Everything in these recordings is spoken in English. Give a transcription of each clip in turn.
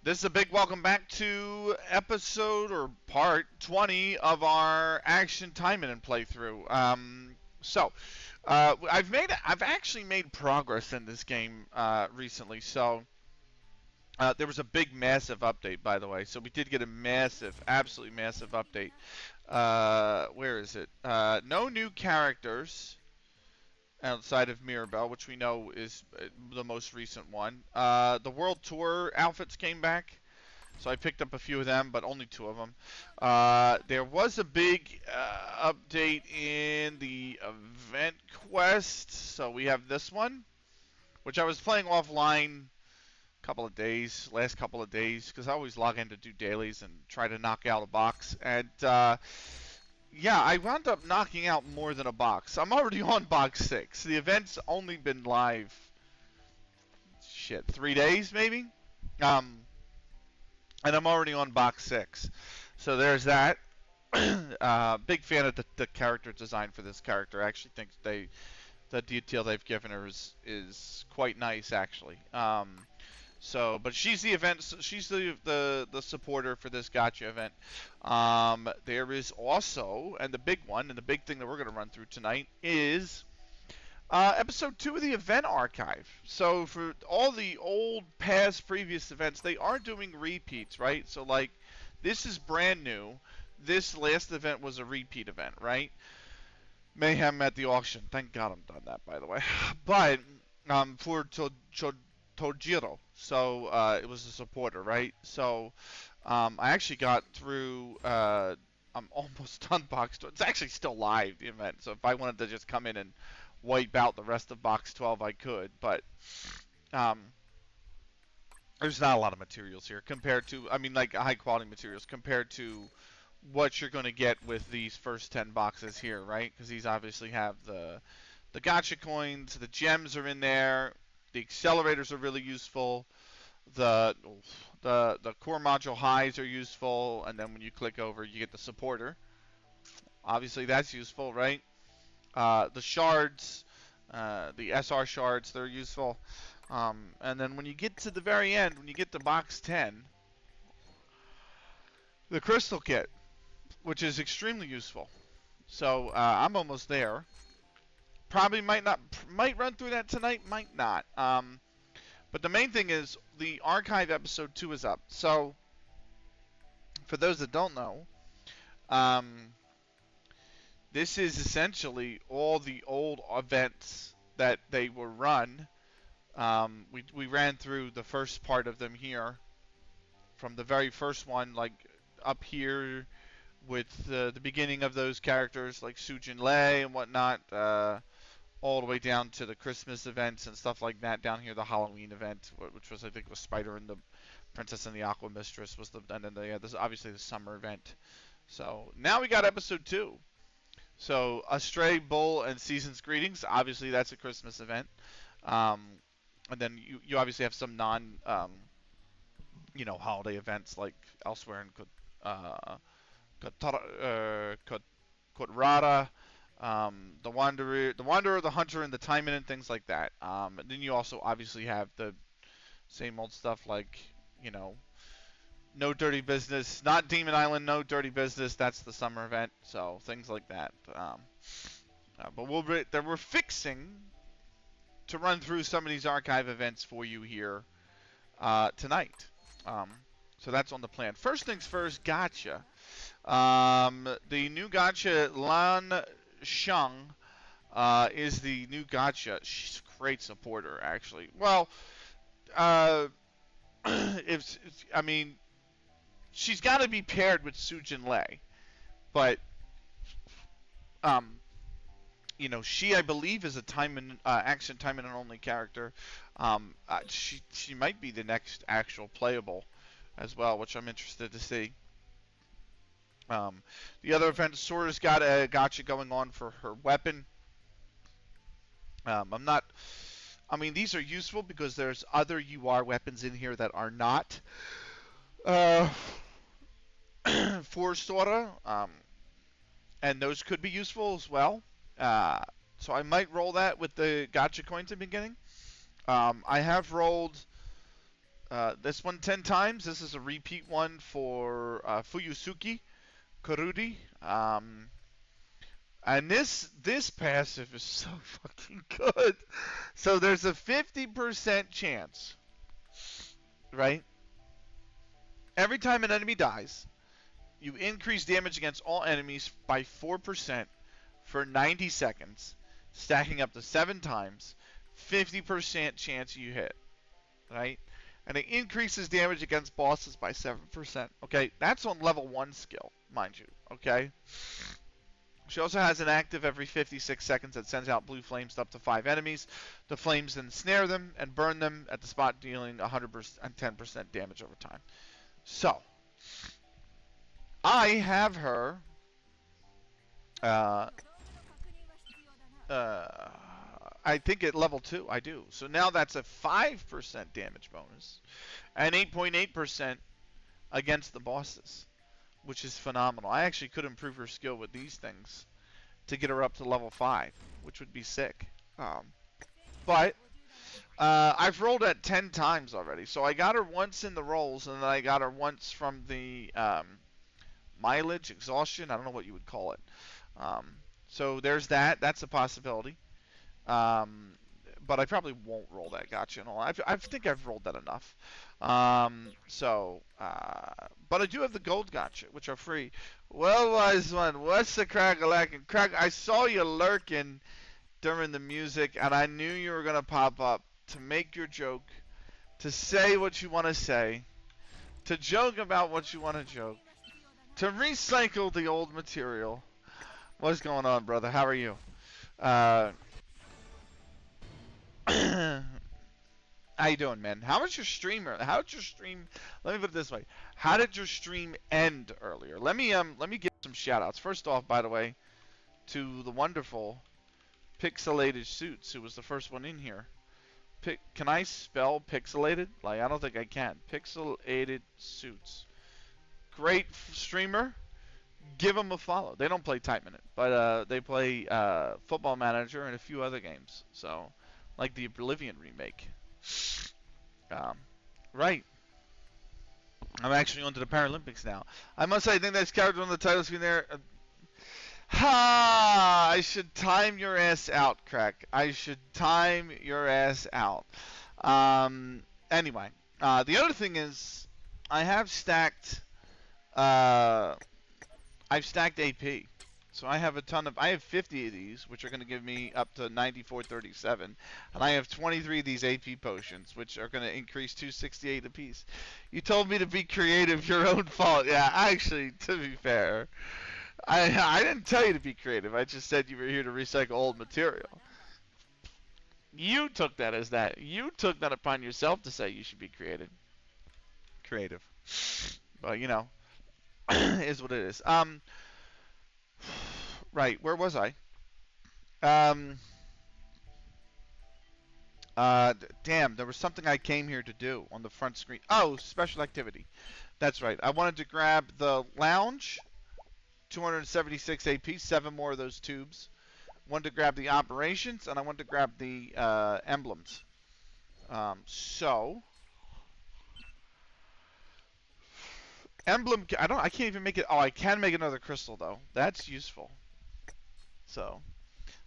This is a big welcome back to episode or part 20 of our Action Taimanin playthrough. I've actually made progress in this game recently. There was a big, massive update, by the way. So we did get a massive, absolutely massive update. Where is it? No new characters outside of Mirabelle, which we know is the most recent one. The World Tour outfits came back. So I picked up a few of them, but only two of them. There was a big update in the event quest. So we have this one, which I was playing offline last couple of days, because I always log in to do dailies and try to knock out a box. And yeah, I wound up knocking out more than a box. I'm already on box 6. The event's only been live, 3 days maybe? And I'm already on box 6. So there's that. Big fan of the character design for this character. I actually think the detail they've given her is quite nice, actually. But she's the event. She's the supporter for this gacha event. There is also, and the big one, and the big thing that we're going to run through tonight is episode 2 of the event archive. So for all the old, past, previous events, they are doing repeats, right? So like, this is brand new. This last event was a repeat event, right? Mayhem at the auction. Thank God I'm done that, by the way. But for Tojiro, so it was a supporter, right? So I actually got through. I'm almost done box 12. It's actually still live, the event. So if I wanted to just come in and wipe out the rest of box 12, I could. But there's not a lot of materials here compared to, like high quality materials compared to what you're going to get with these first 10 boxes here, right? Because these obviously have the gacha coins, the gems are in there, the accelerators are really useful, the core module highs are useful, and then when you click over, you get the supporter. Obviously, that's useful, right? The shards, the SR shards, they're useful. And then when you get to the very end, when you get to box 10, the crystal kit, which is extremely useful. So I'm almost there. Probably might run through that tonight, might not. But the main thing is the archive episode 2 is up. So for those that don't know, this is essentially all the old events that they were run. We ran through the first part of them here, from the very first one, like up here with the beginning of those characters like Sujin Lei and whatnot, all the way down to the Christmas events and stuff like that. Down here, the Halloween event, which was, I think, was Spider and the Princess and the Aqua Mistress, was and then this obviously the summer event. So now we got episode 2. So Astray, Bull, and Season's Greetings. Obviously, that's a Christmas event. And then you obviously have some holiday events like elsewhere in Kotrara, the Wanderer, the Hunter, and the Taiman, and things like that. And then you also obviously have the same old stuff like, No Dirty Business, not Demon Island, No Dirty Business. That's the summer event. So things like that. But we're fixing to run through some of these archive events for you here tonight. So that's on the plan. First things first, gacha. The new gacha, Lan Sheng, is the new gacha. She's a great supporter, actually. Well, she's got to be paired with Sujin Lei, but she, I believe, is a Action Taimanin only character. She might be the next actual playable as well, which I'm interested to see. The other event, Sora's got a gacha going on for her weapon. These are useful because there's other UR weapons in here that are not for Sora, and those could be useful as well. So I might roll that with the gacha coins I'm beginning. I have rolled This one 10 times. This is a repeat one for Fuyusuki Kurudi. And this passive is so fucking good. So there's a 50% chance, right? Every time an enemy dies, you increase damage against all enemies by 4% for 90 seconds, stacking up to 7 times. 50% chance you hit, right? And it increases damage against bosses by 7%. Okay, that's on level 1 skill, mind you. Okay. She also has an active every 56 seconds that sends out blue flames to up to 5 enemies. The flames then snare them and burn them at the spot, dealing 100% and 10% damage over time. So, I have her. Uh, I think at level 2, I do. So now that's a 5% damage bonus and 8.8% against the bosses, which is phenomenal. I actually could improve her skill with these things to get her up to level 5, which would be sick. But I've rolled at 10 times already. So I got her once in the rolls, and then I got her once from the mileage, exhaustion, I don't know what you would call it. So there's that. That's a possibility. But I probably won't roll that gacha and all. I think I've rolled that enough. But I do have the gold gacha, which are free. Well, wise one, what's the crack a lacking? Crack, I saw you lurking during the music, and I knew you were gonna pop up to make your joke, to say what you want to say, to joke about what you want to joke, to recycle the old material. What's going on, brother? How are you? How you doing, man? How was your streamer? How did your stream? Let me put it this way: how did your stream end earlier? Let me give some shout outs. First off, by the way, to the wonderful Pixelated Suits, who was the first one in here. Can I spell pixelated? Like, I don't think I can. Pixelated Suits. Great streamer. Give them a follow. They don't play Taimanin, but they play Football Manager and a few other games. So, like the Oblivion remake. Right. I'm actually on to the Paralympics now. I must say, I think that's character on the title screen there. Ha! I should time your ass out, Crack. I should time your ass out. Anyway, the other thing is, I have stacked. I've stacked AP. So I have I have 50 of these, which are going to give me up to 9437. And I have 23 of these AP potions, which are going to increase 268 apiece. You told me to be creative, your own fault. Yeah, actually, to be fair, I didn't tell you to be creative. I just said you were here to recycle old material. You took that as that. You took that upon yourself to say you should be creative. But, you know, is what it is. Right, where was I? Damn, there was something I came here to do on the front screen. Oh, special activity. That's right. I wanted to grab the lounge, 276 AP, 7 more of those tubes. Wanted to grab the operations, and I wanted to grab the emblems. Emblem, I can't even make it. Oh, I can make another crystal though. That's useful. So,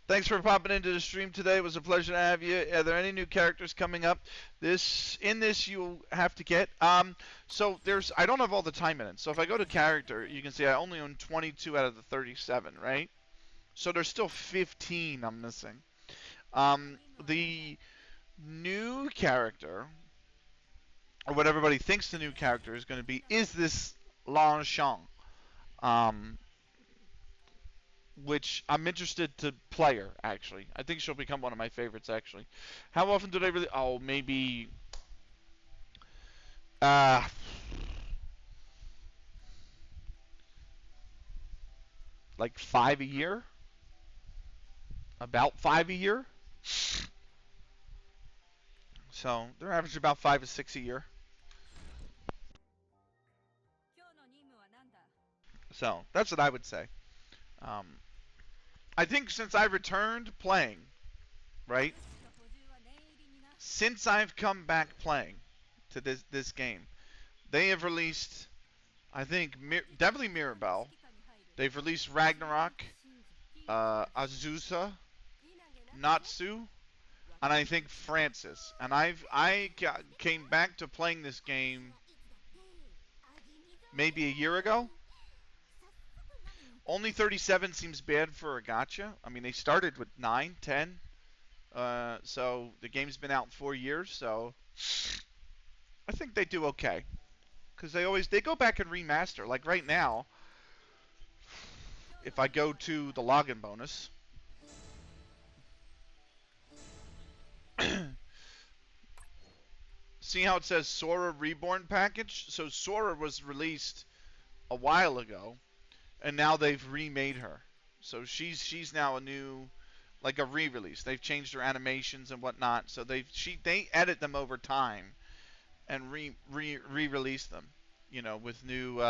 thanks for popping into the stream today. It was a pleasure to have you. Are there any new characters coming up? In this you'll have to get. So I don't have all the time in it. So if I go to character, you can see I only own 22 out of the 37, right? So there's still 15 I'm missing. The new character, or what everybody thinks the new character is going to be, is this Lan Shang. Which I'm interested to play her, actually. I think she'll become one of my favorites, actually. How often do they really... Oh, maybe... like 5 a year? About 5 a year? So, they're averaging about 5 to 6 a year. So, that's what I would say. I think since I returned playing, right? Since I've come back playing, to this game. They have released, I think, definitely Mirabelle. They've released Ragnarok, Azusa, Natsu, and I think Francis. And came back to playing this game maybe a year ago. Only 37 seems bad for a gacha. I mean, they started with 9, 10. So the game's been out 4 years, so I think they do okay. Because they go back and remaster. Like right now, if I go to the login bonus, see how it says Sora Reborn package? So Sora was released a while ago, and now they've remade her. So she's now a new, like a re-release. They've changed her animations and whatnot. So they edit them over time and re-release them, with new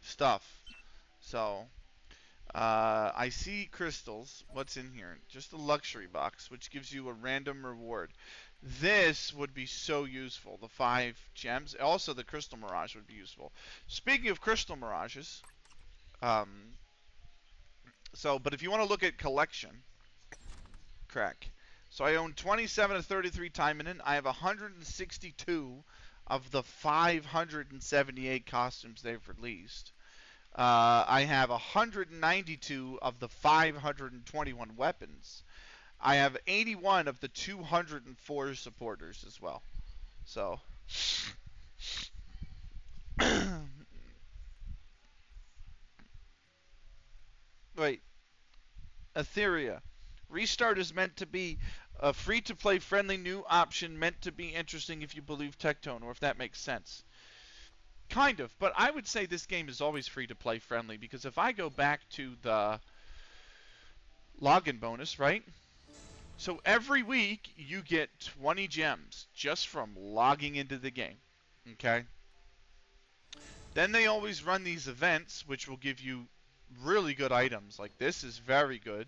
stuff. So I see crystals. What's in here? Just a luxury box, which gives you a random reward. This would be so useful. The 5 gems. Also, the crystal mirage would be useful. Speaking of crystal mirages, but if you want to look at collection, crack. So I own 27 of 33 Taimanin. I have 162 of the 578 costumes they've released. I have 192 of the 521 weapons. I have 81 of the 204 supporters as well. So, wait, Etheria. Restart is meant to be a free-to-play friendly new option meant to be interesting if you believe Tectone, or if that makes sense. Kind of, but I would say this game is always free-to-play friendly, because if I go back to the login bonus, right? So every week you get 20 gems just from logging into the game, okay? Then they always run these events, which will give you really good items. Like this is very good,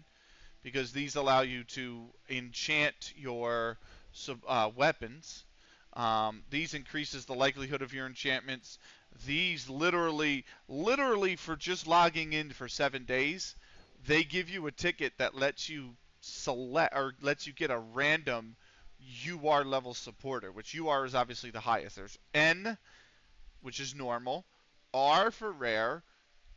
because these allow you to enchant your weapons. These increases the likelihood of your enchantments. These literally for just logging in for 7 days, they give you a ticket that lets you select or lets you get a random UR level supporter, which UR is obviously the highest. There's N, which is normal, R for rare,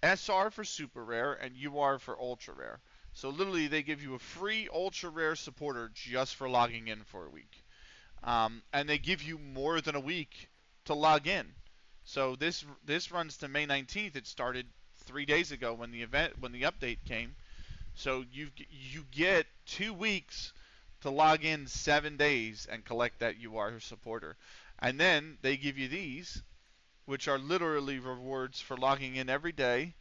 SR for super rare, and UR for ultra rare. So literally they give you a free ultra rare supporter just for logging in for a week. And they give you more than a week to log in. So this runs to May 19th. It started 3 days ago when the update came. So you get 2 weeks to log in 7 days and collect that UR supporter. And then they give you these, which are literally rewards for logging in every day.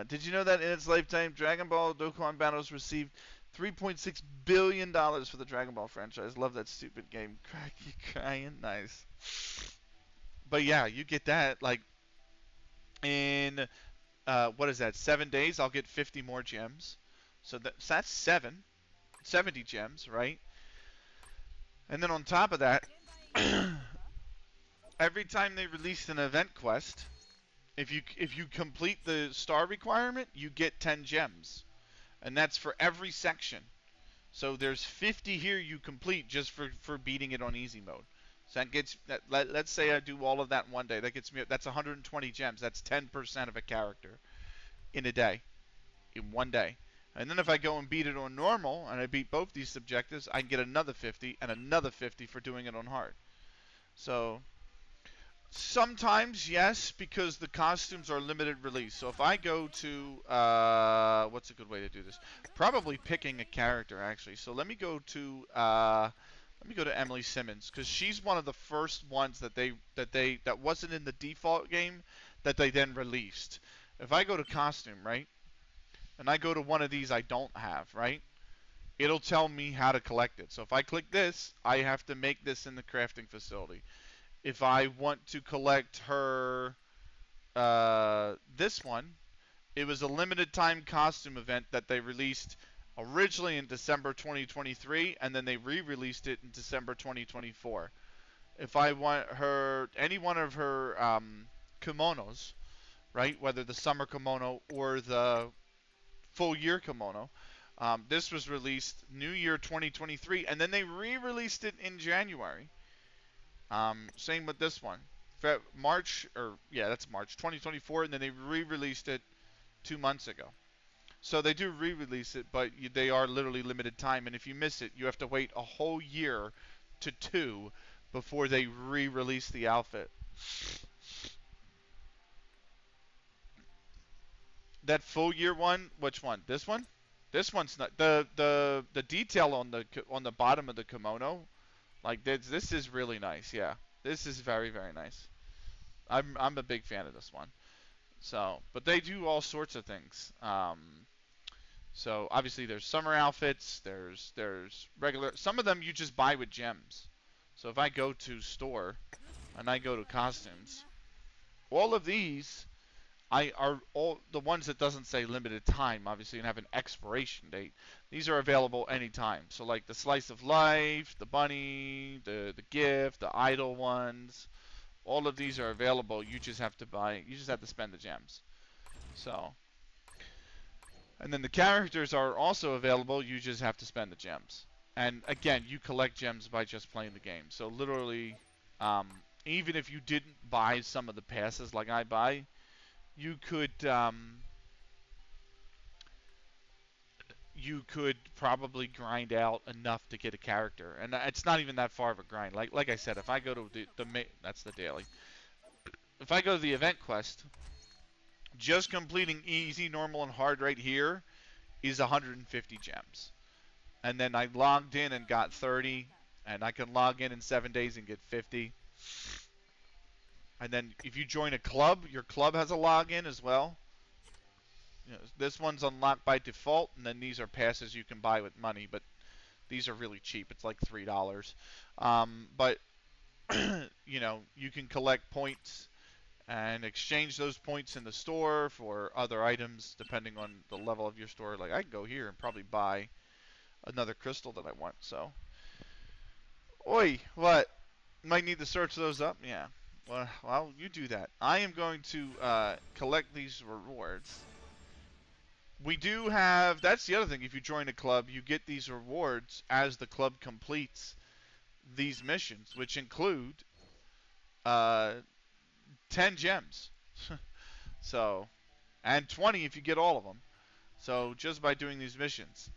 Did you know that in its lifetime, Dragon Ball Dokkan Battles received $3.6 billion for the Dragon Ball franchise? Love that stupid game. Crack, you crying? Nice. But yeah, you get that. Like, in, what is that, 7 days, I'll get 50 more gems. So that's 70 gems, right? And then on top of that, every time they release an event quest, if you complete the star requirement, you get 10 gems. And that's for every section. So there's 50 here you complete just for beating it on easy mode. So that gets let's say I do all of that in 1 day. That gets me, that's 120 gems. That's 10% of a character in a day, in 1 day. And then if I go and beat it on normal and I beat both these objectives, I can get another 50 and another 50 for doing it on hard. So sometimes, yes, because the costumes are limited release. So if I go to, what's a good way to do this? Probably picking a character, actually. So let me go to Emily Simmons, because she's one of the first ones that wasn't in the default game that they then released. If I go to costume, right, and I go to one of these I don't have, right, it'll tell me how to collect it. So if I click this, I have to make this in the crafting facility. If I want to collect her, this one, it was a limited time costume event that they released originally in December 2023, and then they re-released it in December 2024. If I want her, any one of her kimonos, right? Whether the summer kimono or the full year kimono. This was released New Year 2023, and then they re-released it in January. Same with this one, March, or yeah, that's March 2024, and then they re-released it 2 months ago. So they do re-release it, but they are literally limited time, and if you miss it, you have to wait a whole year to two before they re-release the outfit. That full year one, which one? This one? This one's not the detail on the bottom of the kimono. Like this is really nice. Yeah, this is very very nice. I'm a big fan of this one. So, but they do all sorts of things. So obviously there's summer outfits. There's regular. Some of them you just buy with gems. So if I go to store and I go to costumes, all of these I are all the ones that doesn't say limited time, obviously, and have an expiration date. These are available anytime. So like the slice of life, the bunny, the gift, the idol ones, all of these are available. You just have to buy. You just have to spend the gems. So, and then the characters are also available. You just have to spend the gems. And again, you collect gems by just playing the game. So literally, um, even if you didn't buy some of the passes like I buy, you could probably grind out enough to get a character, and it's not even that far of a grind. Like I said, if I go to that's the daily. If I go to the event quest, just completing easy, normal, and hard right here is 150 gems, and then I logged in and got 30, and I can log in 7 days and get 50. And then if you join a club, your club has a login as well. You know, this one's unlocked by default, and then these are passes you can buy with money, but these are really cheap. It's like $3. But you can collect points and exchange those points in the store for other items depending on the level of your store. Like I can go here and probably buy another crystal that I want. So, oi, what? Might need to search those up. Yeah. Well, you do that. I am going to collect these rewards. We do have. That's the other thing. If you join a club, you get these rewards as the club completes these missions, which include uh, 10 gems. So, and 20 if you get all of them. So just by doing these missions,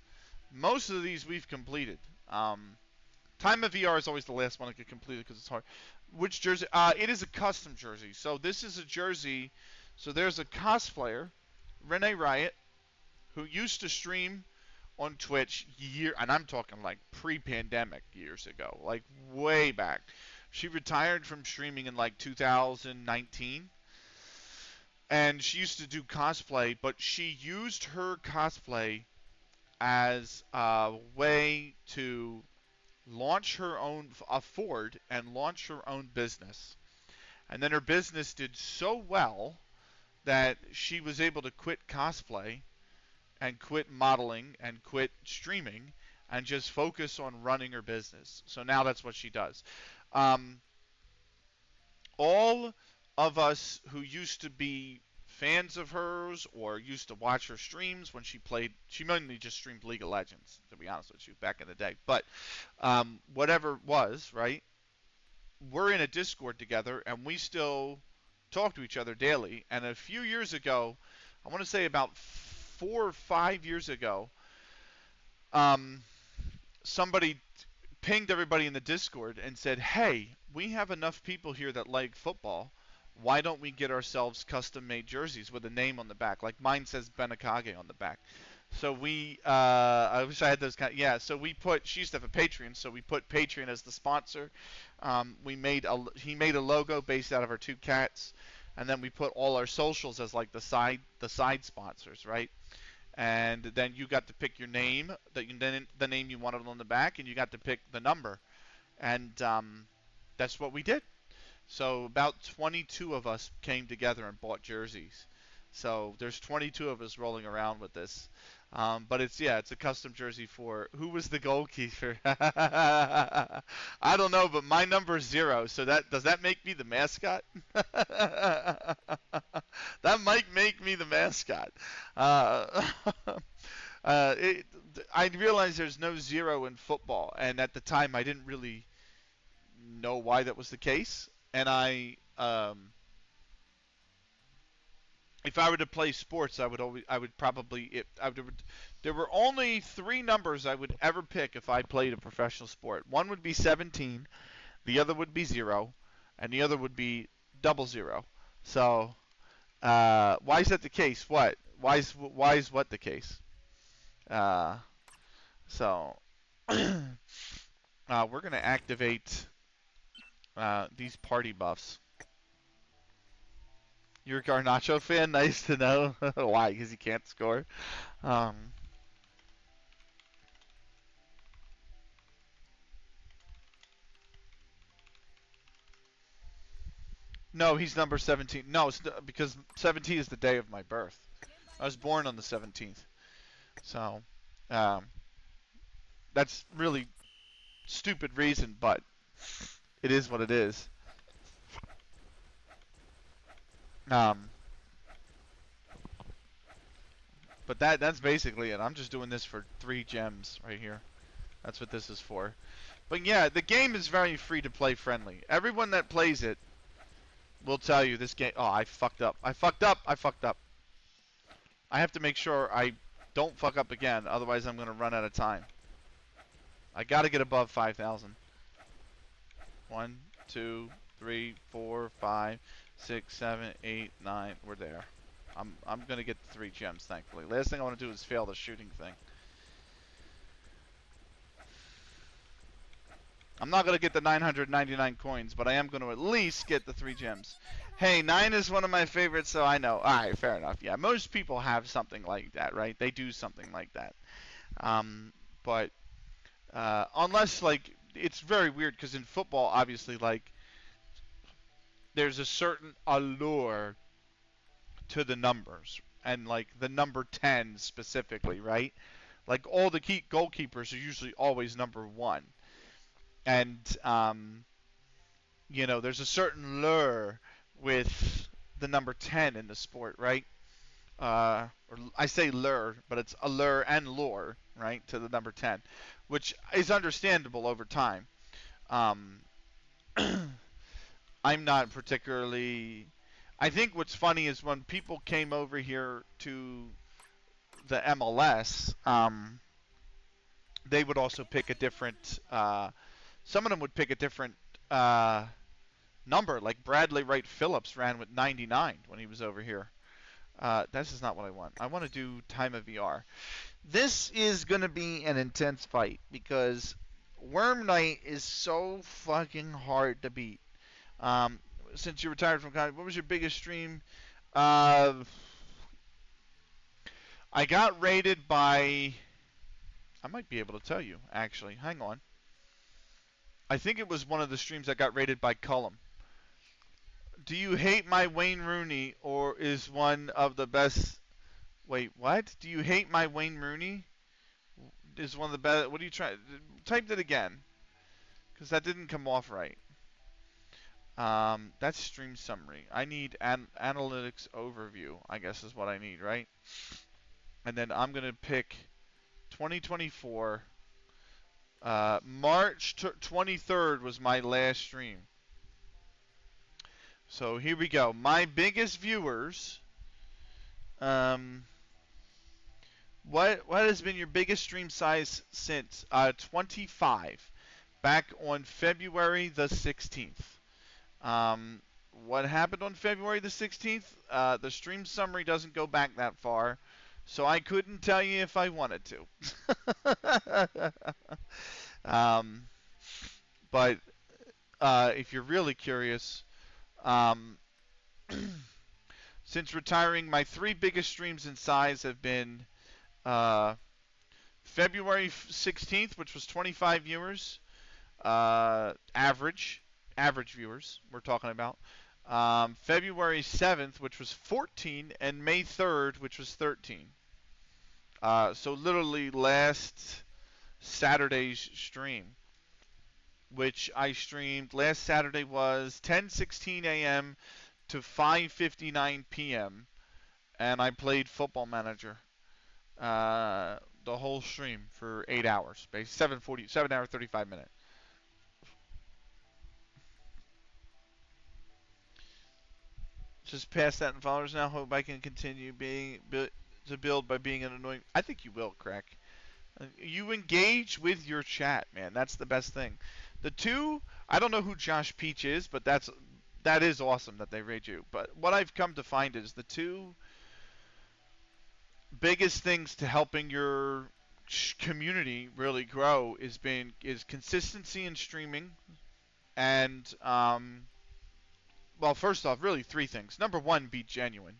most of these we've completed. Time of VR is always the last one to get completed because it's hard. Which jersey? It is a custom jersey. So this is a jersey. So there's a cosplayer, Renee Riot, who used to stream on Twitch and I'm talking like pre-pandemic years ago, like way back. She retired from streaming in like 2019, and she used to do cosplay, but she used her cosplay as a way to afford and launch her own business. And then her business did so well that she was able to quit cosplay and quit modeling and quit streaming and just focus on running her business. So now that's what she does. Um, all of us who used to be fans of hers or used to watch her streams when she mainly just streamed League of Legends, to be honest with you, back in the day. But whatever it was, right? We're in a Discord together and we still talk to each other daily. And a few years ago, I want to say about 4 or 5 years ago, um, somebody pinged everybody in the Discord and said, "Hey, we have enough people here that like football. Why don't we get ourselves custom-made jerseys with a name on the back? Like mine says Benakage on the back." So I wish I had those kind. Yeah. So she used to have a Patreon, so we put Patreon as the sponsor. He made a logo based out of our two cats, and then we put all our socials as like the side sponsors, right? And then you got to pick your name, the name you wanted on the back, and you got to pick the number, and that's what we did. So about 22 of us came together and bought jerseys. So there's 22 of us rolling around with this. But it's a custom jersey for who was the goalkeeper? I don't know, but my number is 0. So that does that make me the mascot? That might make me the mascot. Uh, it, I realize there's no 0 in football, and at the time I didn't really know why that was the case. And if I were to play sports, I would probably, there were only 3 numbers I would ever pick if I played a professional sport. One would be 17, the other would be 0, and the other would be double 0. So, why is that the case? What? Why is what the case? Uh, so, we're gonna activate these party buffs. You're a Garnacho fan? Nice to know. Why? Because he can't score. Um, no, he's number 17. No, because 17 is the day of my birth. I was born on the 17th. So, um, that's really stupid reason, but it is what it is. Um, but that's basically it. I'm just doing this for 3 gems right here. That's what this is for. But yeah, the game is very free to play friendly. Everyone that plays it will tell you this game. Oh, I fucked up. I fucked up. I fucked up. I have to make sure I don't fuck up again, otherwise I'm going to run out of time. I got to get above 5,000. 1, 2, 3, 4, 5, 6, 7, 8, 9. We're there. I'm going to get the 3 gems, thankfully. Last thing I want to do is fail the shooting thing. I'm not going to get the 999 coins, but I am going to at least get the 3 gems. Hey, 9 is one of my favorites, so I know. Alright, fair enough. Yeah, most people have something like that, right? They do something like that. But unless, like, it's very weird, because in football, obviously, like, there's a certain allure to the numbers. And, like, the number 10 specifically, right? Like, all the goalkeepers are usually always number 1. And, there's a certain lure with the number 10 in the sport, right? Or I say lure, but it's allure and lure, right, to the number 10, which is understandable over time. Um, I'm not particularly. I think what's funny is when people came over here to the MLS, they would also pick a different. Some of them would pick a different number. Like Bradley Wright Phillips ran with 99 when he was over here. This is not what I want. I want to do Time of VR. This is going to be an intense fight because Worm Knight is so fucking hard to beat. Um, since you retired from comedy, what was your biggest stream? Uh, I got rated by. I might be able to tell you, actually. Hang on. I think it was one of the streams that got rated by Cullum. Do you hate my Wayne Rooney or is one of the best? Wait, what? Do you hate my Wayne Rooney? Is one of the best? What are you trying? Type it again, because that didn't come off right. That's stream summary. I need analytics overview, I guess is what I need, right? And then I'm gonna pick 2024. March 23rd was my last stream. So here we go. My biggest viewers. What has been your biggest stream size since? 25, back on February the 16th. What happened on February the 16th? The stream summary doesn't go back that far, so I couldn't tell you if I wanted to. But if you're really curious, since retiring, my 3 biggest streams in size have been February 16th, which was 25 viewers, average viewers we're talking about. February 7th, which was 14, and May 3rd, which was 13. So literally last Saturday's stream, which I streamed last Saturday, was 10:16 a.m. to 5:59 p.m. and I played Football Manager the whole stream for 8 hours, basically 7 hour 35 minutes. Just past that in followers now. Hope I can continue to build by being an annoying. I think you will, Crack. You engage with your chat, man. That's the best thing. The two, I don't know who Josh Peach is, but that is awesome that they raid you. But what I've come to find is the two biggest things to helping your community really grow is consistency in streaming and well, first off, really three things. Number one, be genuine.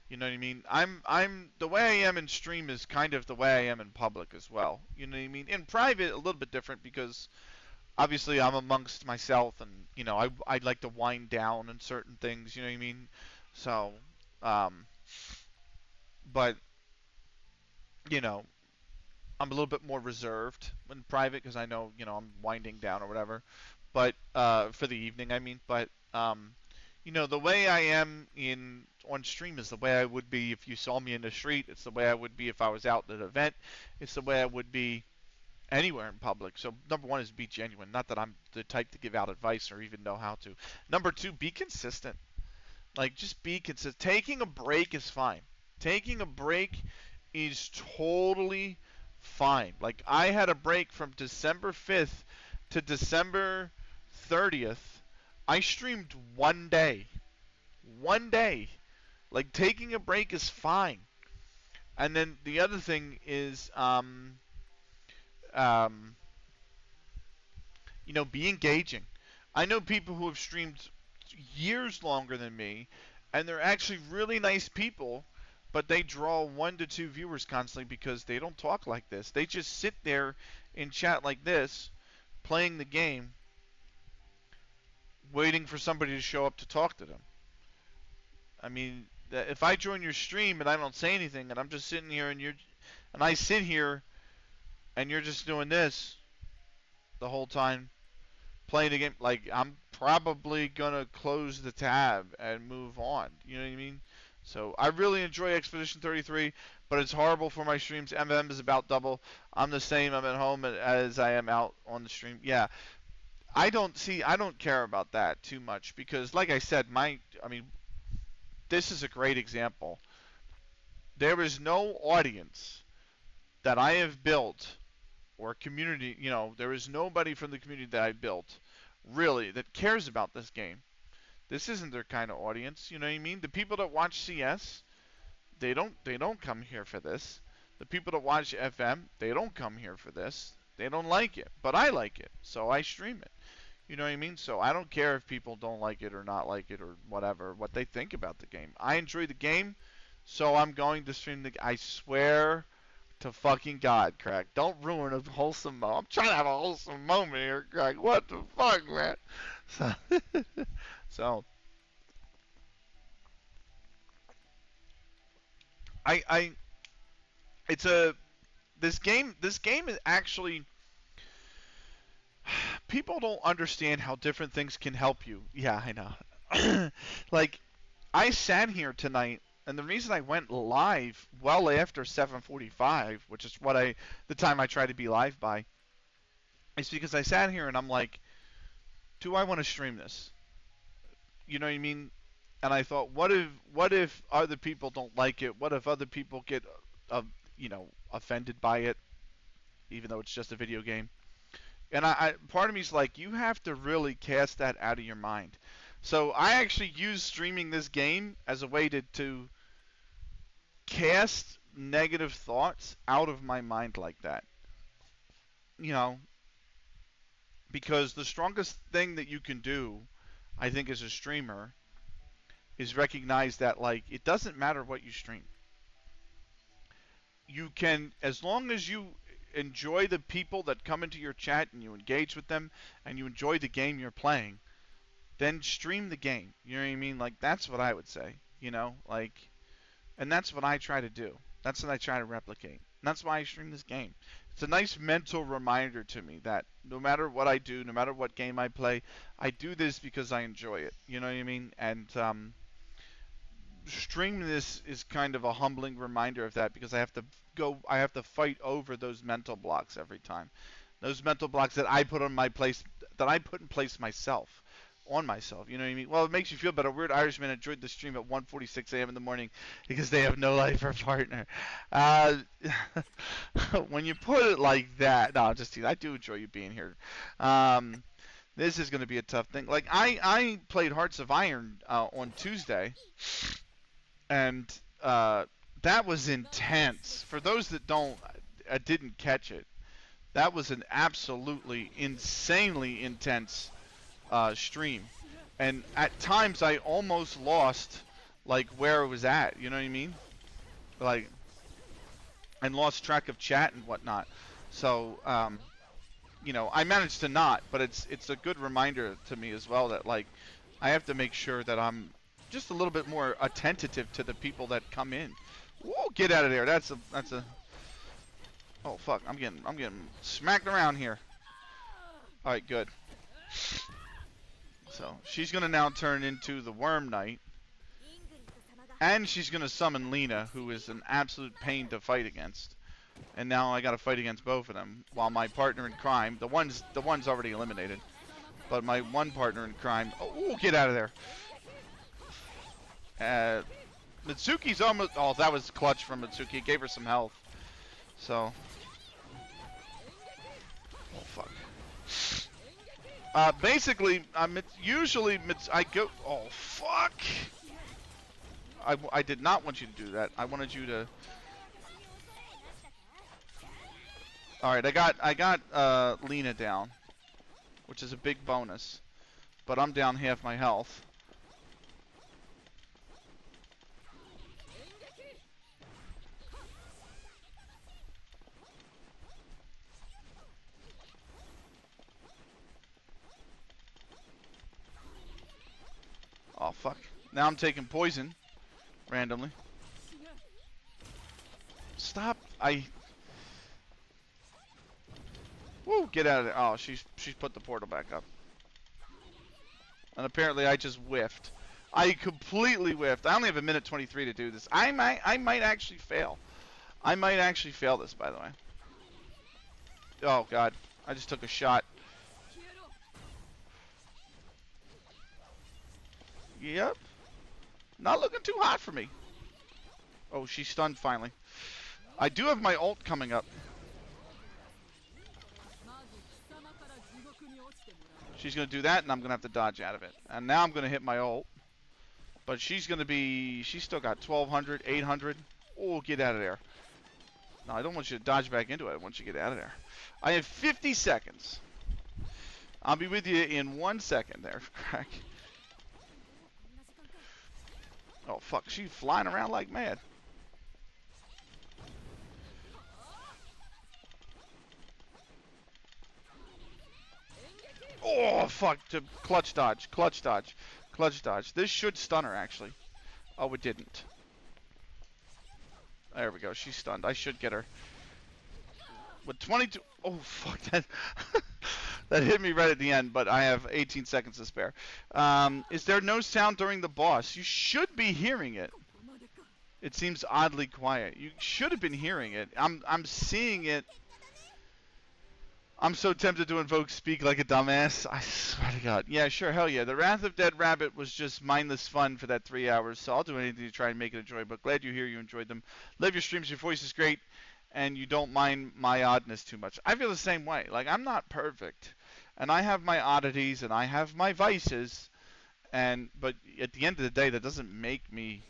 You know what I mean? I'm the way I am in stream is kind of the way I am in public as well. You know what I mean? In private, a little bit different because obviously I'm amongst myself, and I'd like to wind down in certain things. You know what I mean? So, um, but you know, I'm a little bit more reserved in private because I know I'm winding down or whatever. But for the evening, I mean. But the way I am in on stream is the way I would be if you saw me in the street. It's the way I would be if I was out at an event. It's the way I would be anywhere in public. So number one is be genuine. Not that I'm the type to give out advice or even know how to. Number two, be consistent. Like, just be consistent. Taking a break is fine. Taking a break is totally fine. Like, I had a break from December 5th to December 30th. I streamed one day. One day. Like, taking a break is fine. And then the other thing is, um, be engaging. I know people who have streamed years longer than me, and they're actually really nice people, but they draw 1 to 2 viewers constantly because they don't talk like this. They just sit there in chat like this, playing the game, waiting for somebody to show up to talk to them. I mean, if I join your stream and I don't say anything, and I'm just sitting here and I sit here and you're just doing this the whole time, playing the game, like, I'm probably gonna close the tab and move on. You know what I mean? So I really enjoy Expedition 33, but it's horrible for my streams. MM is about double. I'm the same. I'm at home as I am out on the stream. Yeah, I don't care about that too much because, like I said, this is a great example. There is no audience that I have built or community, there is nobody from the community that I built really that cares about this game. This isn't their kind of audience, you know what I mean? The people that watch CS, they don't come here for this. The people that watch FM, they don't come here for this. They don't like it, but I like it, so I stream it. You know what I mean? So I don't care if people don't like it or not like it or whatever, what they think about the game. I enjoy the game, so I'm going to stream I swear to fucking God, Craig. Don't ruin a wholesome moment. I'm trying to have a wholesome moment here, Craig. What the fuck, man? So, so I, it's a, this game is actually, people don't understand how different things can help you. Yeah, I know. Like, I sat here tonight, and the reason I went live well after 7:45, which is the time I try to be live by, is because I sat here and I'm like, do I want to stream this? You know what I mean? And I thought, what if other people don't like it? What if other people get, offended by it, even though it's just a video game? And part of me is like, you have to really cast that out of your mind. So I actually use streaming this game as a way to cast negative thoughts out of my mind like that. You know, because the strongest thing that you can do, I think, as a streamer, is recognize that, like, it doesn't matter what you stream. You can, as long as you enjoy the people that come into your chat and you engage with them and you enjoy the game you're playing, then stream the game. You know what I mean? Like, that's what I would say, like, and that's what I try to do. That's what I try to replicate. And that's why I stream this game. It's a nice mental reminder to me that no matter what I do, no matter what game I play, I do this because I enjoy it. You know what I mean? And streaming this is kind of a humbling reminder of that because I have to fight over those mental blocks every time. Those mental blocks that I put on my place, that I put in place myself, on myself. You know what I mean? Well, it makes you feel better. Weird Irishman enjoyed the stream at 1:46 a.m. in the morning because they have no life or partner. Uh, when you put it like that, no, just I do enjoy you being here. Um, this is going to be a tough thing. Like I played Hearts of Iron on Tuesday, and that was intense. For those that didn't catch it, that was an absolutely insanely intense stream, and at times I almost lost like where it was at. You know what I mean? Like, and lost track of chat and whatnot. So, I managed to not, but it's a good reminder to me as well that like I have to make sure that I'm just a little bit more attentive to the people that come in. Whoa, get out of there! That's a. Oh fuck! I'm getting smacked around here. All right, good. So she's gonna now turn into the Worm Knight, and she's gonna summon Lena, who is an absolute pain to fight against. And now I gotta fight against both of them, while my partner in crime, the one's already eliminated, but my one partner in crime. Oh, get out of there! Mitsuki's almost. Oh, that was clutch from Mitsuki. It gave her some health. So. Oh fuck. Basically, I go. Oh fuck! I did not want you to do that. I wanted you to. All right, I got Lena down, which is a big bonus, but I'm down half my health. Oh fuck! Now I'm taking poison randomly. Stop! Woo! Get out of there! Oh, she's put the portal back up. And apparently I just whiffed. I completely whiffed. I only have a minute 23 to do this. I might actually fail. I might actually fail this, by the way. Oh god, I just took a shot. Yep. Not looking too hot for me. Oh, she's stunned finally. I do have my ult coming up. She's going to do that, and I'm going to have to dodge out of it. And now I'm going to hit my ult. But she's going to be... She's still got 1,200, 800. Oh, get out of there. No, I don't want you to dodge back into it. I want you to get out of there. I have 50 seconds. I'll be with you in 1 second there, crack. Oh, fuck. She's flying around like mad. Oh, fuck. To clutch dodge. Clutch dodge. Clutch dodge. This should stun her, actually. Oh, it didn't. There we go. She's stunned. I should get her. With 22... Oh, fuck. That that hit me right at the end, but I have 18 seconds to spare. Is there no sound during the boss? You should be hearing it. It seems oddly quiet. You should have been hearing it. I'm seeing it. I'm so tempted to invoke Speak Like a Dumbass. I swear to God. Yeah, sure, hell yeah. The Wrath of Dead Rabbit was just mindless fun for that 3 hours, so I'll do anything to try and make it enjoyable. Glad you enjoyed them. Love your streams, your voice is great, and you don't mind my oddness too much. I feel the same way. Like, I'm not perfect, and I have my oddities, and I have my vices, but at the end of the day, that doesn't make me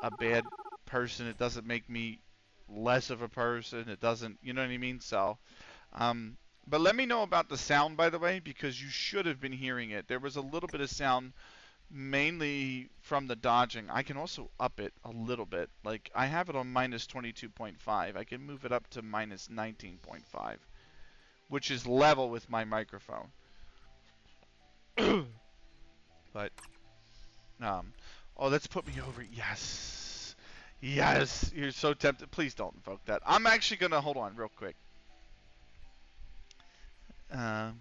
a bad person. It doesn't make me less of a person. It doesn't, you know what I mean? So, but let me know about the sound, by the way, because you should have been hearing it. There was a little bit of sound, mainly from the dodging. I can also up it a little bit. Like, I have it on minus 22.5. I can move it up to minus 19.5, which is level with my microphone. But, oh, let's put me over. Yes. Yes, you're so tempted. Please don't invoke that. I'm actually gonna hold on real quick. Uh,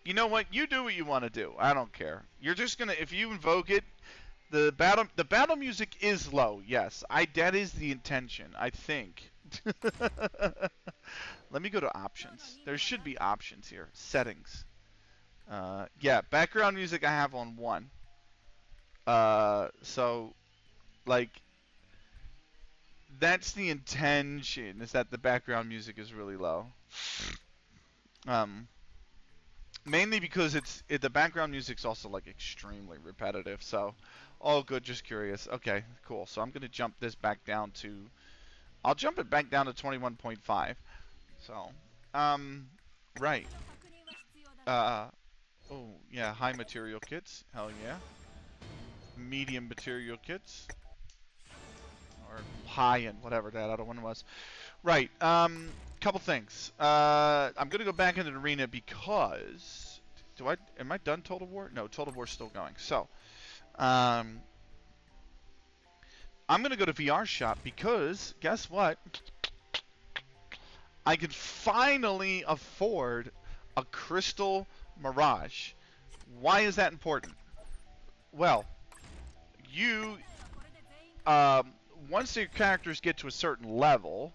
you know what? You do what you want to do. I don't care. You're just gonna if you invoke it. The battle music is low. Yes, that is the intention. I think. Let me go to options. There should be options here. Settings. Yeah, background music I have on 1. So like that's the intention is that the background music is really low. Um, Mainly because the background music's also like extremely repetitive. So, all good. Just curious. Okay, cool. So I'm gonna jump this back down to. I'll jump it back down to 21.5. So, right. Uh, oh yeah, high material kits. Hell yeah. Medium material kits. Or high end, whatever that other one was. Right. Couple things. I'm gonna go back into the arena because am I done Total War? No, Total War's still going. So, um, I'm gonna go to VR Shop because guess what? I can finally afford a Crystal Mirage. Why is that important? Well, you um, once your characters get to a certain level,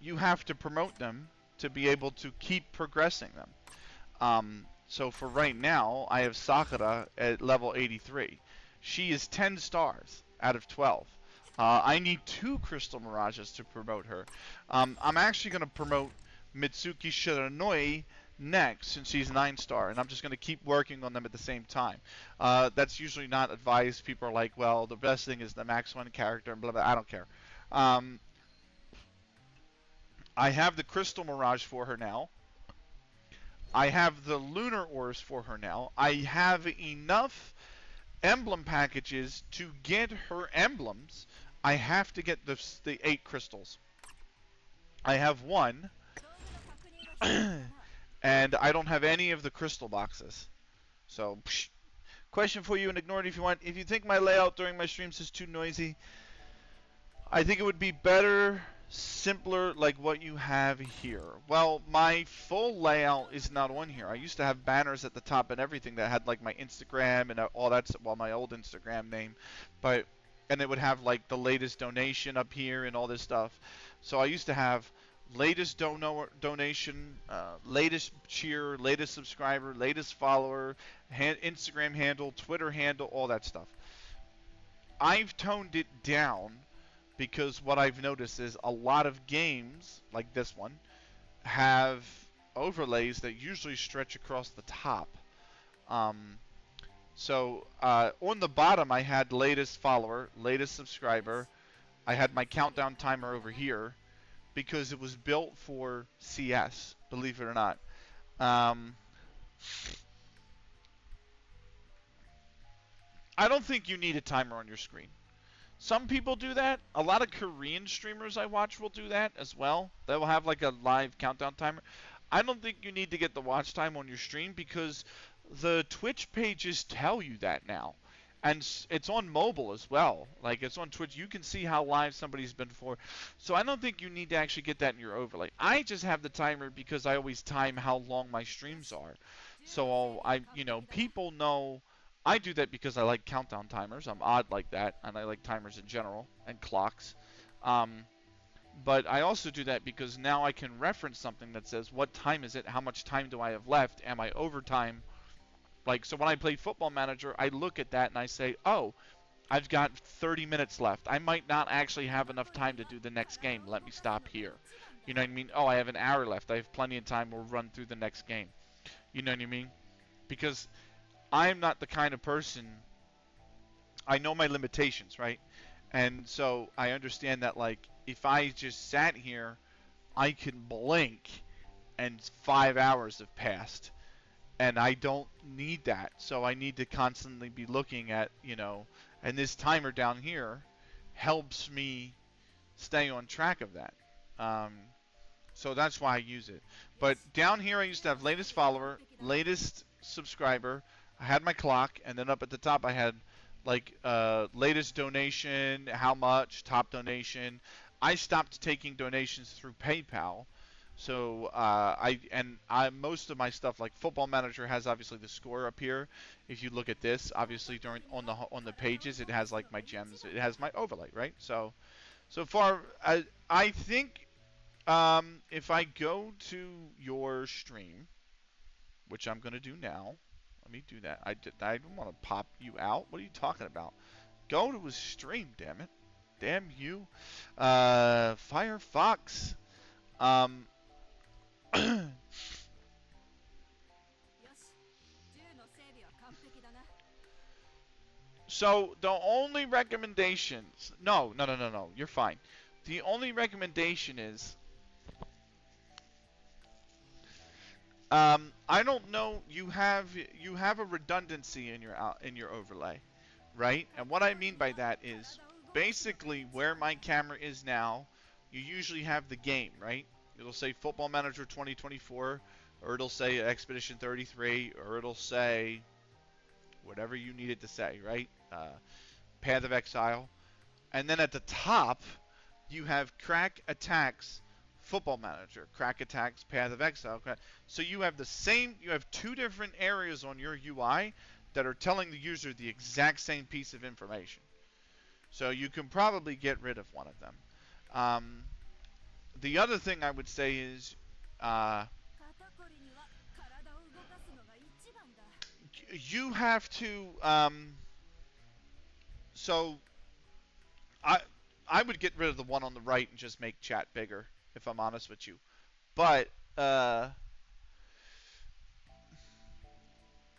you have to promote them to be able to keep progressing them. So for right now, I have Sakura at level 83. She is 10 stars out of 12. I need 2 Crystal Mirages to promote her. I'm actually going to promote Mitsuki Shiranui next since she's 9 star, and I'm just going to keep working on them at the same time. That's usually not advised. People are like, well, the best thing is the max 1 character, and blah, blah. I don't care. I have the Crystal Mirage for her now. I have the Lunar Ores for her now. I have enough emblem packages to get her emblems. I have to get the 8 crystals. I have 1, and I don't have any of the crystal boxes. So, question for you, and ignore it if you want. If you think my layout during my streams is too noisy, I think it would be better, simpler, like what you have here. Well, my full layout is not on here. I used to have banners at the top and everything that had like my Instagram and all that, well, my old Instagram name, and it would have like the latest donation up here and all this stuff. So I used to have latest donation, latest cheer, latest subscriber, latest follower, Instagram handle, Twitter handle, all that stuff. I've toned it down because what I've noticed is a lot of games, like this one, have overlays that usually stretch across the top. So on the bottom, I had latest follower, latest subscriber. I had my countdown timer over here because it was built for CS, believe it or not. I don't think you need a timer on your screen. Some people do that. A lot of Korean streamers I watch will do that as well. They will have like a live countdown timer. I don't think you need to get the watch time on your stream because the Twitch pages tell you that now. And it's on mobile as well. Like it's on Twitch. You can see how live somebody's been for. So I don't think you need to actually get that in your overlay. I just have the timer because I always time how long my streams are. So people know I do that because I like countdown timers. I'm odd like that, and I like timers in general and clocks. But I also do that because now I can reference something that says, what time is it? How much time do I have left? Am I overtime? Like, so when I play Football Manager, I look at that and I say, oh, I've got 30 minutes left. I might not actually have enough time to do the next game. Let me stop here. You know what I mean? Oh, I have an hour left. I have plenty of time. We'll run through the next game. You know what I mean? Because I'm not the kind of person, I know my limitations, right? And so I understand that, like, if I just sat here, I can blink and 5 hours have passed. And I don't need that. So I need to constantly be looking at, and this timer down here helps me stay on track of that. So that's why I use it. But down here I used to have latest follower, latest subscriber. I had my clock, and then up at the top I had like latest donation, how much, top donation. I stopped taking donations through PayPal. So I most of my stuff like Football Manager has obviously the score up here. If you look at this, obviously during on the pages it has like my gems, it has my overlay, right? So far I think if I go to your stream, which I'm gonna do now, let me do that. I don't want to pop you out. What are you talking about? Go to his stream, damn it. Damn you. Firefox. Um, so the only recommendations. No, no, no, no, no. You're fine. The only recommendation is. I don't know. You have a redundancy in your overlay, right? And what I mean by that is basically where my camera is now. You usually have the game, right? It'll say Football Manager 2024, or it'll say Expedition 33, or it'll say whatever you need it to say, right? Path of Exile. And then at the top, you have Crack Attacks Football Manager, Crack Attacks Path of Exile. So you have you have two different areas on your UI that are telling the user the exact same piece of information. So you can probably get rid of one of them. Um, the other thing I would say is uh, you have to. So I I would get rid of the one on the right and just make chat bigger, if I'm honest with you. But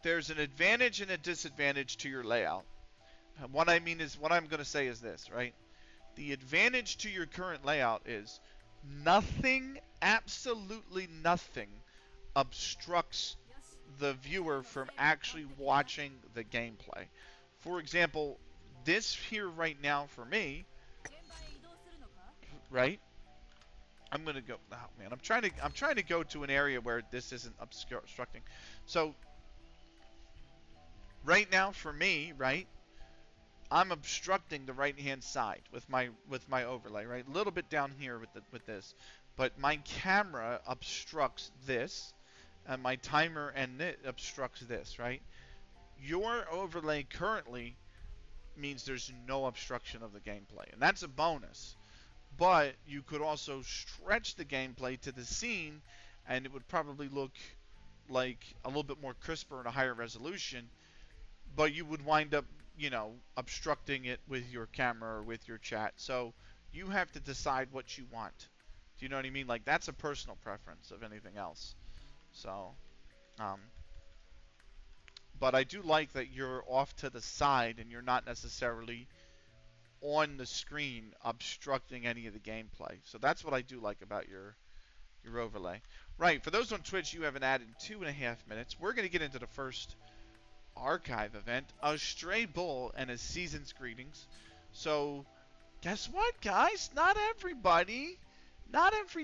there's an advantage and a disadvantage to your layout. What I mean is, what I'm going to say is this, right? The advantage to your current layout is nothing, absolutely nothing, obstructs the viewer from actually watching the gameplay. For example, this here right now for me, right? I'm gonna go. Oh man, I'm trying to go to an area where this isn't obstructing. So right now for me, right? I'm obstructing the right hand side with my overlay, right? A little bit down here with this, but my camera obstructs this, and my timer and it obstructs this, right? Your overlay currently means there's no obstruction of the gameplay, and that's a bonus. But you could also stretch the gameplay to the scene, and it would probably look like a little bit more crisper and a higher resolution, but you would wind up, obstructing it with your camera or with your chat. So you have to decide what you want. Do you know what I mean? Like, that's a personal preference of anything else. So, um, but I do like that you're off to the side and you're not necessarily on the screen obstructing any of the gameplay. So that's what I do like about your overlay. Right, for those on Twitch, you have an added 2.5 minutes. We're going to get into the first archive event, a stray bull and a season's greetings. So guess what, guys? Not every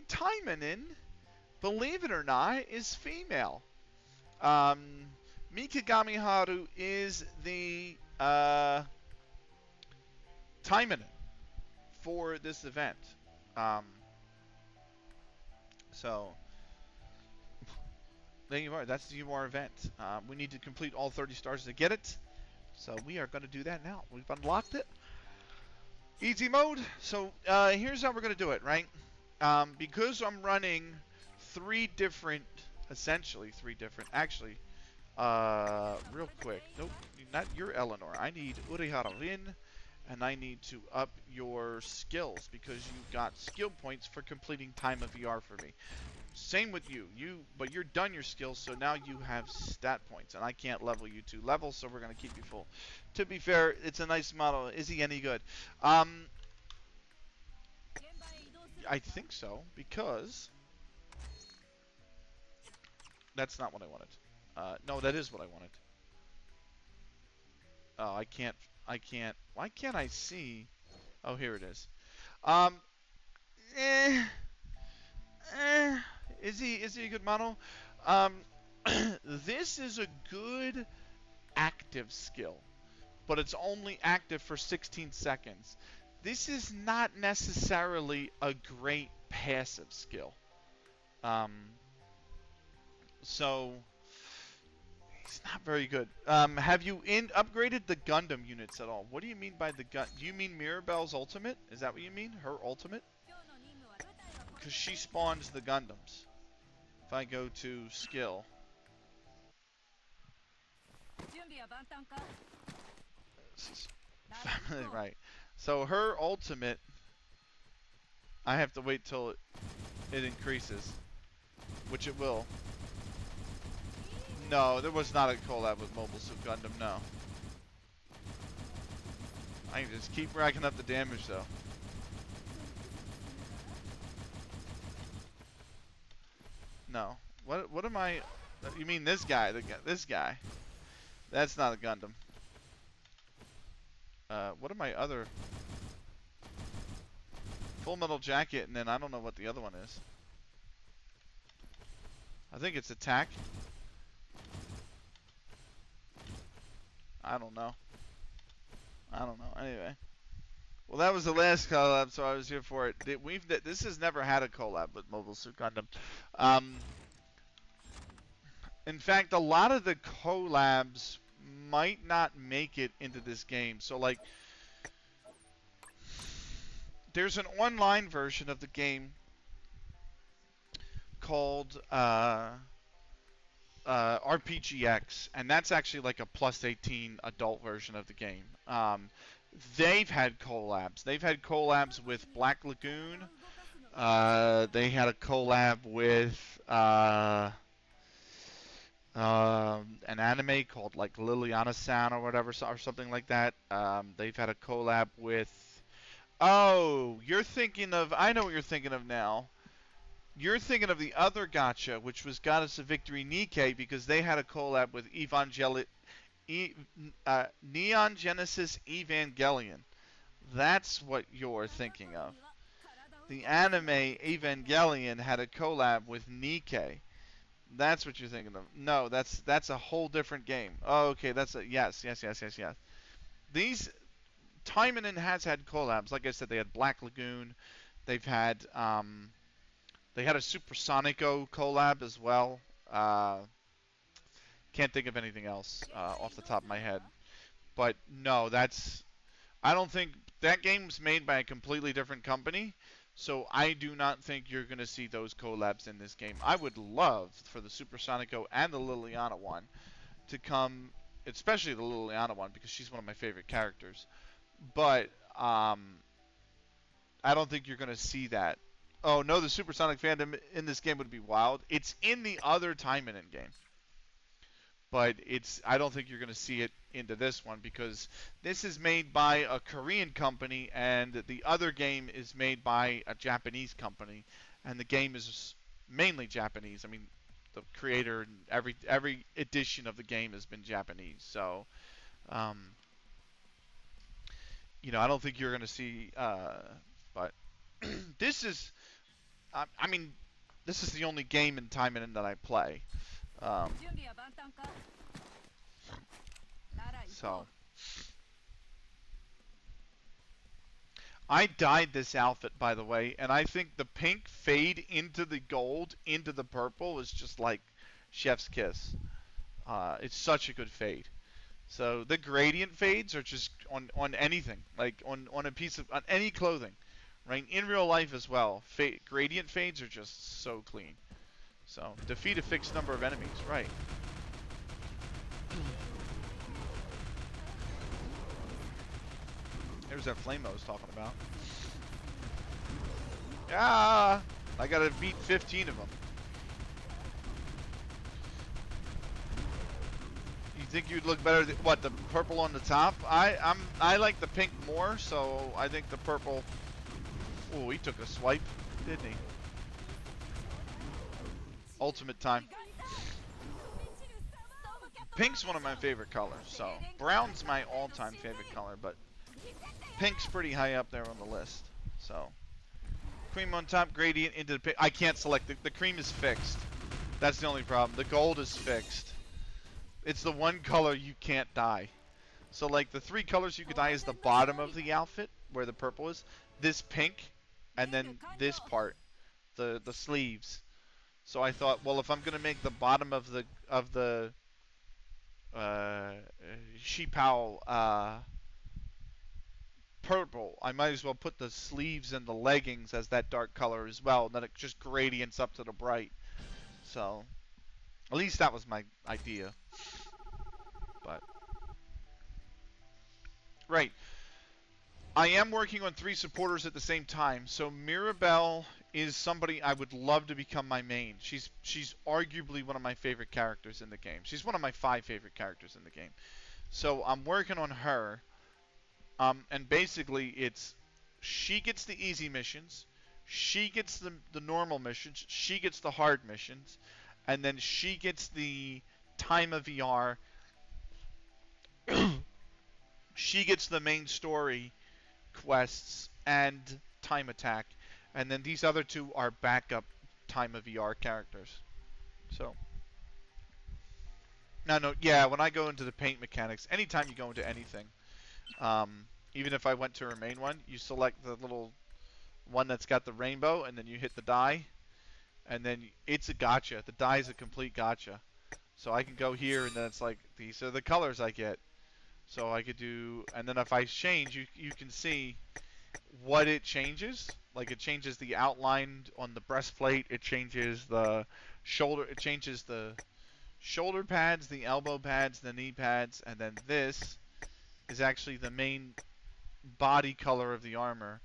Taimanin, believe it or not, is female. Mikagami Haru is the Taimanin for this event. So there you are. That's the UR event. We need to complete all 30 stars to get it. So we are going to do that now. We've unlocked it. Easy mode. So here's how we're going to do it, right? Because I'm running actually, real quick. Nope, not your Eleanor. I need Urihara Rin, and I need to up your skills because you got skill points for completing Time of VR for me. Same with you. But you're done your skills, so now you have stat points, and I can't level you 2 levels, so we're gonna keep you full. To be fair, it's a nice model. Is he any good? I think so, because that's not what I wanted. No, that is what I wanted. Oh, I can't. Why can't I see? Oh, here it is. Um, eh, is he a good model? This is a good active skill, but it's only active for 16 seconds. This is not necessarily a great passive skill. Um, so he's not very good. Have you upgraded the Gundam units at all? What do you mean by the gun? Do you mean Mirabelle's ultimate? Is that what you mean? Her ultimate? Because she spawns the Gundams. If I go to skill. Right. So her ultimate, I have to wait till it increases, which it will. No, there was not a collab with Mobile Suit Gundam, no. I can just keep racking up the damage though. No. What am I? You mean this guy? This guy? That's not a Gundam. What are my other? Full Metal Jacket, and then I don't know what the other one is. I think it's attack. I don't know. Anyway. Well, that was the last collab, so I was here for it. This has never had a collab with Mobile Suit Gundam. In fact, a lot of the collabs might not make it into this game. So, like, there's an online version of the game called RPGX, and that's actually like a plus 18 adult version of the game. They've had collabs. They've had collabs with Black Lagoon. They had a collab with an anime called like Liliana-san or whatever, or something like that. They've had a collab with. Oh, you're thinking of. I know what you're thinking of now. You're thinking of the other gacha, which was Goddess of Victory Nikkei, because they had a collab with Neon Genesis Evangelion. That's what you're thinking of. The anime Evangelion had a collab with Nikkei. That's what you're thinking of. No, that's a whole different game. Oh, okay, that's a yes. These Taimanin has had collabs. Like I said, they had Black Lagoon. They've had they had a Supersonico collab as well. Can't think of anything else off the top of my head. But no, I don't think that game's made by a completely different company. So I do not think you're going to see those collabs in this game. I would love for the Supersonico and the Liliana one to come, especially the Liliana one, because she's one of my favorite characters. But I don't think you're going to see that. Oh no, the Supersonic fandom in this game would be wild. It's in the other Taimanin game. But I don't think you're going to see it into this one, because this is made by a Korean company and the other game is made by a Japanese company, and the game is mainly Japanese. I mean, the creator and every edition of the game has been Japanese. So, you know, I don't think you're going to see. But this is, I mean, this is the only game in Taimanin that I play. So I dyed this outfit, by the way, and I think the pink fade into the gold into the purple is just like chef's kiss. It's such a good fade. So the gradient fades are just on anything, like on a piece of on any clothing, right? In real life as well. Gradient fades are just so clean. So defeat a fixed number of enemies, right? There's that flame I was talking about. Yeah, I gotta beat 15 of them. You think you'd look better? What, the purple on the top? I like the pink more, so I think the purple. Oh, he took a swipe, didn't he? Ultimate time. Pink's one of my favorite colors, so brown's my all-time favorite color, but pink's pretty high up there on the list. So cream on top, gradient into the pink. I can't select the cream is fixed. That's the only problem. The gold is fixed. It's the one color you can't dye. So like the three colors you could dye is the bottom of the outfit where the purple is, this pink, and then this part, the sleeves. So I thought, well, if I'm gonna make the bottom of the uh, sheep owl purple, I might as well put the sleeves and the leggings as that dark color as well, and then it just gradients up to the bright. So at least that was my idea. But right, I am working on 3 supporters at the same time. So Mirabelle is somebody I would love to become my main. She's arguably one of my favorite characters in the game. She's one of my 5 favorite characters in the game. So I'm working on her. And basically it's she gets the easy missions, she gets the normal missions, she gets the hard missions, and then she gets the time of VR. She gets the main story quests and time attack, and then these other 2 are backup time of VR characters. So no, yeah, when I go into the paint mechanics, anytime you go into anything, even if I went to her main one, you select the little one that's got the rainbow, and then you hit the die, and then it's a gacha. The die is a complete gacha. So I can go here, and then it's like, these are the colors I get. So I could do, and then if I change, you can see what it changes. Like it changes the outline on the breastplate, it changes the shoulder, it changes the shoulder pads, the elbow pads, the knee pads, and then this is actually the main body color of the armor,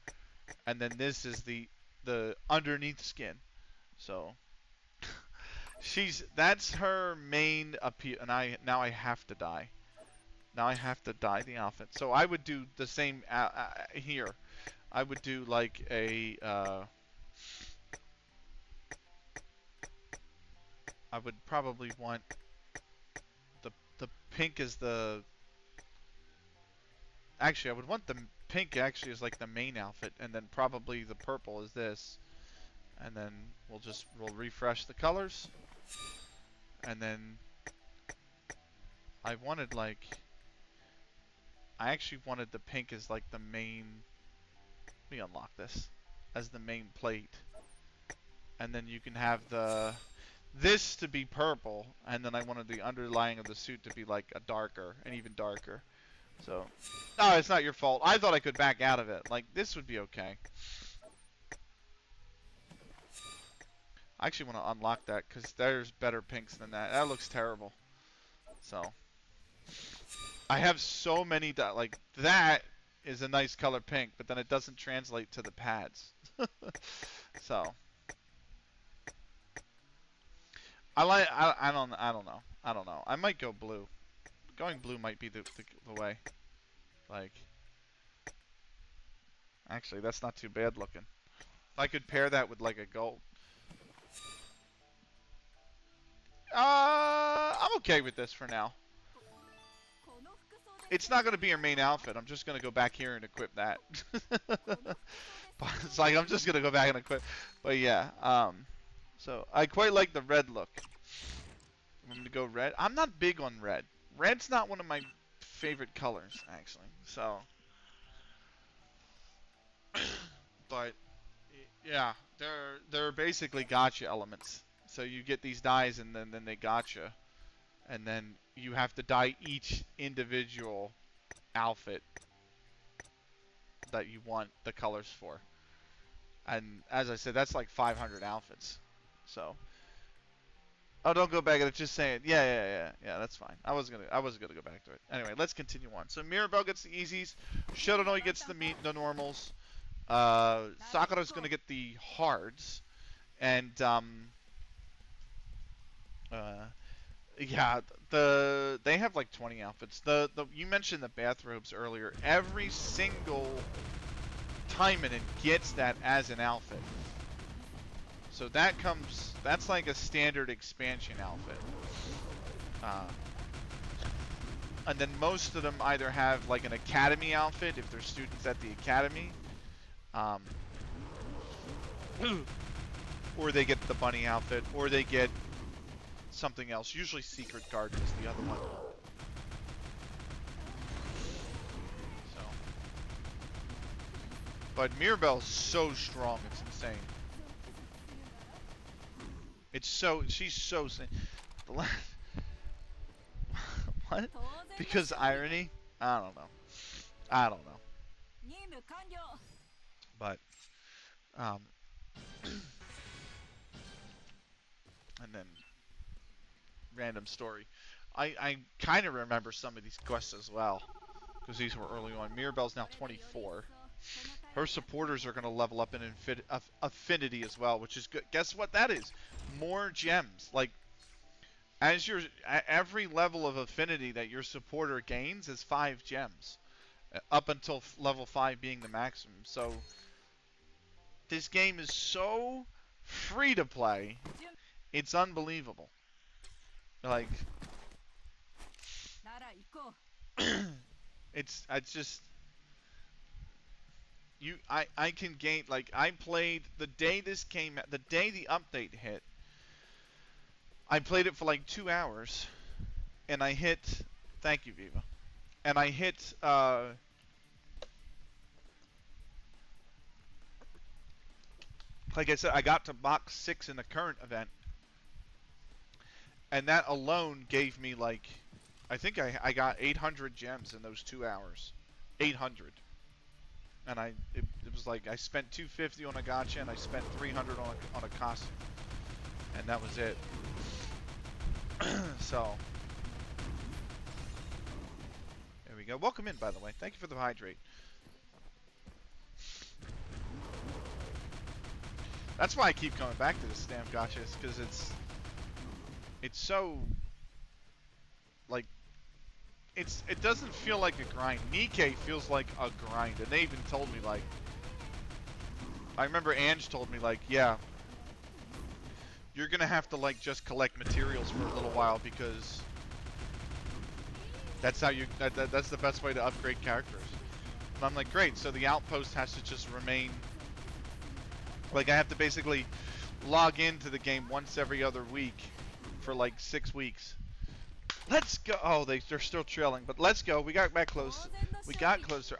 and then this is the underneath skin. So that's her main appeal, and now I have to dye. Now I have to dye the outfit. So I would do the same here. I would do like a I would probably want the pink as the actually I would want the pink actually as like the main outfit, and then probably the purple is this, and then we'll refresh the colors, and then I actually wanted the pink as like the main. Let me unlock this as the main plate, and then you can have this to be purple, and then I wanted the underlying of the suit to be like an even darker. So, no, it's not your fault. I thought I could back out of it. Like, this would be okay. I actually want to unlock that, because there's better pinks than that. That looks terrible. So, I have so many, like, that is a nice color pink, but then it doesn't translate to the pads. So, I don't know. I might go blue. Going blue might be the way. Like, actually, that's not too bad looking. If I could pair that with like a gold. I'm okay with this for now. It's not going to be your main outfit. I'm just going to go back here and equip that. It's like I'm just going to go back and equip. But yeah, so I quite like the red look. I'm going to go red. I'm not big on red. Red's not one of my favorite colors, actually. So, but yeah, they're basically gacha elements. So you get these dyes, and then they gacha, and then you have to dye each individual outfit that you want the colors for. And as I said, that's like 500 outfits. So, oh, don't go back. It's just saying, yeah, that's fine. I wasn't gonna go back to it. Anyway, let's continue on. So Mirabelle gets the easies. Shiranui gets the normals. Sakura's gonna get the hards, and yeah, they have like 20 outfits. You mentioned the bathrobes earlier. Every single Taimanin gets that as an outfit. So that's like a standard expansion outfit. And then most of them either have like an academy outfit if they're students at the academy, or they get the bunny outfit, or they get something else. Usually Secret Garden is the other one. But Mirabelle's so strong, it's insane. It's so, she's so what? Because irony? I don't know. I don't know. But, and then, random story. I kind of remember some of these quests as well, because these were early on. Mirabelle's now 24. Her supporters are going to level up in affinity as well, which is good. Guess what that is? More gems. Like, as your every level of affinity that your supporter gains is 5 gems, up until level 5 being the maximum. So this game is so free to play, it's unbelievable. Like, it's just I can gain, like, I played the day this came out, the day the update hit. I played it for like 2 hours, and I hit, thank you, Viva, and I hit, like I said, I got to box 6 in the current event, and that alone gave me, like, I think I got 800 gems in those 2 hours, 800, and it was like I spent 250 on a gacha, and I spent 300 on a costume, and that was it. So, there we go. Welcome in, by the way. Thank you for the hydrate. That's why I keep coming back to this damn gachas, because it's so, like, it doesn't feel like a grind. Nikkei feels like a grind, and they even told me, like, I remember Ange told me, like, yeah, you're gonna have to, like, just collect materials for a little while, because that's how you that's the best way to upgrade characters. And I'm like, great, so the outpost has to just remain, like, I have to basically log into the game once every other week for like 6 weeks. Let's go. Oh, they're still trailing, but let's go. We got back close. We got closer.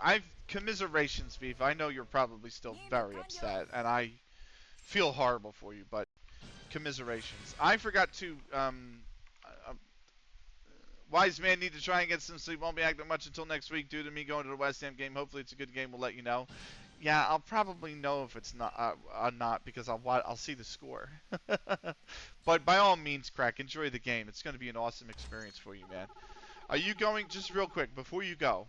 Commiserations, Beef. I know you're probably still very upset, and I feel horrible for you, but commiserations. I forgot to, Wise man need to try and get some sleep. Won't be active much until next week due to me going to the West Ham game. Hopefully it's a good game. We'll let you know. Yeah, I'll probably know if it's not because I'll see the score. But by all means, Crack, enjoy the game. It's going to be an awesome experience for you, man. Are you going, just real quick before you go?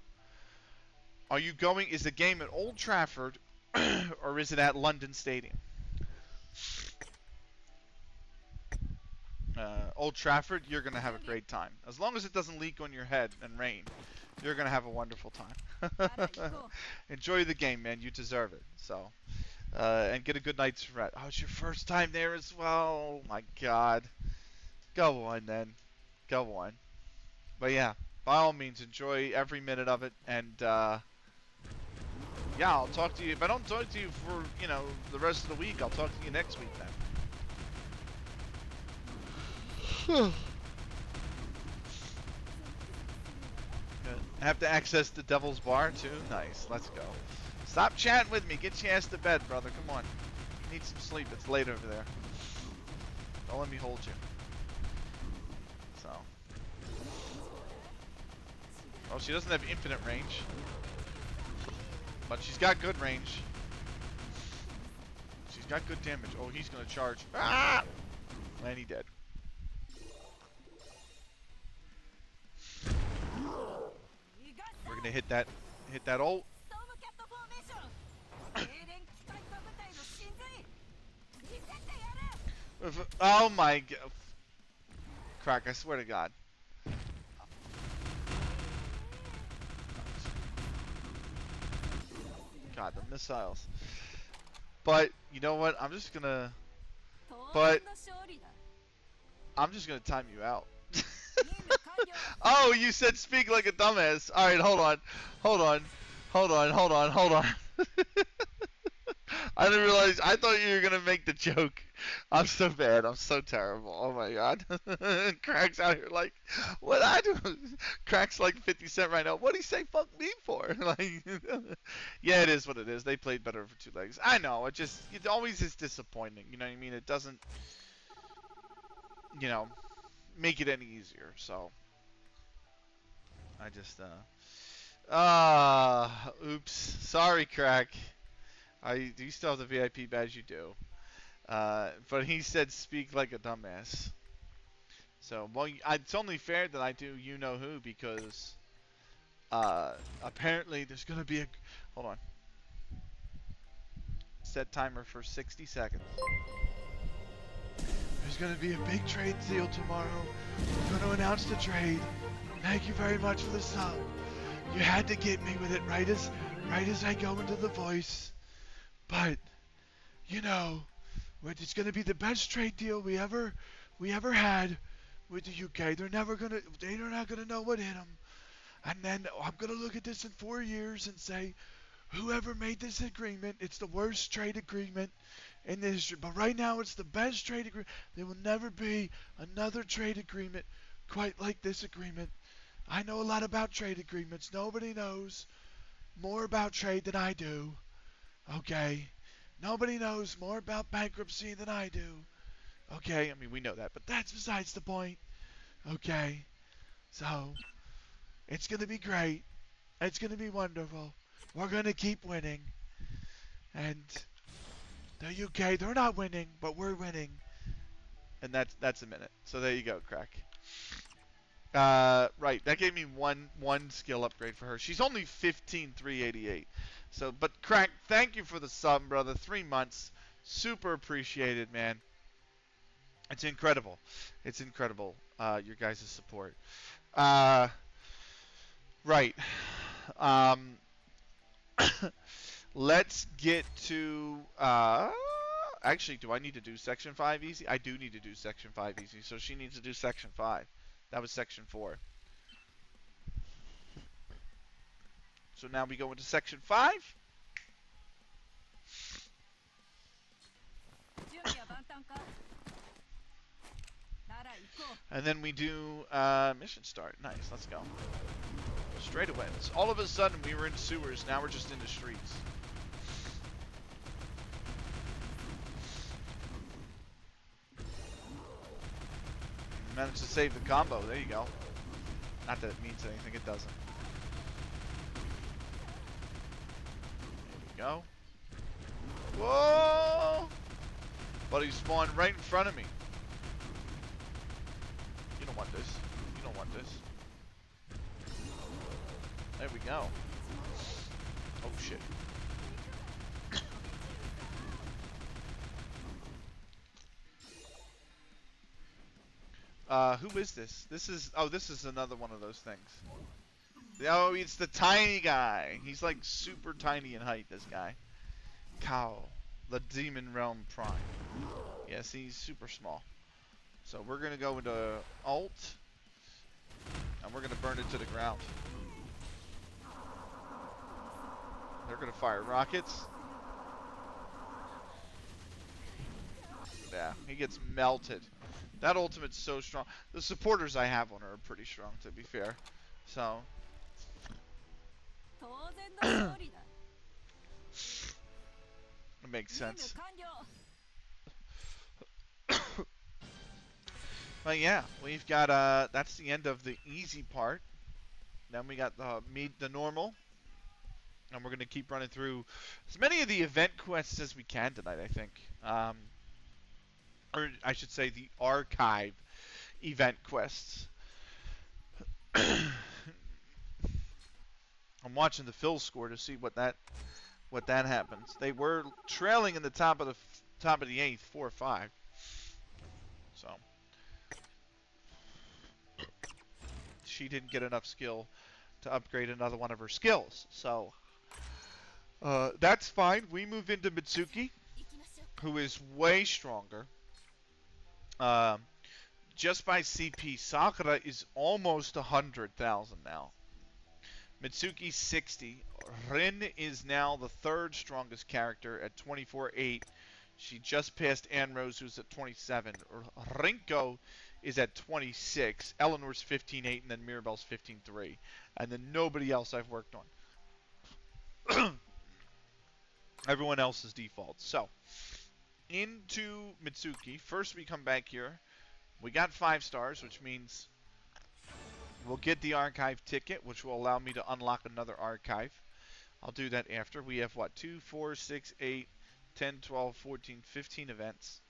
Are you going? Is the game at Old Trafford or is it at London Stadium? Old Trafford, you're going to have a great time. As long as it doesn't leak on your head and rain, you're going to have a wonderful time. Enjoy the game, man. You deserve it. So, and get a good night's rest. Oh, it's your first time there as well. Oh, my God. Go on, then. Go on. But, yeah, by all means, enjoy every minute of it. And, yeah, I'll talk to you. If I don't talk to you for, the rest of the week, I'll talk to you next week, then. Good. I have to access the Devil's Bar too? Nice, let's go. Stop chatting with me, get your ass to bed, brother, come on. You need some sleep, it's late over there. Don't let me hold you. So. Oh, she doesn't have infinite range. But she's got good range. She's got good damage. Oh, he's gonna charge. Ah! And he dead. We're gonna hit that ult. Oh my God. Crack, I swear to God. God, the missiles. But, you know what? I'm just gonna time you out. Oh, you said speak like a dumbass. Alright, hold on. I didn't realize. I thought you were gonna make the joke. I'm so bad. I'm so terrible. Oh my god. Crack's out here like, what I do? Crack's like 50 Cent right now. What'd he say? Fuck me for? Like, yeah, it is what it is. They played better for two legs. I know. It always is disappointing. You know what I mean? It doesn't, you know, make it any easier. So I just, oops. Sorry, Crack. Do you still have the VIP badge? You do. But he said speak like a dumbass. So, well, it's only fair that I do you know who because apparently there's going to be a... Hold on. Set timer for 60 seconds. There's going to be a big trade deal tomorrow. We're going to announce the trade. Thank you very much for the sub. You had to get me with it right as I go into the voice. But, you know, it's going to be the best trade deal we ever had with the UK. They're not gonna know what hit them. And then I'm gonna look at this in 4 years and say, whoever made this agreement, it's the worst trade agreement in the history. But right now, it's the best trade agreement. There will never be another trade agreement quite like this agreement. I know a lot about trade agreements. Nobody knows more about trade than I do. Okay? Nobody knows more about bankruptcy than I do. Okay? I mean, we know that, but that's besides the point. Okay? So, it's going to be great. It's going to be wonderful. We're going to keep winning. And the UK, they're not winning, but we're winning. And that's a minute. So there you go, Crack. Right, that gave me one skill upgrade for her. She's only 15,388. So, but Crack, thank you for the sub, brother. 3 months. Super appreciated, man. It's incredible. It's incredible, your guys' support. Right. Let's get to... actually, do I need to do Section 5 easy? I do need to do Section 5 easy, so she needs to do Section 5. That was Section 4. So now we go into Section 5. And then we do mission start. Nice, let's go. Straight away. All of a sudden we were in sewers, now we're just in the streets. Managed to save the combo, there you go. Not that it means anything, it doesn't. There we go. Whoa! But he spawned right in front of me. You don't want this. You don't want this. There we go. Oh shit. Who is this? This is another one of those things. Oh, it's the tiny guy. He's like super tiny in height, this guy. Cow. The Demon Realm Prime. Yes, he's super small. So we're gonna go into ult. And we're gonna burn it to the ground. They're gonna fire rockets. Yeah, he gets melted. That ultimate's so strong. The supporters I have on her are pretty strong, to be fair. So. It makes sense. But yeah, we've got, that's the end of the easy part. Then we got the normal. And we're going to keep running through as many of the event quests as we can tonight, I think. Or I should say the archive event quests. I'm watching the Phil score to see what that happens. They were trailing in the top of the 8th, 4-5. So she didn't get enough skill to upgrade another one of her skills. So that's fine. We move into Mitsuki, who is way stronger. Just by CP, Sakura is almost 100,000 now. Mitsuki 60. Rin is now the third strongest character at 24.8. She just passed Anne Rose, who's at 27. Rinko is at 26. Eleanor's 15.8, and then Mirabelle's 15.3. And then nobody else I've worked on. Everyone else is default. So, into Mitsuki. First we come back here. We got 5 stars, which means we'll get the archive ticket, which will allow me to unlock another archive. I'll do that after. We have, what, 2, 4, 6, 8, 10, 12, 14, 15 events.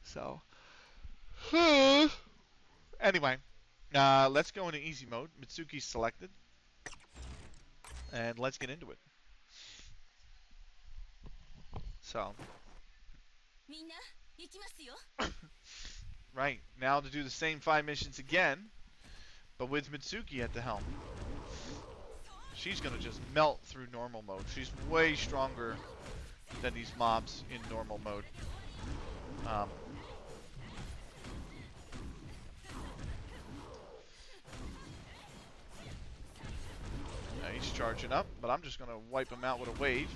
So, anyway, let's go into easy mode. Mitsuki's selected. And let's get into it. So, right, now to do the same 5 missions again, but with Mitsuki at the helm. She's going to just melt through normal mode. She's way stronger than these mobs in normal mode. Now he's charging up, but I'm just going to wipe him out with a wave.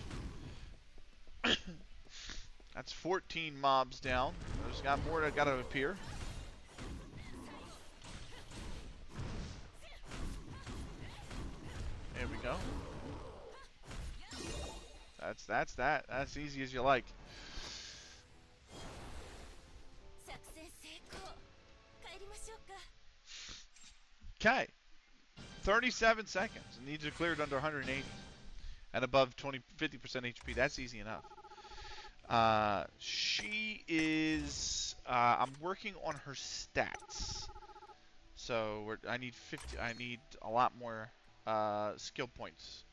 That's 14 mobs down. There's got more that got to appear. There we go. That's that. That's easy as you like. Okay. 37 seconds. It needs to clear it under 180. And above 50% HP. That's easy enough. She is... I'm working on her stats. So I need a lot more skill points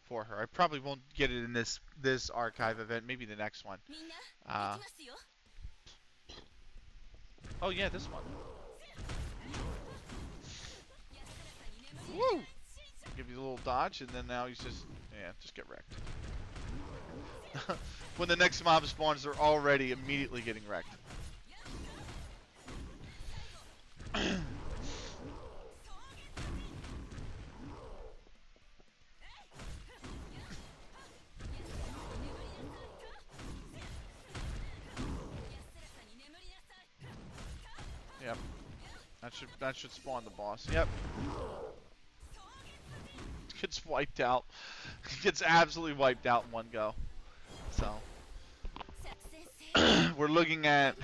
for her. I probably won't get it in this archive event. Maybe the next one. Oh yeah, this one. Woo! Give you a little dodge, and then now he's just get wrecked. When the next mob spawns, they're already immediately getting wrecked. Yep. That should spawn the boss. Yep. Gets wiped out. Gets absolutely wiped out in one go. So we're looking at...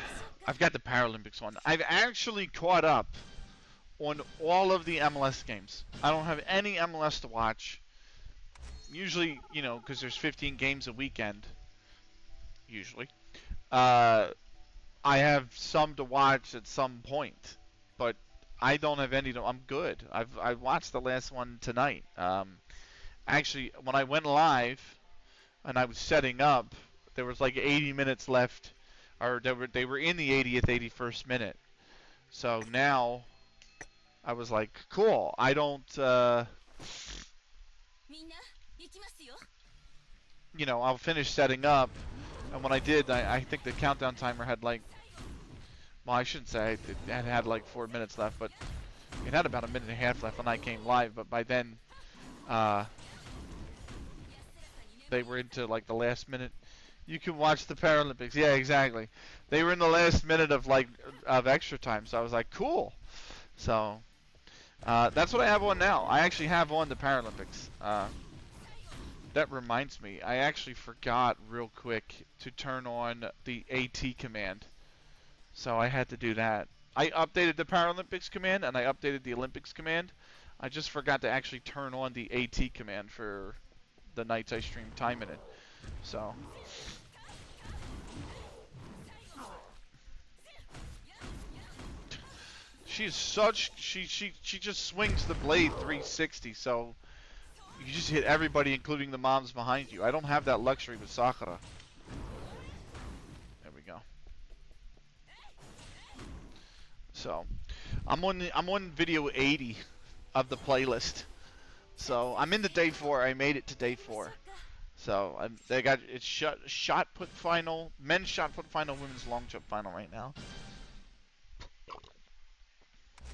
I've got the Paralympics one. I've actually caught up on all of the MLS games. I don't have any MLS to watch. Usually, you know, because there's 15 games a weekend. Usually. I have some to watch at some point. But I don't have any to... I'm good. I watched the last one tonight. Actually, when I went live and I was setting up, there was like 80 minutes left, or they were in the 80th, 81st minute. So now I was like, cool. I don't, you know, I'll finish setting up. And when I did, I think the countdown timer had like, well, I shouldn't say it had like 4 minutes left, but it had about a minute and a half left when I came live. But by then, they were into like the last minute. You can watch the Paralympics. Yeah, exactly. They were in the last minute of extra time, so I was like, cool. So that's what I have on now. I actually have on the Paralympics. That reminds me, I actually forgot real quick to turn on the AT command. So I had to do that. I updated the Paralympics command and I updated the Olympics command. I just forgot to actually turn on the AT command for the nights I stream Taimanin. So she's such she just swings the blade 360, so you just hit everybody, including the moms behind you. I don't have that luxury with Sakura. There we go. So I'm on video 80 of the playlist. So I'm into day 4. I made it to day 4. So they got it's shot put final, men's shot put final, women's long jump final right now.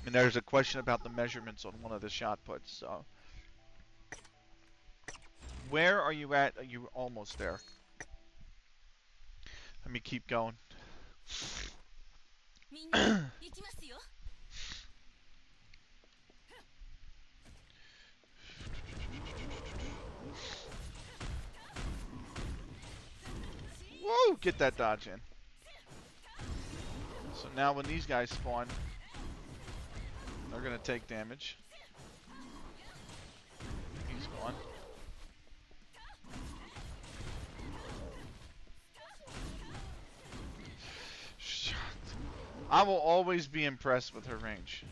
And there's a question about the measurements on one of the shot puts. So, where are you at? Are you almost there? Let me keep going. Whoa! Get that dodge in. So now when these guys spawn, they're gonna take damage. He's gone. I will always be impressed with her range.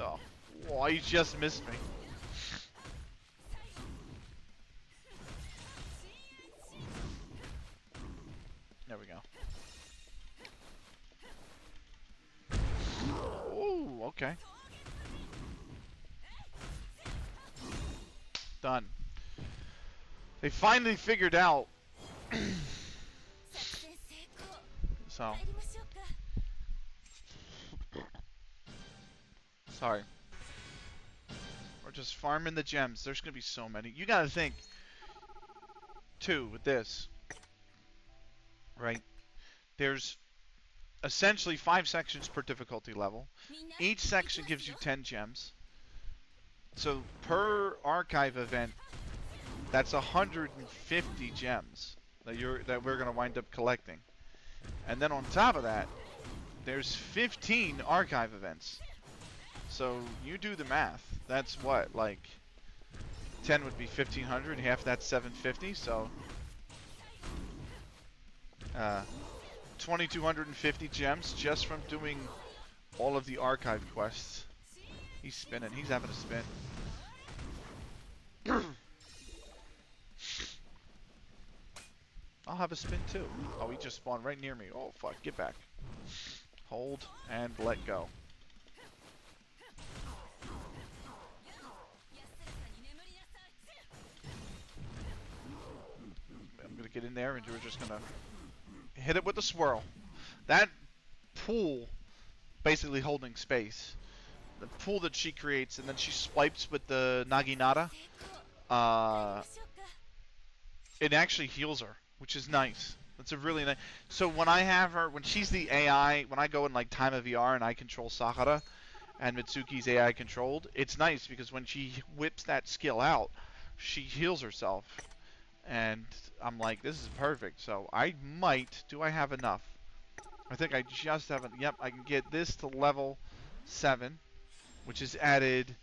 Oh, oh, he just missed me. There we go. Oh, okay. Done. They finally figured out. So. Sorry. We're just farming the gems. There's going to be so many. You got to think, too, with this. Right? There's essentially 5 sections per difficulty level. Each section gives you 10 gems. So per archive event, that's 150 gems that we're gonna wind up collecting. And then on top of that, there's 15 archive events. So you do the math. That's what, like 10 would be 1500, half that's 750, so 2250 gems just from doing all of the archive quests. He's spinning. He's having a spin. I'll have a spin too. Oh, he just spawned right near me. Oh, fuck. Get back. Hold and let go. I'm going to get in there and we're just going to hit it with the swirl. That pool, basically holding space. The pool that she creates and then she swipes with the Naginata. It actually heals her, which is nice. That's a really nice. So when I have her, when she's the AI, when I go in like Time of VR and I control Sakura, and Mitsuki's AI controlled, it's nice because when she whips that skill out, she heals herself, and I'm like, this is perfect. So I might. Do I have enough? I think I just haven't. Yep, I can get this to level 7, which is added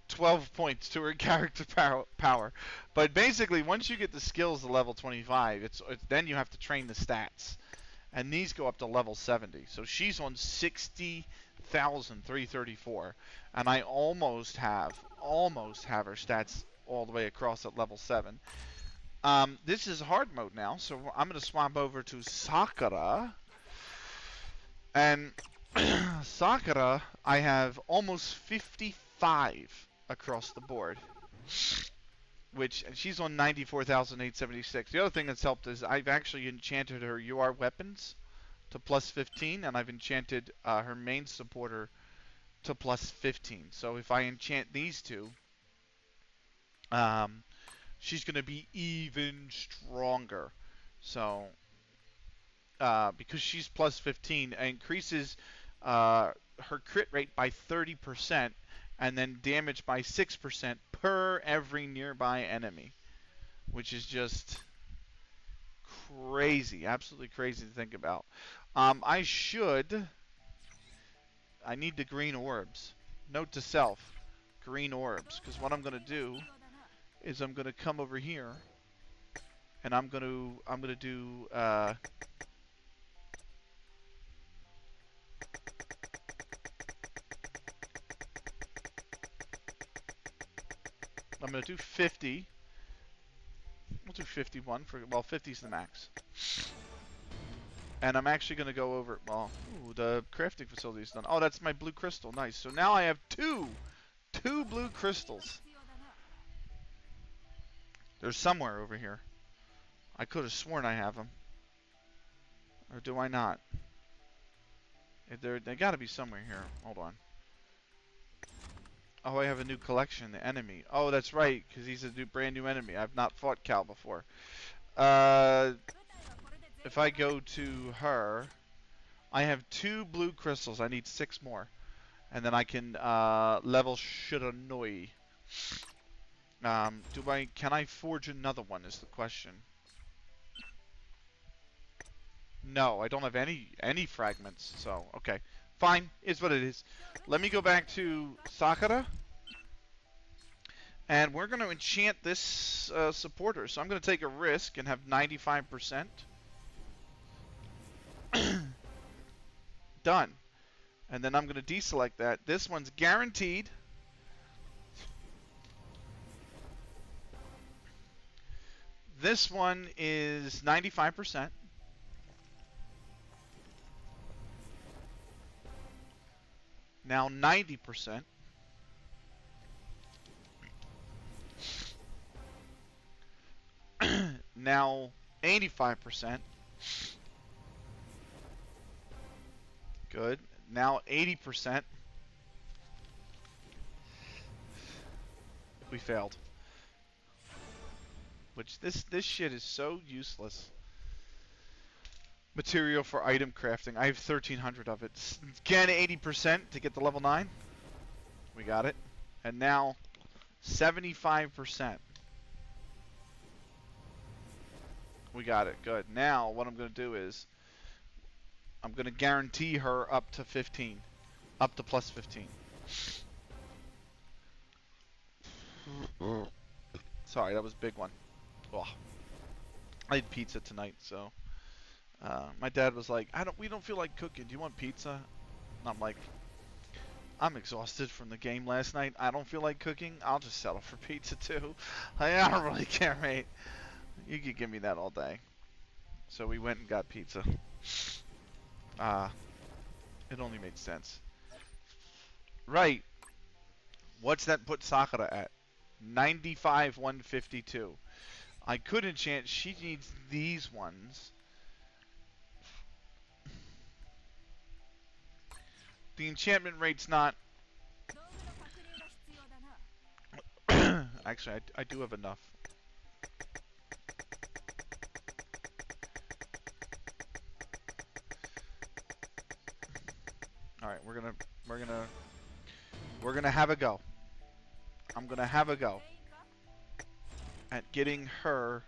12 points to her character power. But basically, once you get the skills to level 25, it's then you have to train the stats. And these go up to level 70. So she's on 60,334. And I almost have her stats all the way across at level 7. This is hard mode now, so I'm going to swap over to Sakura. And Sakura, I have almost 55 across the board, which she's on 94,876. The other thing that's helped is I've actually enchanted her UR weapons to plus 15, and I've enchanted her main supporter to plus 15. So if I enchant these two, she's going to be even stronger. So because she's plus 15, it increases her crit rate by 30%, and then damage by 6% per every nearby enemy, which is just crazy, absolutely crazy to think about. I need the green orbs. Note to self, green orbs, because what I'm going to do is I'm going to come over here, and I'm going to do I'm going to do 50. We'll do 51 for, well, 50 is the max. And I'm actually going to go over, well, ooh, the crafting facility is done. Oh, that's my blue crystal. Nice. So now I have two blue crystals. There's somewhere over here. I could have sworn I have them. Or do I not? They gotta be somewhere here. Hold on. Oh, I have a new collection. The enemy. Oh, that's right, because he's a brand new enemy. I've not fought Cal before. If I go to her, I have 2 blue crystals. I need 6 more, and then I can level Shiranui. Can I forge another one? Is the question. No, I don't have any fragments. So okay, fine. Is what it is. Let me go back to Sakura. And we're going to enchant this supporter. So I'm going to take a risk and have 95%. Done. And then I'm going to deselect that. This one's guaranteed. This one is 95%. Now 90%. Now 85%. Good. Now 80%. We failed. Which this shit is so useless. Material for item crafting. I have 1,300 of it. Again, 80% to get to level 9. We got it. And now 75%. We got it. Good. Now what I'm going to do is I'm going to guarantee her up to 15. Up to plus 15. Sorry, that was a big one. Oh. I had pizza tonight, so my dad was like, we don't feel like cooking. Do you want pizza? And I'm like, I'm exhausted from the game last night. I don't feel like cooking. I'll just settle for pizza too. I don't really care, mate. You could give me that all day. So we went and got pizza. It only made sense. Right. What's that put Sakura at? 95, 152. I could enchant. She needs these ones. The enchantment rate's not... Actually, I do have enough. Alright, we're gonna have a go. I'm gonna have a go at getting her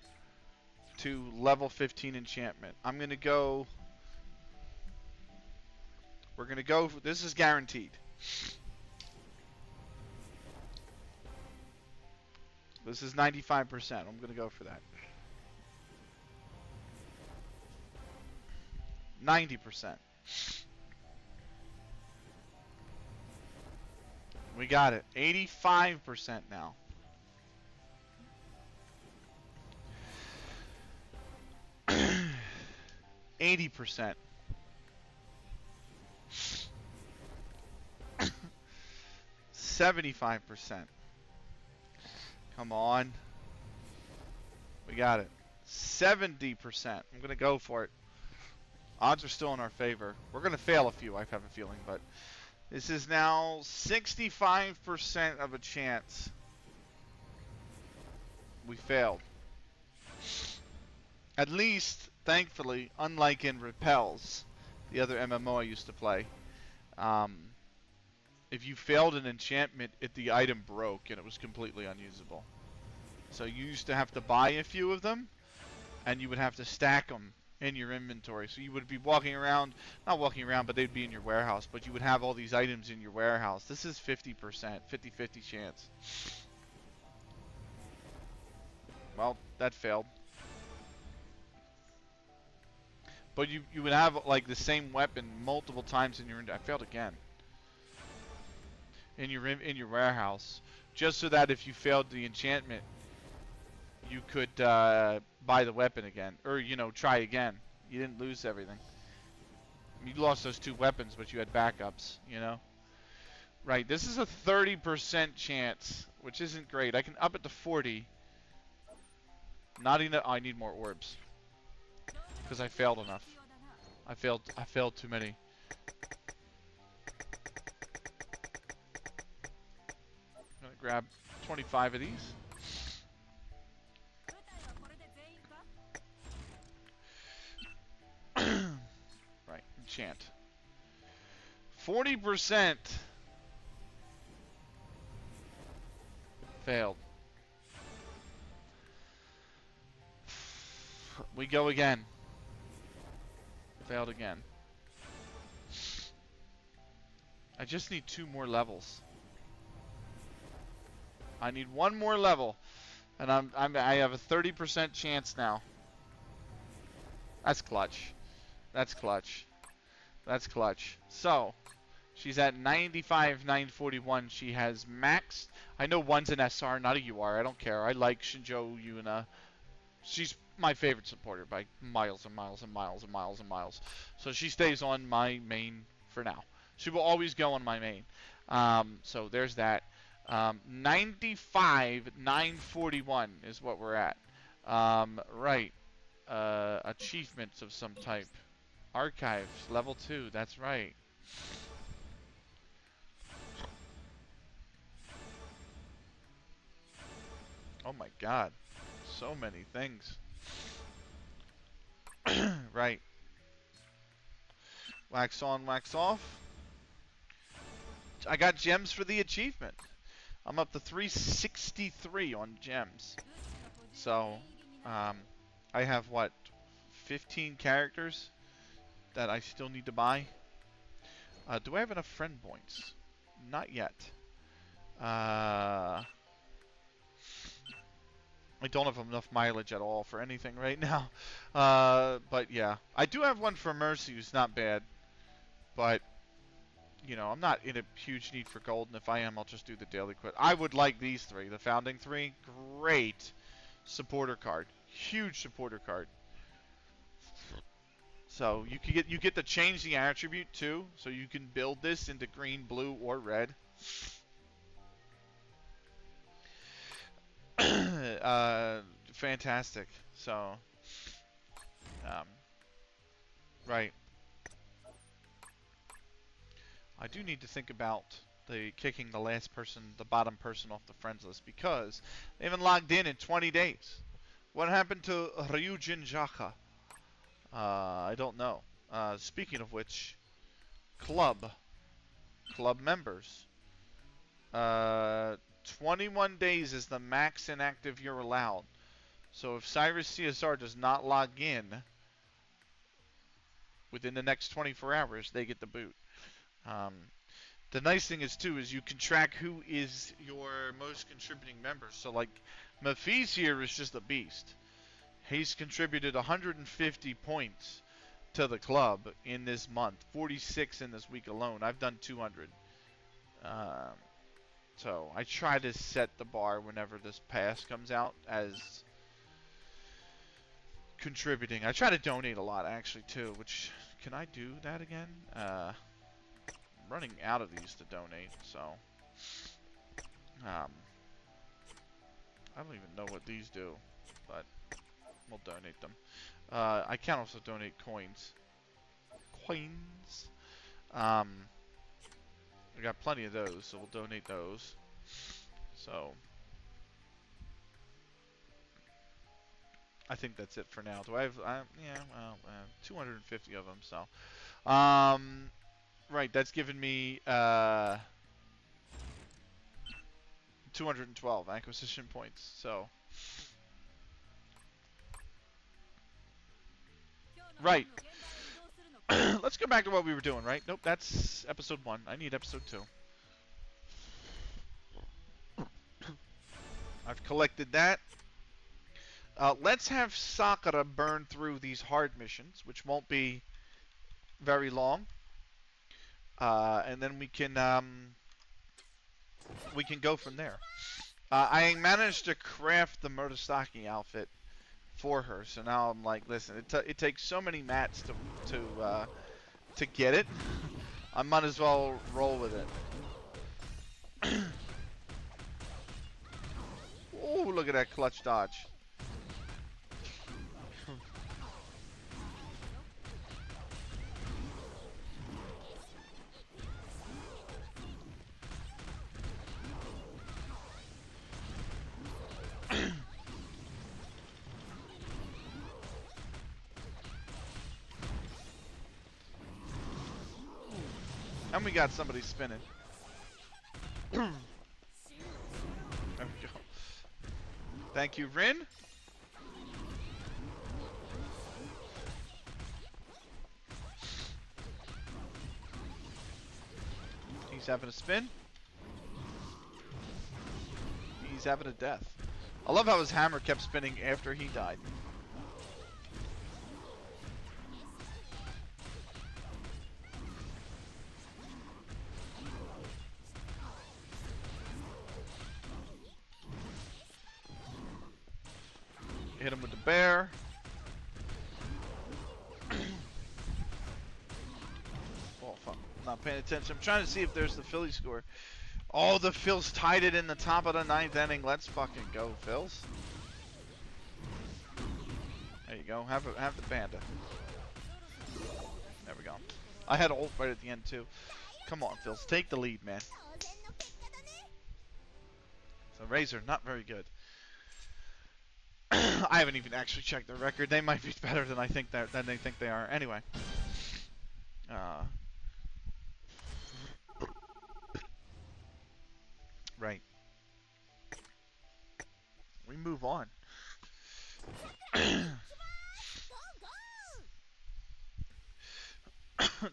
to level 15 enchantment. I'm gonna go... We're gonna go... This is guaranteed. This is 95%. I'm gonna go for that. 90%. We got it. 85% now. %. 75%. Come on. We got it. 70%. I'm going to go for it. Odds are still in our favor. We're going to fail a few, I have a feeling, but this is now 65% of a chance. We failed. At least, thankfully, unlike in Repels, the other MMO I used to play, if you failed an enchantment, the item broke and it was completely unusable. So you used to have to buy a few of them, and you would have to stack them in your inventory. So you would be walking around, not walking around, but they'd be in your warehouse, but you would have all these items in your warehouse. This is 50%, 50-50 chance. Well, that failed. But you would have like the same weapon multiple times in your I failed again. In your warehouse, just so that if you failed the enchantment, you could buy the weapon again, or try again. You didn't lose everything. You lost those 2 weapons, but you had backups. Right. This is a 30% chance, which isn't great. I can up it to 40. Not enough. I need more orbs because I failed enough. I failed too many. grab 25 of these. Right, enchant. 40% failed. We go again. Failed again. I just need 2 more levels. I need 1 more level, and I have a 30% chance now. That's clutch. That's clutch. That's clutch. So, she's at 95, 941. She has maxed. I know one's an SR, not a UR. I don't care. I like Shinjo Yuna. She's my favorite supporter by miles and miles and miles and miles and miles. So she stays on my main for now. She will always go on my main. So there's that. 95, 941 is what we're at. Right. Achievements of some type. Archives, level 2, that's right. Oh my god. So many things. Right. Wax on, wax off. I got gems for the achievement. I'm up to 363 on gems. So, I have what, 15 characters that I still need to buy. Do I have enough friend points? Not yet. I don't have enough mileage at all for anything right now. But yeah, I do have one for Mercy, who's not bad. But you know, I'm not in a huge need for gold, and if I am, I'll just do the daily quest. I would like these 3, the founding 3, great supporter card, huge supporter card. So you get to change the attribute too, so you can build this into green, blue, or red. Fantastic. So, right. I do need to think about kicking the last person, the bottom person off the friends list, because they haven't logged in 20 days. What happened to Ryujin Jaka? I don't know. Speaking of which, club members. 21 days is the max inactive you're allowed. So if Cyrus CSR does not log in within the next 24 hours, they get the boot. The nice thing is too is you can track who is your most contributing members. So like Mafiz here is just a beast. He's contributed 150 points to the club in this month, 46 in this week alone. I've done 200. So I try to set the bar whenever this pass comes out as contributing. I try to donate a lot actually too, which can I do that again? I'm running out of these to donate, so I don't even know what these do, but we'll donate them. I can also donate coins. I got plenty of those, so we'll donate those. So I think that's it for now. Do I have? Yeah, well, 250 of them. So, right, that's given me 212 acquisition points. So, right. Let's go back to what we were doing, right? Nope, that's episode 1. I need episode 2. I've collected that. Let's have Sakura burn through these hard missions, which won't be very long. And then we can go from there. I managed to craft the Murasaki outfit for her, so now I'm like, listen, it takes so many mats to get it. I might as well roll with it. Oh, look at that clutch dodge. And we got somebody spinning. There we go. Thank you, Rin. He's having a spin. He's having a death. I love how his hammer kept spinning after he died. Hit him with the bear. Oh, fuck. I'm not paying attention. I'm trying to see if there's the Philly score. Oh, the Phils tied it in the top of the 9th inning. Let's fucking go, Phils. There you go. Have the panda. There we go. I had ult right at the end, too. Come on, Phils. Take the lead, man. So, Razor, not very good. I haven't even actually checked their record. They might be better than they think they are. Anyway. Right. We move on.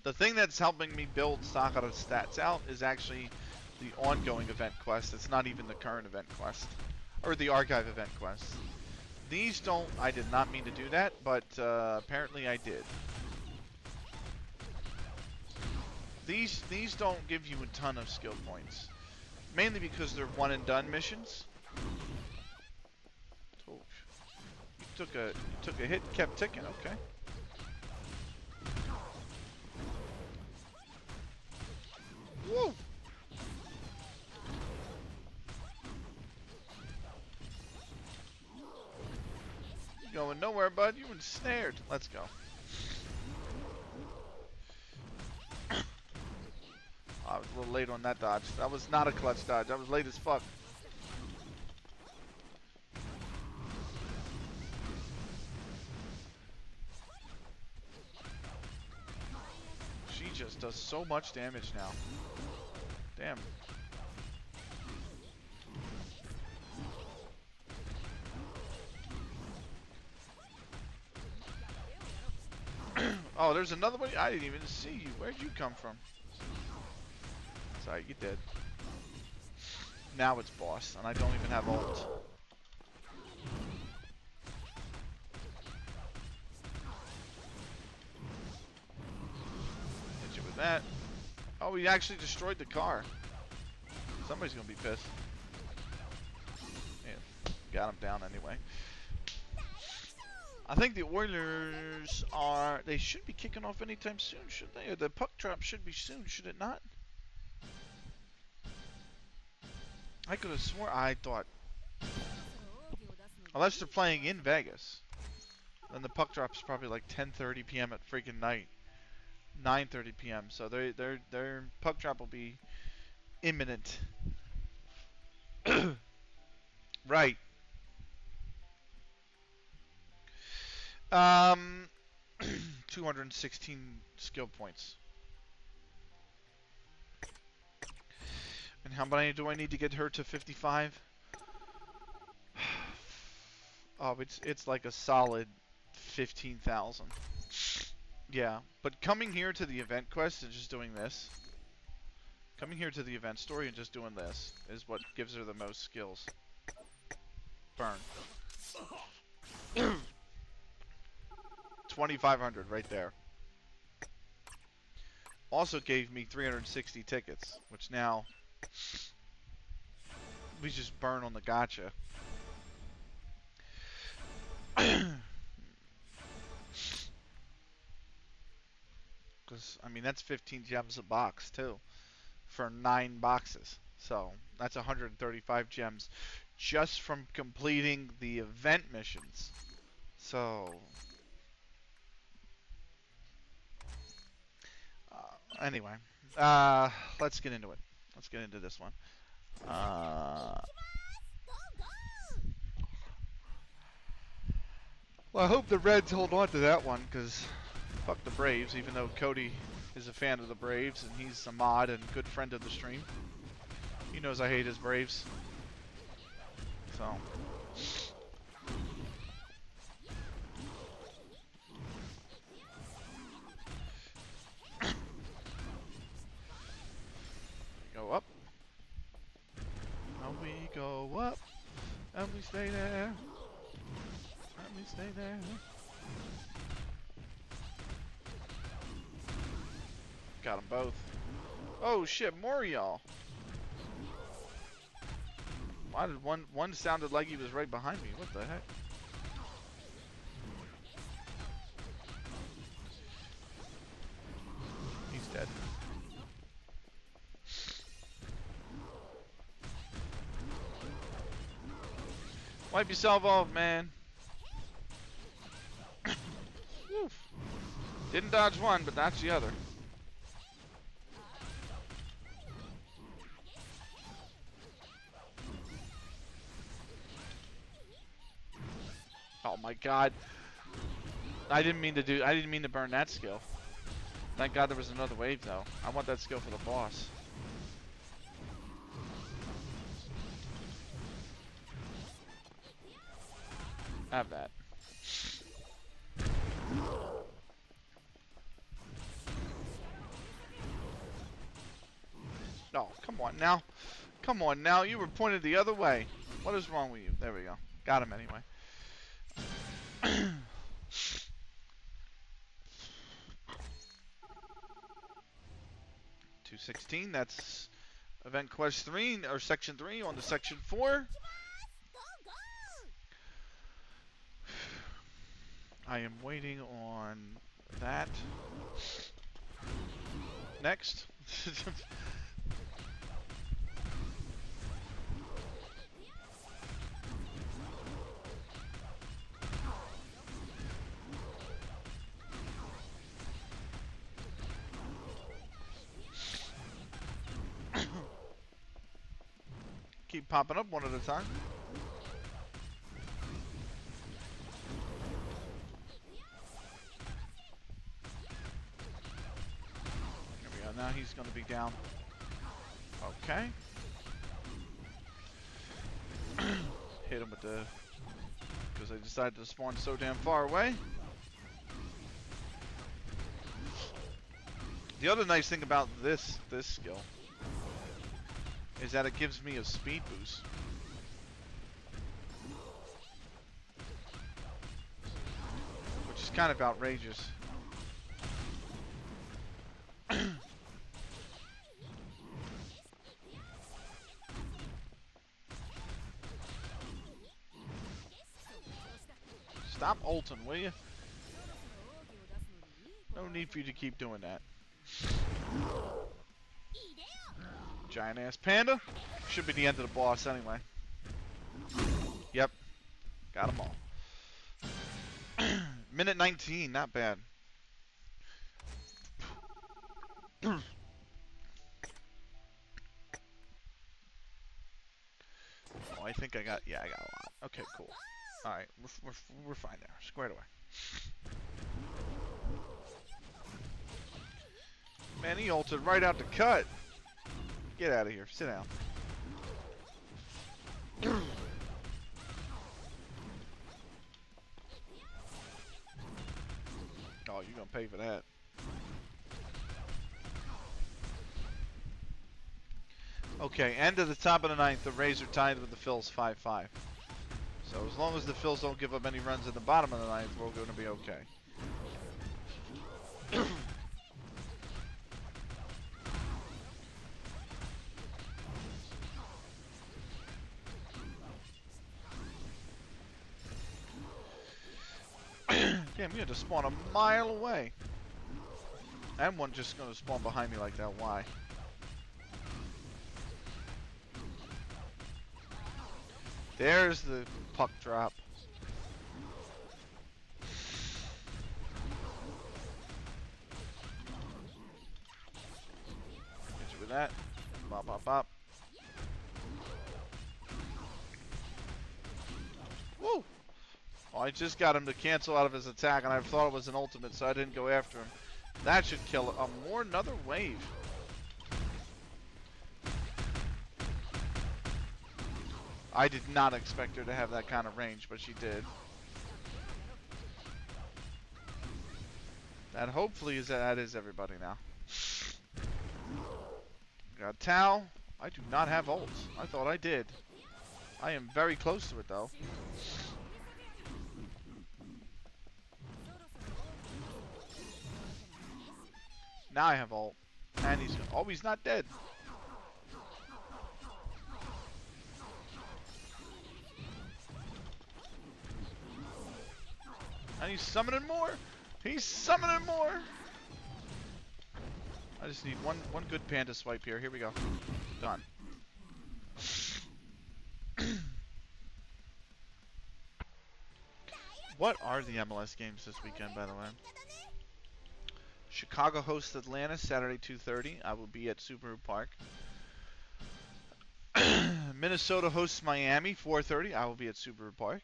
The thing that's helping me build Sakura's stats out is actually the ongoing event quest. It's not even the current event quest. Or the archive event quest. These don't... I did not mean to do that, but apparently I did. These don't give you a ton of skill points. Mainly because they're one and done missions. Oh, you took a hit, kept ticking, okay. Woo! You going nowhere, bud. You ensnared. Let's go. I was a little late on that dodge. That was not a clutch dodge. I was late as fuck. She just does so much damage now. Damn. Oh, there's another one. I didn't even see you. Where'd you come from? Sorry, you dead. Now it's boss, and I don't even have ult. Hit you with that. Oh, we actually destroyed the car. Somebody's gonna be pissed. Yeah, got him down anyway. I think the Oilers are... They shouldn't be kicking off anytime soon, should they? Or the puck drop should be soon, should it not? I could have sworn... I thought... Unless they're playing in Vegas. Then the puck drop's probably like 10:30 p.m. at freaking night. 9:30 p.m. So their puck drop will be imminent. Right. 216 skill points. And how many do I need to get her to 55? Oh, it's like a solid 15,000. Yeah, but coming here to the event quest and just doing this, coming here to the event story and just doing this is what gives her the most skills. Burn. 2,500 right there. Also gave me 360 tickets, which now we just burn on the gacha. Because, I mean, that's 15 gems a box, too. For 9 boxes. So, that's 135 gems just from completing the event missions. So... anyway. Let's get into it. Let's get into this one. Well, I hope the Reds hold on to that one, because fuck the Braves, even though Cody is a fan of the Braves, and he's a mod and good friend of the stream. He knows I hate his Braves. So. Go up. And we go up. And we stay there. And we stay there. Got them both. Oh shit, more y'all. Why did one sounded like he was right behind me? What the heck? He's dead. Wipe yourself off, man. Didn't dodge one, but that's the other. Oh my god. I didn't mean to burn that skill. Thank god there was another wave though. I want that skill for the boss. Have that. No, come on now. Come on now. You were pointed the other way. What is wrong with you? There we go. Got him anyway. 216. That's event quest 3 or section 3 on to section 4. I am waiting on that. Next. Keep popping up one at a time. There we go. Now he's going to be down. Okay. Hit him with the... because I decided to spawn so damn far away. The other nice thing about this skill is that it gives me a speed boost. Which is kind of outrageous. Stop ulting, will you? No need for you to keep doing that. Giant ass panda. Should be the end of the boss anyway. Yep. Got them all. Minute 19, not bad. Oh, I think I got, yeah, I got a lot. Okay, cool. Alright, we're fine there. Squared away. Man, he ulted right out the cut. Get out of here. Sit down. Oh, you're gonna pay for that. Okay, end of the top of the 9th. The Rays are tied with the Phils 5-5. So as long as the Phils don't give up any runs at the bottom of the 9th, we're going to be okay. Damn, we had to spawn a mile away. And one just gonna spawn behind me like that. Why? There's the puck drop. Hit you with that. Bop, bop, bop. Woo! Oh, I just got him to cancel out of his attack, and I thought it was an ultimate, so I didn't go after him. That should kill another wave. I did not expect her to have that kind of range, but she did. That hopefully is everybody now. Got Tao. I do not have ults. I thought I did. I am very close to it though. Now I have ult. And he's not dead. And he's summoning more. He's summoning more. I just need one good panda swipe here. Here we go. Done. What are the MLS games this weekend, by the way? Chicago hosts Atlanta Saturday 2:30. I will be at Subaru Park. Minnesota hosts Miami 4:30. I will be at Subaru Park.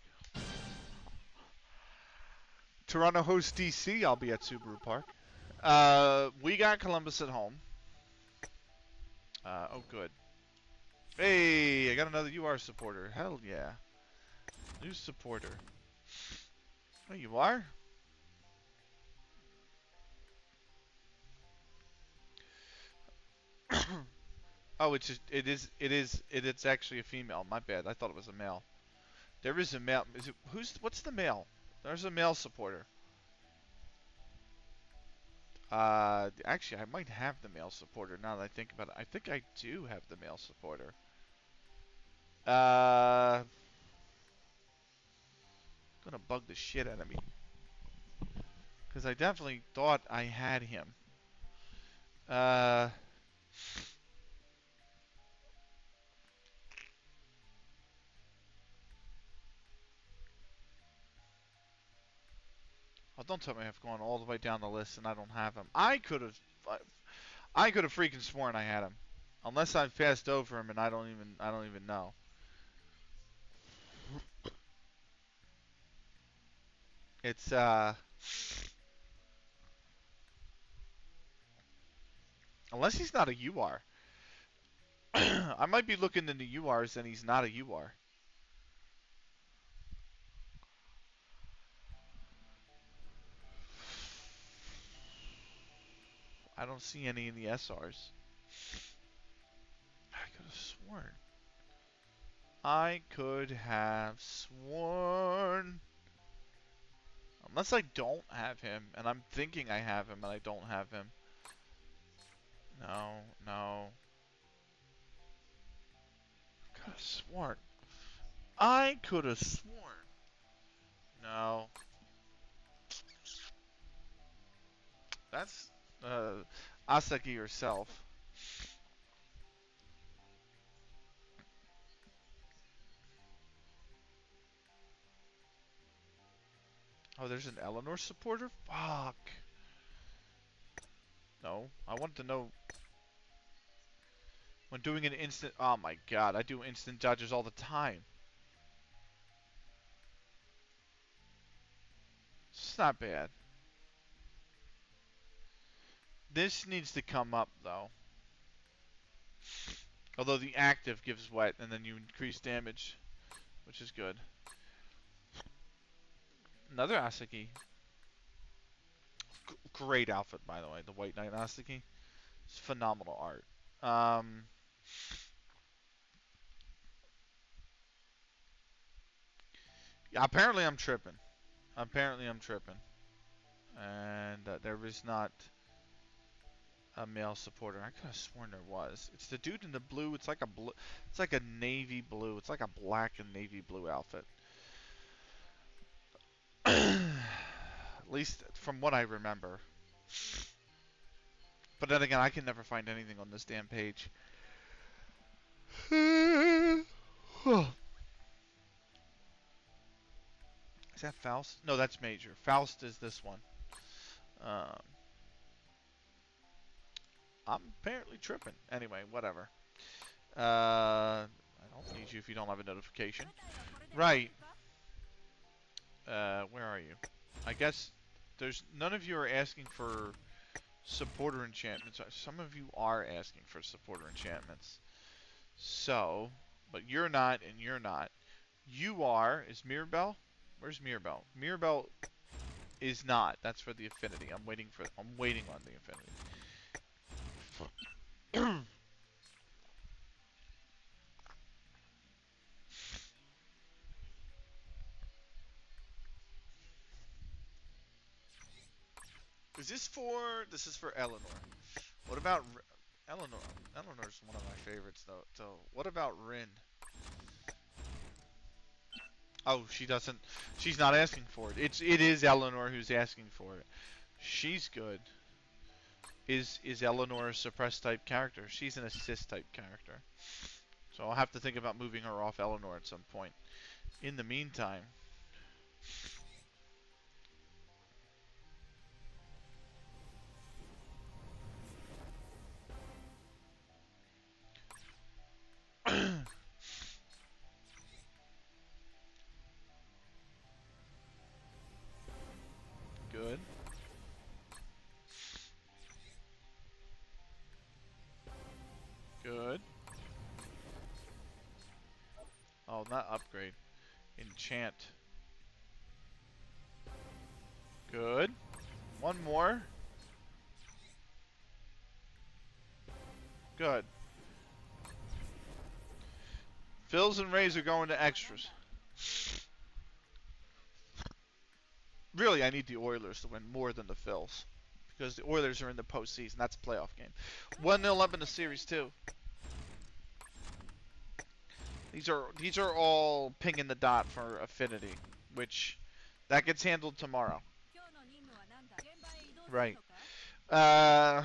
Toronto hosts DC. I'll be at Subaru Park. We got Columbus at home. Oh, good. Hey, I got another UR supporter. Hell yeah. New supporter. Oh, you are? Oh, it's actually a female. My bad. I thought it was a male. There is a male. What's the male? There's a male supporter. Actually, I might have the male supporter now that I think about it. I think I do have the male supporter. Gonna bug the shit out of me. Because I definitely thought I had him. Oh, don't tell me I've gone all the way down the list and I don't have him. I could have freaking sworn I had him. Unless I passed over him and I don't even know. It's unless he's not a UR. I might be looking into URs and he's not a UR. I don't see any in the SRs. I could have sworn. I could have sworn. Unless I don't have him, and I'm thinking I have him, and I don't have him. No, no. I could have sworn. I could have sworn. No. That's, Asaki yourself. Oh, there's an Eleanor supporter? Fuck. No, I wanted to know. When doing an instant... Oh my god, I do instant dodges all the time. It's not bad. This needs to come up, though. Although the active gives wet, and then you increase damage, which is good. Another Asaki. Great outfit, by the way. The White Knight Asaki. It's phenomenal art. Yeah, apparently I'm tripping. Apparently I'm tripping. And there is not a male supporter. I could have sworn there was. It's the dude in the blue. It's like a blue. It's like a navy blue. It's like a black and navy blue outfit. At least from what I remember. But then again, I can never find anything on this damn page. Is that Faust? No, that's Major. Faust is this one. I'm apparently tripping. Anyway, whatever. I don't need you if you don't have a notification. Right. Where are you? I guess there's none of you are asking for supporter enchantments. Some of you are asking for supporter enchantments. So, but you're not, and you're not. You are. Is Mirabelle? Where's Mirabelle? Mirabelle is not. That's for the affinity. I'm waiting on the affinity. Is this for? This is for Eleanor. What about Eleanor? Eleanor's one of my favorites, though. So, what about Rin? Oh, she doesn't. She's not asking for it. It is Eleanor who's asking for it. She's good. Is Eleanor a suppressed type character? She's an assist type character. So I'll have to think about moving her off Eleanor at some point. In the meantime, good. Good. Oh, not upgrade. Enchant. Good. One more. Good. Fills and Rays are going to extras. Really, I need the Oilers to win more than the Phils. Because the Oilers are in the postseason. That's a playoff game. 1-0 up in the series, too. These are all pinging the dot for affinity, which that gets handled tomorrow. Right. Uh,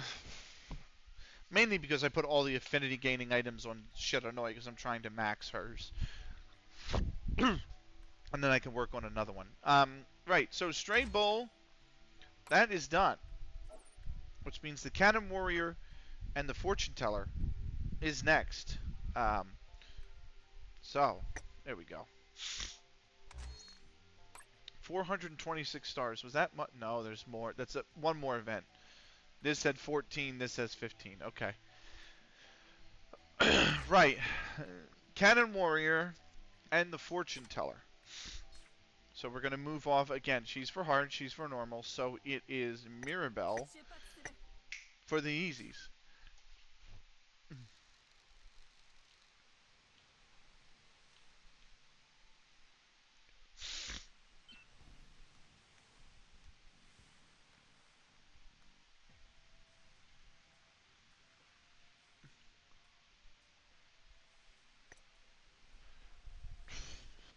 Mainly because I put all the affinity gaining items on Shiranoi because I'm trying to max hers. And then I can work on another one. Right, so Stray Bull, that is done. Which means the Cannon Warrior and the Fortune Teller is next. So, there we go. 426 stars. Was that much? No, there's more. That's one more event. This said 14, this says 15. Okay. Right. Cannon Warrior and the Fortune Teller. So we're going to move off again. She's for hard, she's for normal. So it is Mirabelle for the easies.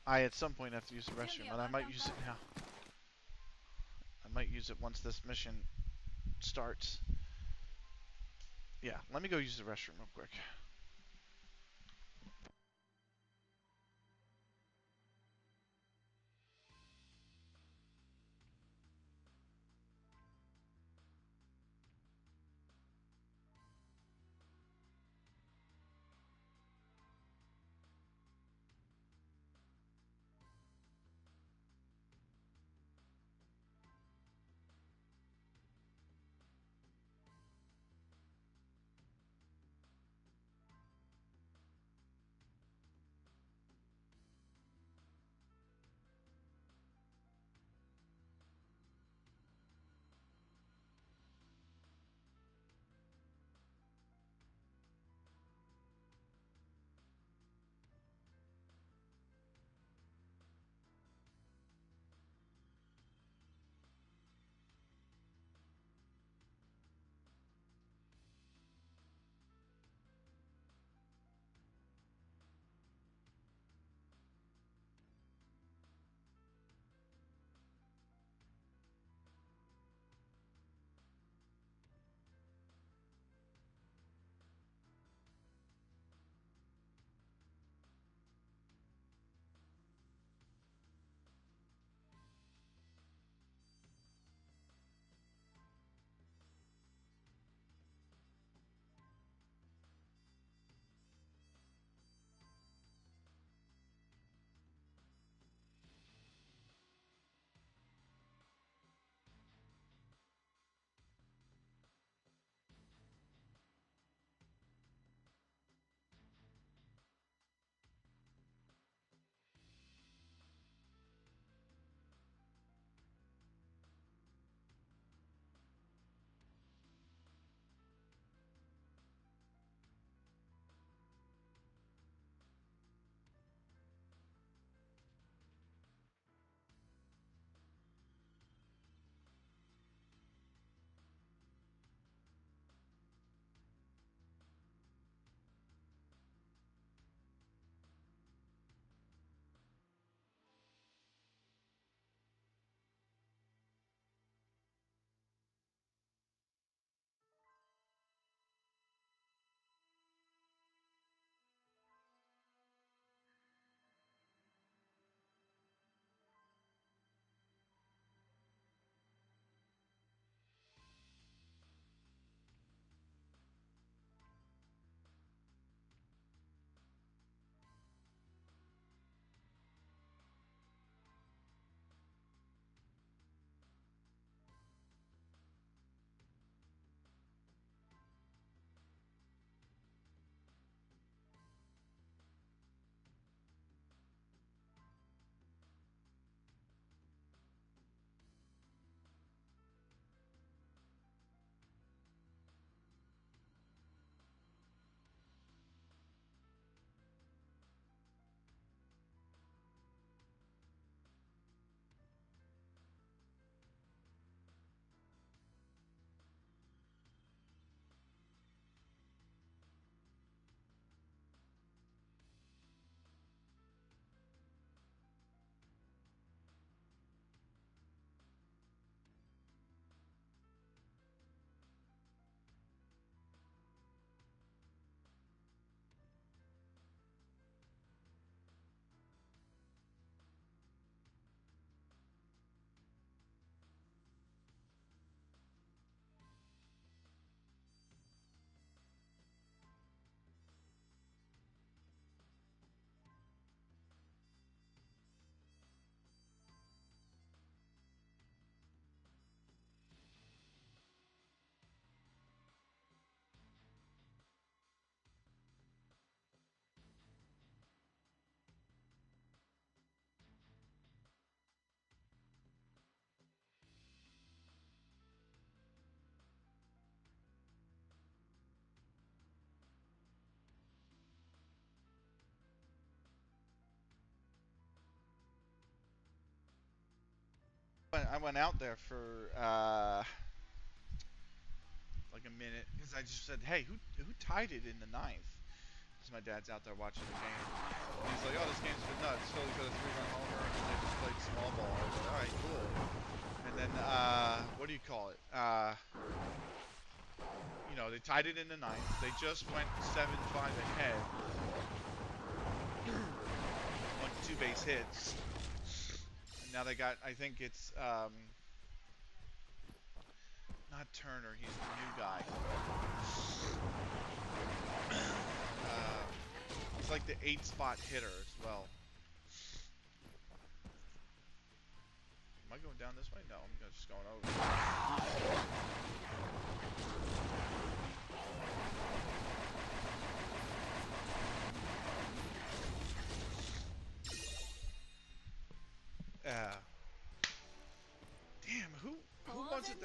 I at some point have to use the restroom, and I might use it now. I might use it once this mission starts. Yeah, let me go use the restroom real quick. I went out there for like a minute because I just said, "Hey, who tied it in the ninth?" Because my dad's out there watching the game. And he's like, "Oh, this game's been nuts. Philly's got a 3-run homer, and they just played small ball." I was like, "All right, cool." And then what do you call it? They tied it in the ninth. They just went 7-5 ahead on 2 base hits. And now they got, I think it's not Turner. He's the new guy. He's like the 8-spot hitter as well. Am I going down this way? No, I'm just going over. Damn, who was it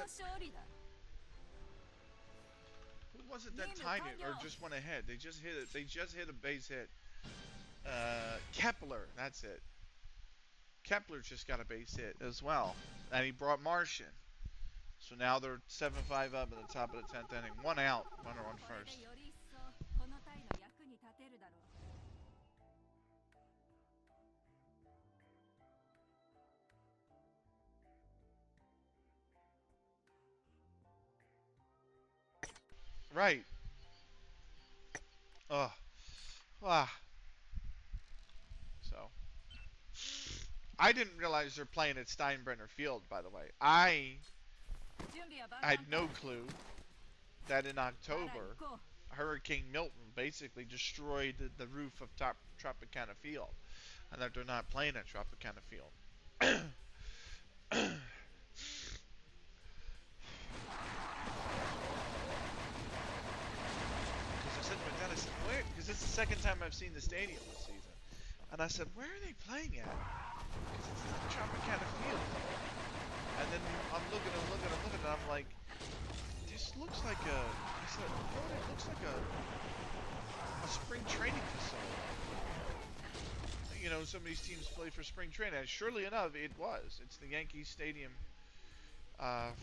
that tied it or just went ahead? They just hit it. They just hit a base hit. Kepler, that's it. Kepler just got a base hit as well, and he brought Martian. So now they're 7-5 up at the top of the 10th inning. 1 out, runner on first. Right. Ugh. Ah. So. I didn't realize they're playing at Steinbrenner Field, by the way. I had no clue that in October, Hurricane Milton basically destroyed the roof of Tropicana Field, and that they're not playing at Tropicana Field. Because I said to my dad, I said, where? Because it's the second time I've seen the stadium this season. And I said, where are they playing at? Because it's not Tropicana Field. And then I'm looking, and I'm like, this looks like it looks like a spring training facility. Some of these teams play for spring training. And surely enough, it was. It's the Yankees Stadium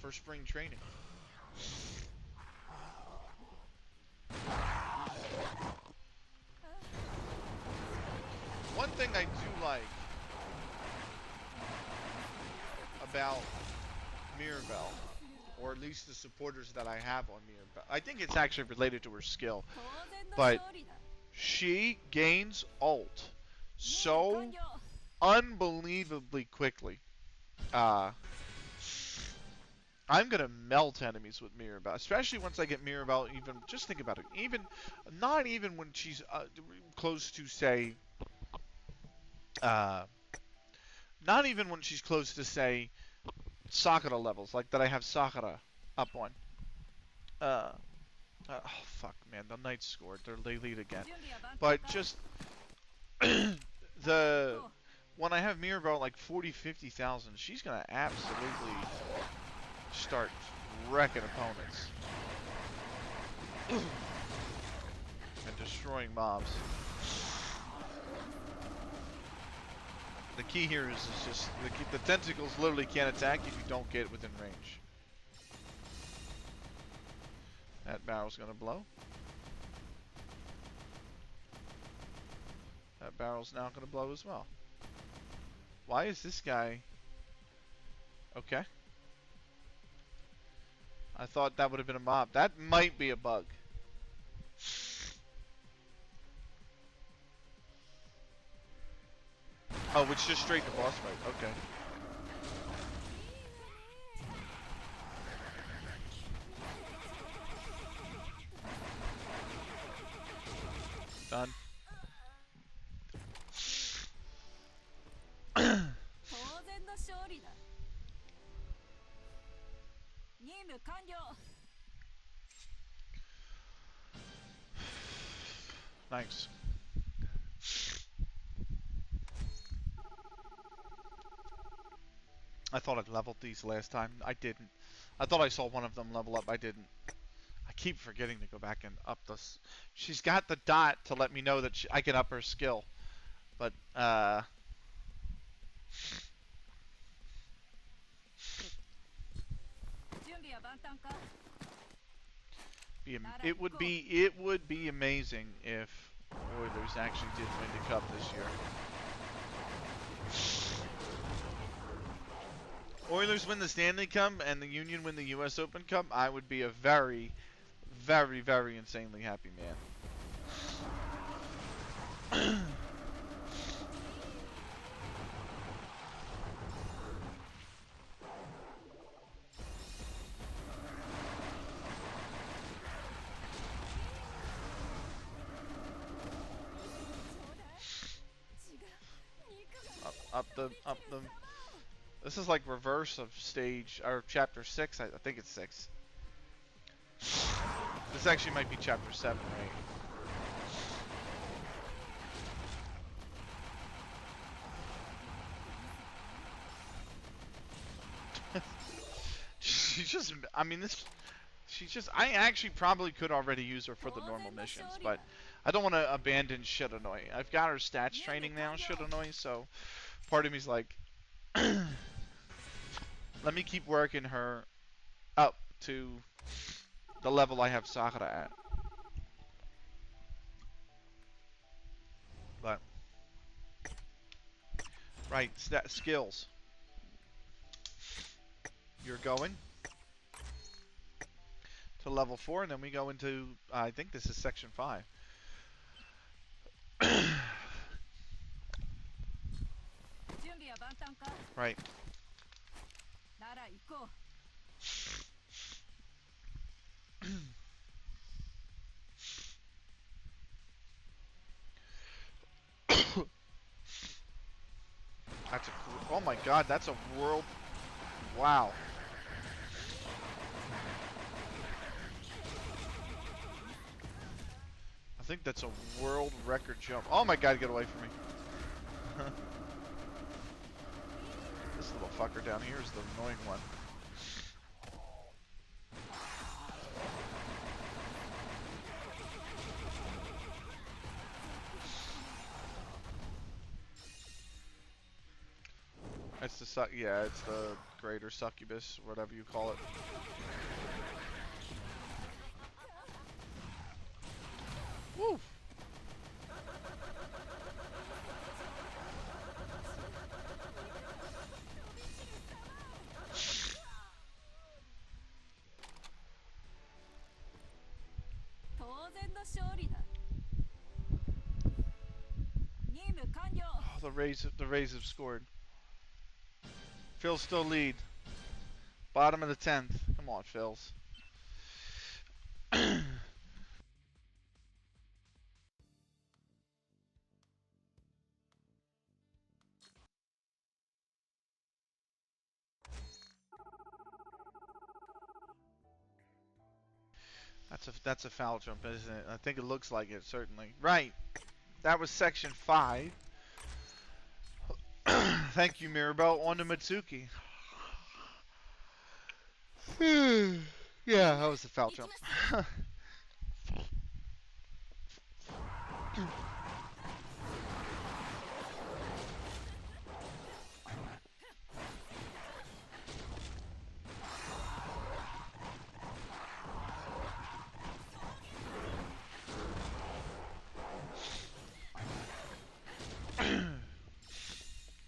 for spring training. One thing I do like about Mirabelle, or at least the supporters that I have on Mirabelle, I think it's actually related to her skill, but she gains ult so unbelievably quickly. I'm gonna melt enemies with Mirabelle, especially once I get Mirabelle. Even just think about it. Not even when she's close to say, not even when she's close to say Sakura levels, like that I have Sakura up on. Oh fuck, man, the Knights scored. They lead again. But just when I have Mirabelle at like 40, 50,000, she's gonna absolutely start wrecking opponents and destroying mobs. The key here is just the tentacles literally can't attack if you don't get within range. That barrel's gonna blow. That barrel's now gonna blow as well. Why is this guy... Okay. I thought that would have been a mob. That might be a bug. Oh, it's just straight to boss fight. Okay. Done. Nice. I thought I'd leveled these last time. I didn't. I thought I saw one of them level up. I didn't. I keep forgetting to go back and up this. She's got the dot to let me know that I can up her skill. But, It would be amazing if Oilers actually did win the cup this year. Oilers win the Stanley Cup and the Union win the U.S. Open Cup, I would be a very, very, very insanely happy man. Up the. This is like reverse of stage or chapter 6. I think it's 6. This actually might be chapter 7, right? She's just. I mean, this. She's just. I actually probably could already use her for the normal missions, but I don't want to abandon Shiranui. I've got her stats training now, Shiranui, so part of me's like, let me keep working her up to the level I have Sakura at. But right, skills. You're going to level 4, and then we go into. I think this is section 5. Right. That's a cool. Oh my God, that's a world. Wow. I think that's a world record jump. Oh my God, get away from me. This little fucker down here is the annoying one. It's the yeah, it's the greater succubus, whatever you call it. Woo! Oh, the Rays have scored. Phil still lead. Bottom of the 10th. Come on, Phils. That's a foul jump, isn't it? I think it looks like it, certainly. Right. That was section 5. Thank you, Mirabelle. On to Mitsuki. Yeah, that was a foul jump.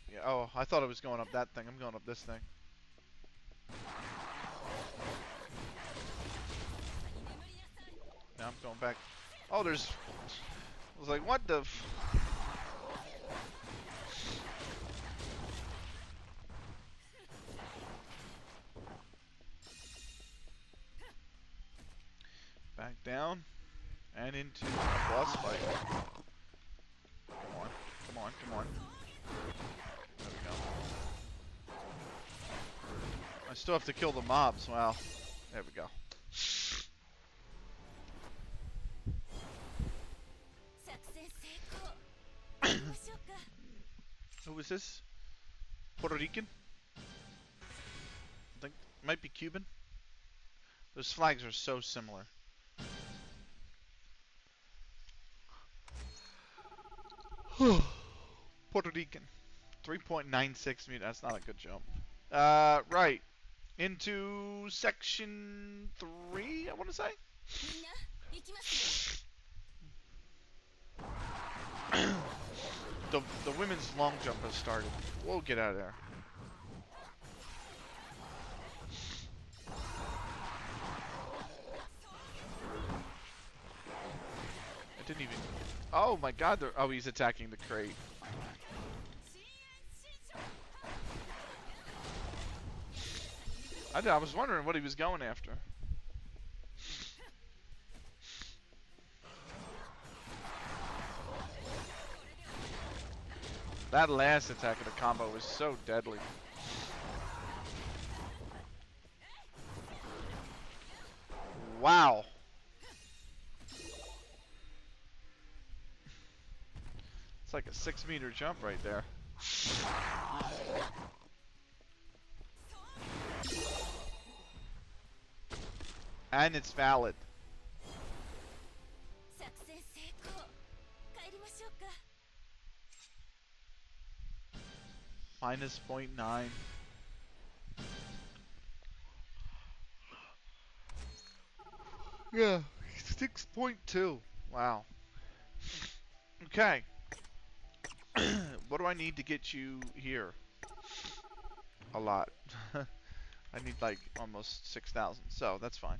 Yeah, oh, I thought I was going up that thing. I'm going up this thing. Now I'm going back. Oh, there's. I was like, what the? Back down and into a boss fight. Come on, come on, come on. There we go. I still have to kill the mobs. Wow. There we go. Who is this? Puerto Rican? I think it might be Cuban. Those flags are so similar. Puerto Rican. 3.96 meters. That's not a good jump. Right. into section 3, I want to say. The women's long jump has started. Whoa, get out of there. I didn't even... Oh my god, oh, he's attacking the crate. I was wondering what he was going after. That last attack of the combo was so deadly. Wow. It's like a 6-meter jump right there. And it's valid. Minus 0.9. Yeah, 6.2. Wow. Okay. What do I need to get you here? A lot. I need like almost 6,000, so that's fine.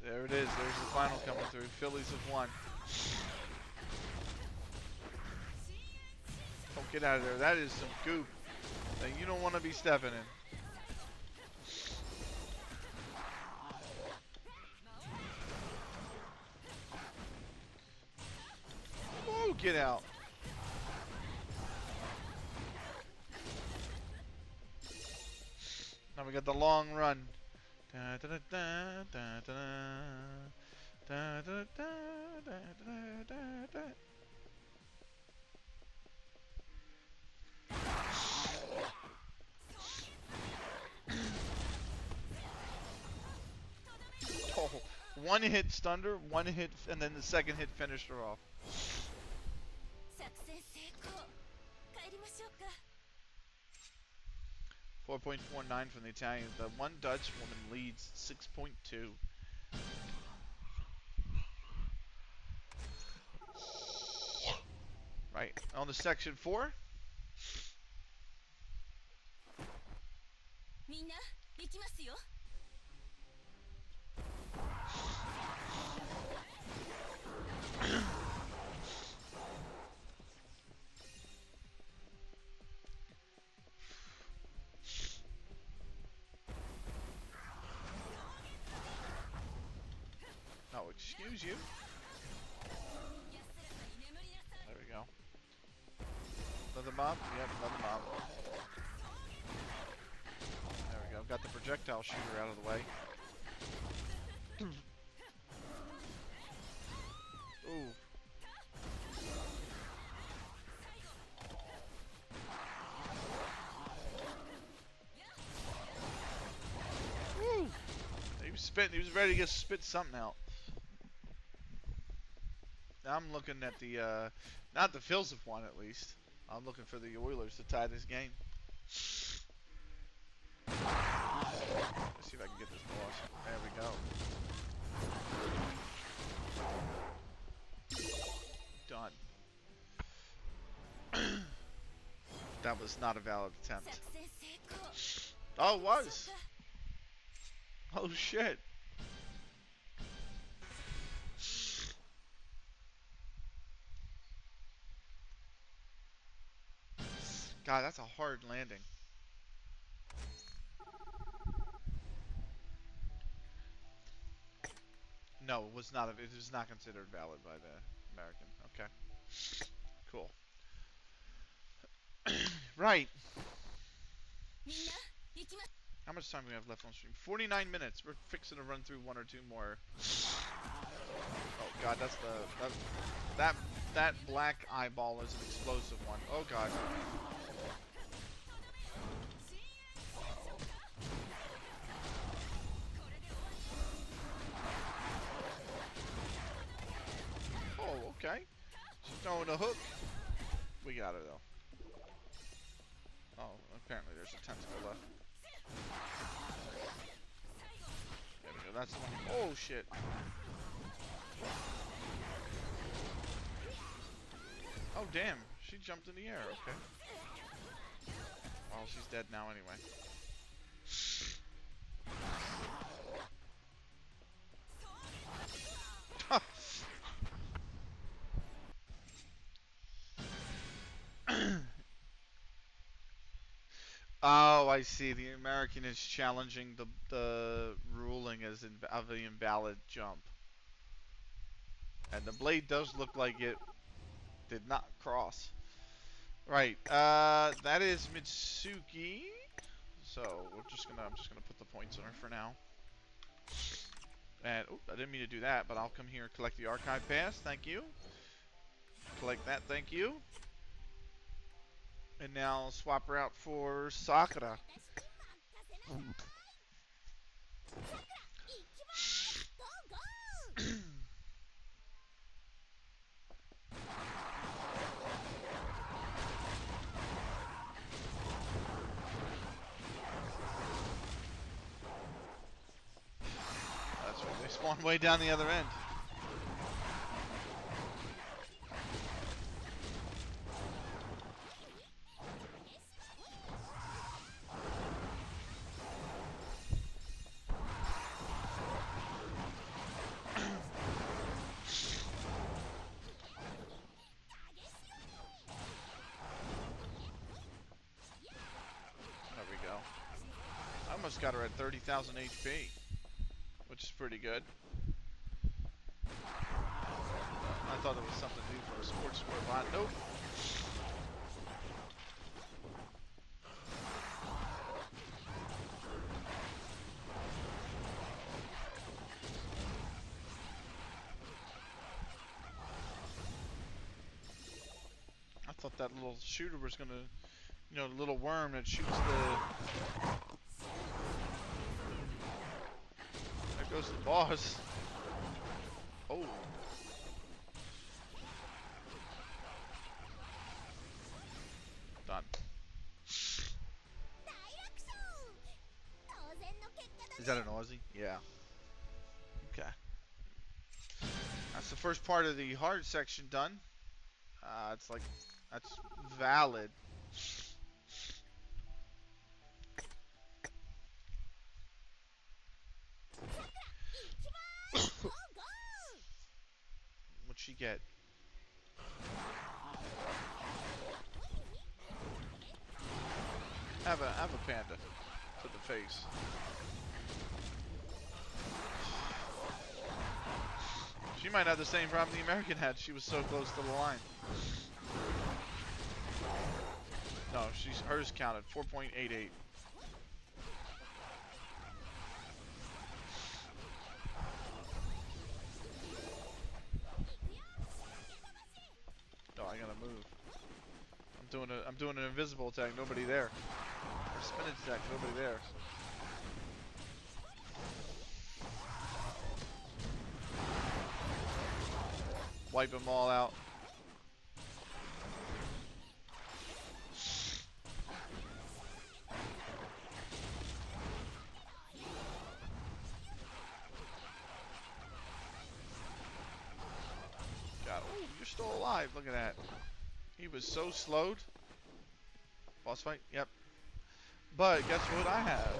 There it is. There's the final coming through. Phillies have won. Don't get out of there. That is some goop that you don't want to be stepping in. Whoa, get out. Now we got the long run. Da, da, da, da, da, da, da, da, da, da, da, da. Oh, one hit stunned her, one hit, and then the second hit finished her off. 4.49 from the Italians. The one Dutch woman leads 6.2. Right, on the section 4. Oh, excuse you. There we go. Another mob? Yep, another mob. There we go. Got the projectile shooter out of the way. Ooh. Woo! He was spitting. He was ready to spit something out. Now I'm looking at the, not the Phils have won at least. I'm looking for the Oilers to tie this game. Let's see if I can get this boss. There we go. Done. That was not a valid attempt. Oh, it was. Oh shit. God, that's a hard landing. No, it was not. It was not considered valid by the American. Okay. Cool. Right. How much time do we have left on stream? 49 minutes. We're fixing to run through one or two more. Oh God, that's that black eyeball is an explosive one. Oh God. doing a hook. We got her though. Oh, apparently there's a tentacle left. There we go. That's the one. Oh shit. Oh damn. She jumped in the air. Okay. Oh, she's dead now anyway. Oh, I see. The American is challenging the ruling as of the invalid jump. And the blade does look like it did not cross. Right. That is Mitsuki. So I'm just gonna put the points on her for now. And I didn't mean to do that, but I'll come here and collect the archive pass. Thank you. Collect that. Thank you. And now I'll swap her out for Sakura. That's right. They spawn way down the other end. There we go. I almost got her at 30,000 HP, which is pretty good. I thought it was something new for a sports bot. Nope. I thought that little shooter was gonna, you know, the little worm that shoots the. There goes the boss. Oh. Done. Is that an Aussie? Yeah. Okay. That's the first part of the hard section done. It's like, that's valid. What'd she get? Have a panda to the face. She might have the same problem the American had. She was so close to the line. No, hers counted 4.88. Oh, I gotta move. I'm doing an invisible attack. Nobody there. Or spinach attack. Nobody there. Wipe them all out. God, oh, you're still alive. Look at that. He was so slowed. Boss fight? Yep. But guess what I have?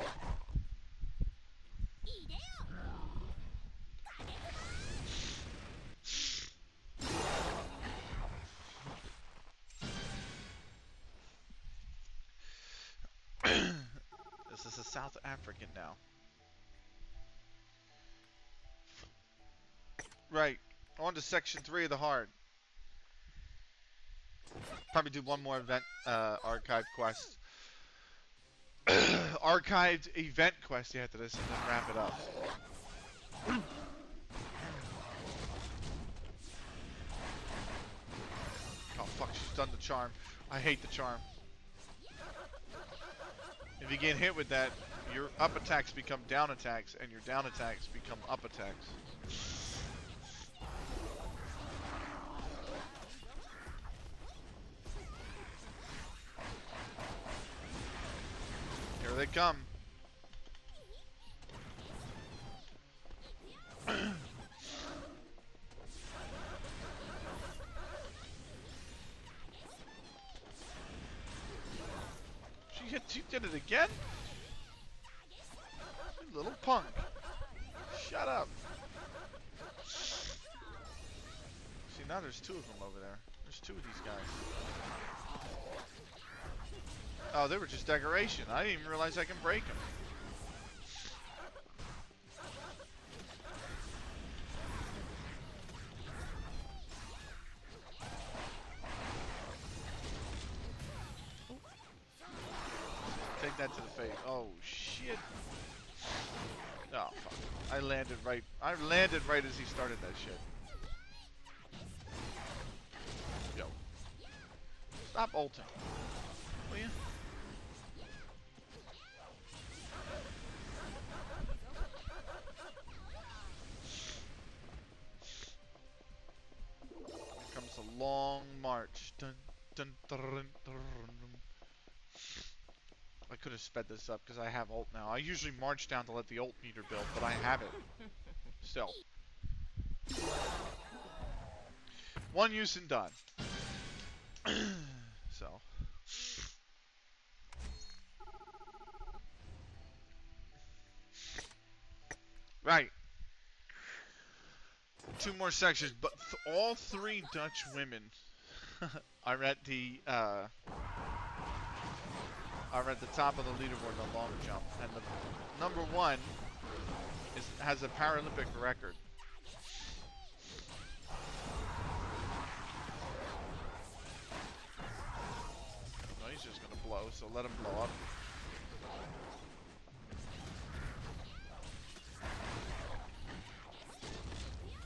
This is a South African now. Right. On to section 3 of the hard. Probably do one more event archive quest. Archived event quest after this and then wrap it up. Oh fuck, she's done the charm. I hate the charm. If you get hit with that, your up attacks become down attacks, and your down attacks become up attacks. Here they come. She did it again? You little punk. Shut up. See, now there's two of them over there. There's two of these guys. Oh, they were just decoration. I didn't even realize I can break them. Take that to the face. Oh, shit. Oh, fuck. I landed right as he started that shit. Yo. Stop ulting. Will you? Here comes a long march. Dun, dun, dun, dun, dun. I could have sped this up because I have ult now. I usually march down to let the ult meter build, but I have it. Still. One use and done. So. Right. Two more sections, but all three Dutch women are at the top of the leaderboard in the long jump, and the number one has a Paralympic record. No, he's just gonna blow, so let him blow up.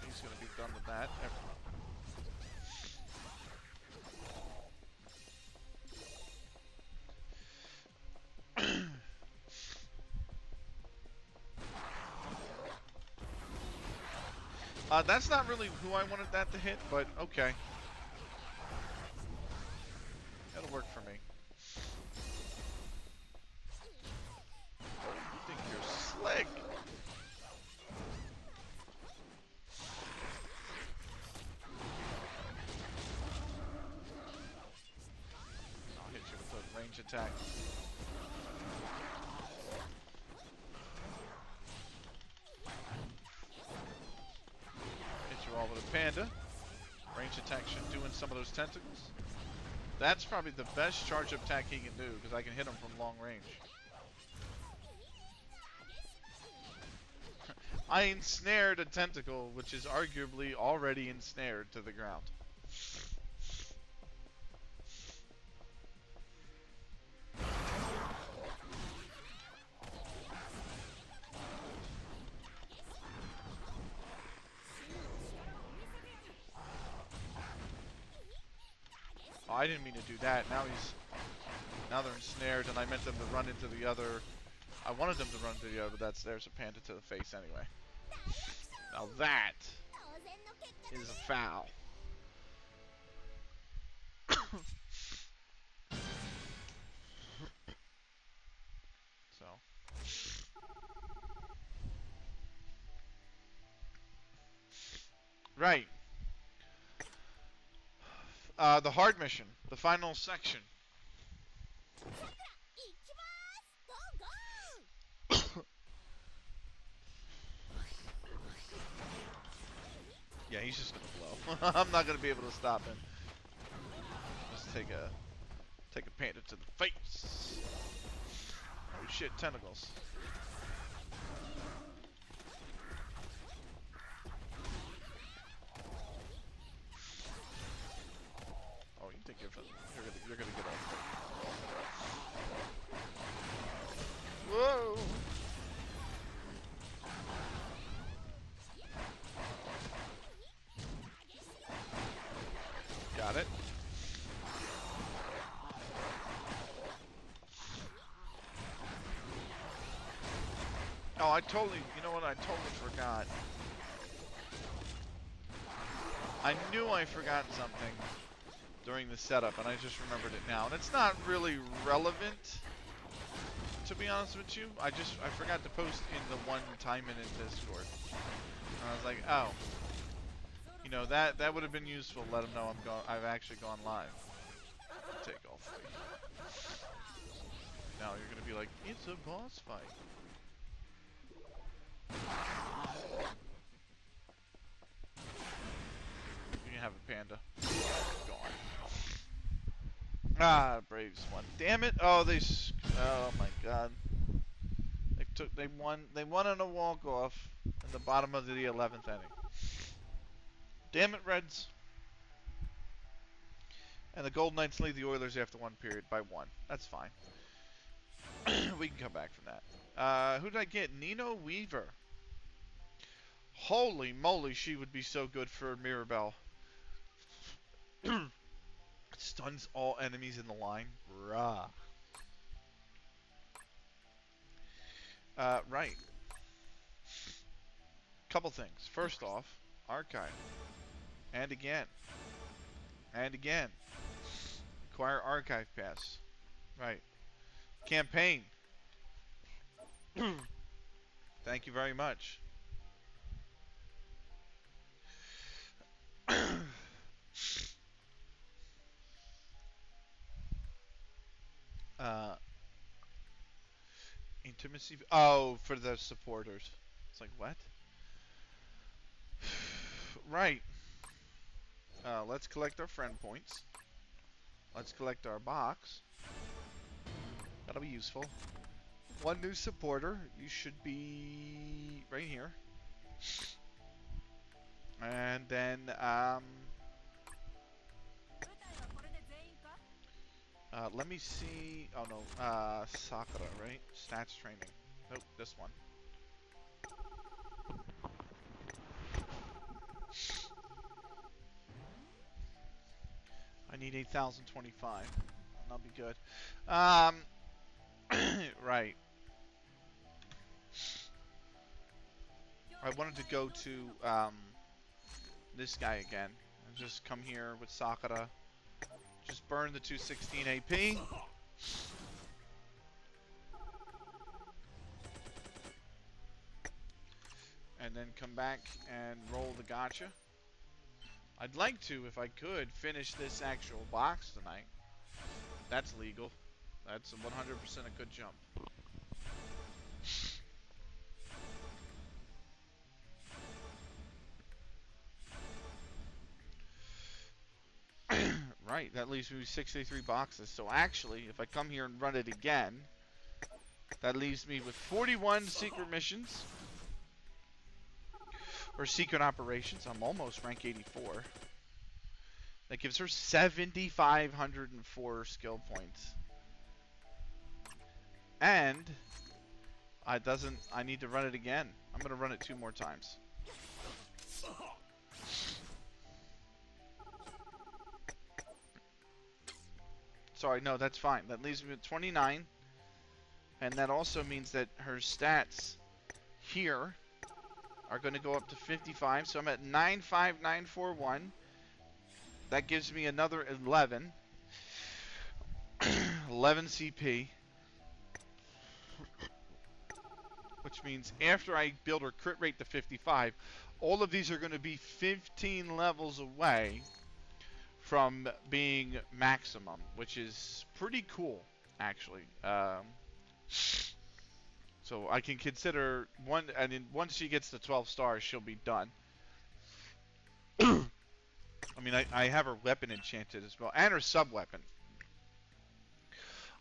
He's gonna be done with that. That's not really who I wanted that to hit, but okay. That'll work for me. Oh, you think you're slick? I'll hit you with a range attack. All with a panda. Range attack should do in some of those tentacles. That's probably the best charge up attack he can do because I can hit him from long range. I ensnared a tentacle which is arguably already ensnared to the ground. Oh, I didn't mean to do that. Now they're ensnared, and I meant them to run into the other. I wanted them to run into the other, but there's a panda to the face anyway. Now that is a foul. So. Right. The hard mission, the final section. Yeah, he's just gonna blow. I'm not gonna be able to stop him. Just take a panda to the face. Oh shit, tentacles. Oh, you think you're gonna get off. Whoa! Got it. Oh, you know what? I totally forgot. I knew I forgot something during the setup, and I just remembered it now. And it's not really relevant, to be honest with you. I forgot to post in the one Taimanin Discord. And I was like, oh, you know, that would have been useful. Let them know I've actually gone live. Take all three. Now you're gonna be like, it's a boss fight. You can have a panda. Gone. Ah, Braves won. Damn it! Oh, oh my God. They won on a walk off in the bottom of the 11th inning. Damn it, Reds. And the Golden Knights lead the Oilers after one period by 1. That's fine. We can come back from that. Who did I get? Nino Weaver. Holy moly, she would be so good for Mirabelle. Stuns all enemies in the line. Bruh. Right. Couple things. First off, archive. And again. And again. Acquire archive pass. Right. Campaign. Thank you very much. Intimacy. Oh, for the supporters. It's like, what? Right. Let's collect our friend points. Let's collect our box. That'll be useful. One new supporter. You should be right here. And then, let me see. Oh no, Sakura, right? Stats training. Nope, this one. I need 8,025. That'll be good. Right. I wanted to go to this guy again. And just come here with Sakura. Just burn the 216 AP. And then come back and roll the gacha. I'd like to, if I could, finish this actual box tonight. That's legal. That's 100% a good jump. Right, that leaves me with 63 boxes. So actually, if I come here and run it again, that leaves me with 41 secret missions. Or secret operations. I'm almost rank 84. That gives her 7,504 skill points. And I need to run it again. I'm gonna run it 2 more times. Sorry, no, that's fine. That leaves me with 29. And that also means that her stats here are going to go up to 55. So I'm at 95941. That gives me another 11. 11 CP. Which means after I build her crit rate to 55, all of these are going to be 15 levels away from being maximum, which is pretty cool, actually. So I can consider one, and then once she gets to 12 stars, she'll be done. I mean, I have her weapon enchanted as well, and her sub-weapon.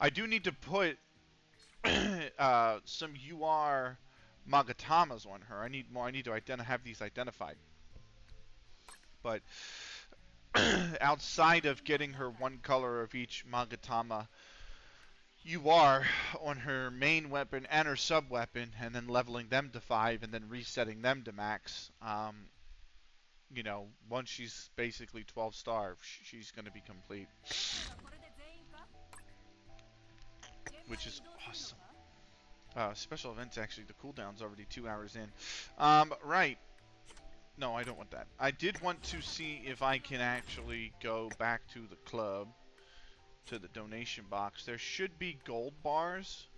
I do need to put some UR Magatamas on her. I need more. I need to have these identified. But outside of getting her one color of each Magatama UR on her main weapon and her sub weapon, and then leveling them to 5 and then resetting them to max, you know, once she's basically 12 star, she's going to be complete. Which is awesome. Special events, actually, the cooldown's already 2 hours in. Right. No, I don't want that. I did want to see if I can actually go back to the club, to the donation box. There should be gold bars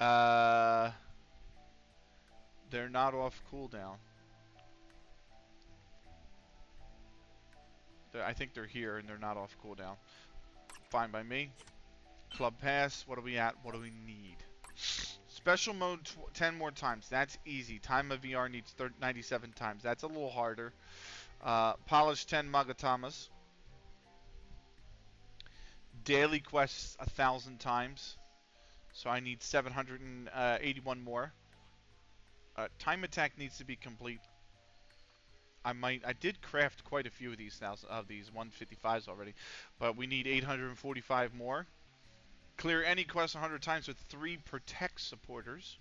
Uh, they're not off cooldown. I think they're here and they're not off cooldown. Fine by me. Club pass. What are we at? What do we need? Special mode 10 more times. That's easy. Time of VR needs 97 times. That's a little harder. Polish 10 Magatamas. Daily quests 1,000 times. So I need 781 more. Time attack needs to be complete. I did craft quite a few of these 155s already, but we need 845 more. Clear any quest 100 times with 3 protect supporters,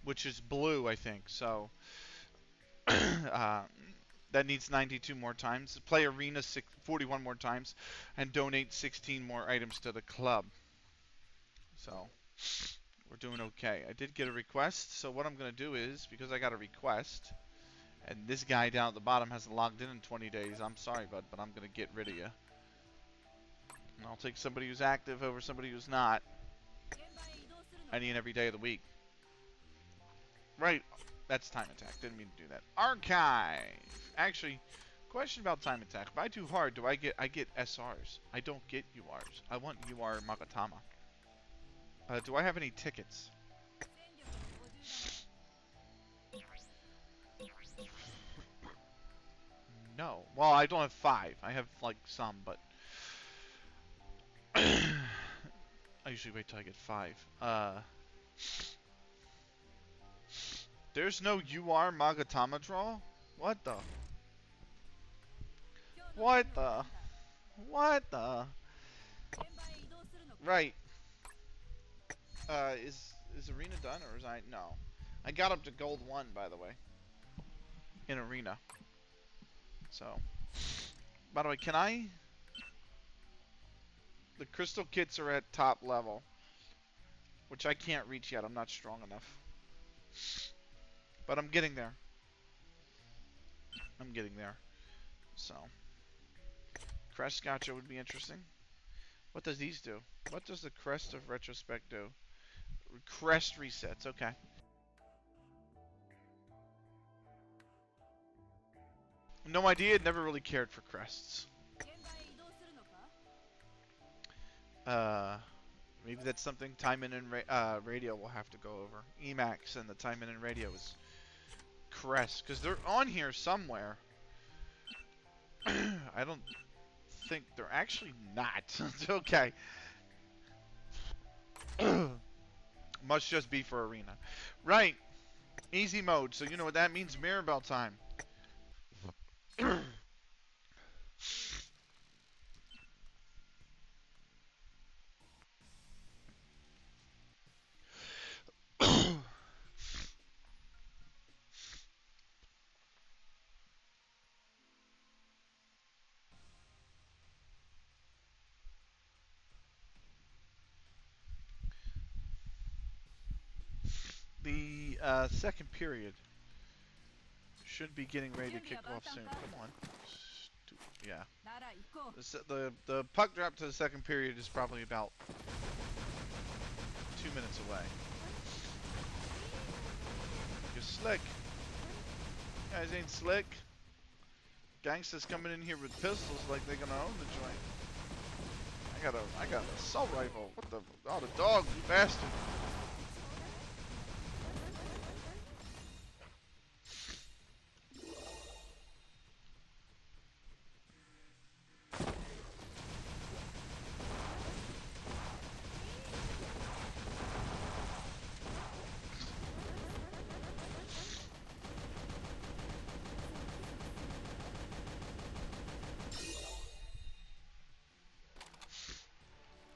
which is blue, I think. So that needs 92 more times. Play arena 41 more times, and donate 16 more items to the club. So we're doing okay. I did get a request, so what I'm going to do is, because I got a request, and this guy down at the bottom hasn't logged in 20 days, I'm sorry, bud, but I'm going to get rid of you. And I'll take somebody who's active over somebody who's not. Any and every day of the week. Right, that's time attack. Didn't mean to do that. Archive! Actually, question about time attack. If I do hard, I get SRs. I don't get URs. I want UR Magatama. Do I have any tickets? No. Well, I don't have 5. I have, like, some, but... I usually wait till I get 5. There's no UR Magatama draw? What the? What the? What the? Right. Is Arena done, or is I... No. I got up to Gold 1, by the way. In Arena. So. By the way, can I... The crystal kits are at top level. Which I can't reach yet. I'm not strong enough. But I'm getting there. I'm getting there. So. Crest gacha would be interesting. What does these do? What does the Crest of Retrospect do? Crest resets. Okay. No idea. Never really cared for crests. Maybe that's something Taimanin Radio will have to go over. Emacs and the Taimanin Radio is crest, because they're on here somewhere. I don't think they're actually not. It's okay. Must just be for arena. Right. Easy mode, so you know what that means. Mirrorbell time. The second period should be getting ready to kick off soon. Come on. Yeah. The puck drop to the second period is probably about 2 minutes away. You're slick. You guys ain't slick. Gangsters coming in here with pistols like they're gonna own the joint. I got an assault rifle. What the? Oh, the dog, you bastard.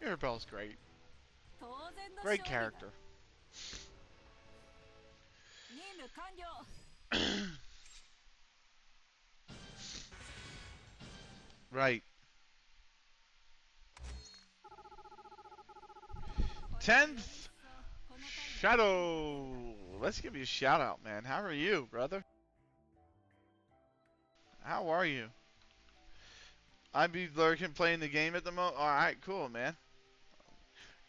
Mirabelle's great. Great character. Right. 10th Shadow. Let's give you a shout out, man. How are you, brother? How are you? I be lurking playing the game at the moment. Alright, cool, man.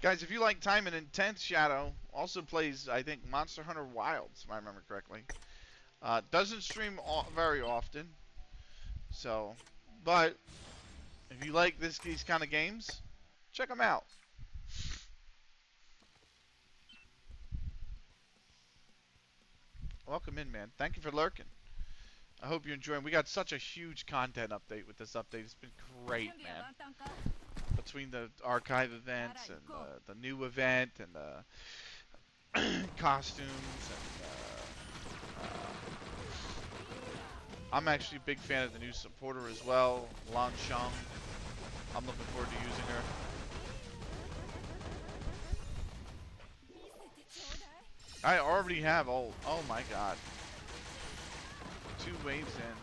Guys, if you like Time and Intense, Shadow also plays, I think, Monster Hunter Wilds, if I remember correctly. Doesn't stream very often, so, but if you like these kind of games, check them out. Welcome in, man. Thank you for lurking. I hope you're enjoying. We got such a huge content update with this update. It's been great, man. Between the archive events and the new event and the costumes and I'm actually a big fan of the new supporter as well, Lan Shang. I'm looking forward to using her. I already have oh my god. 2 waves in.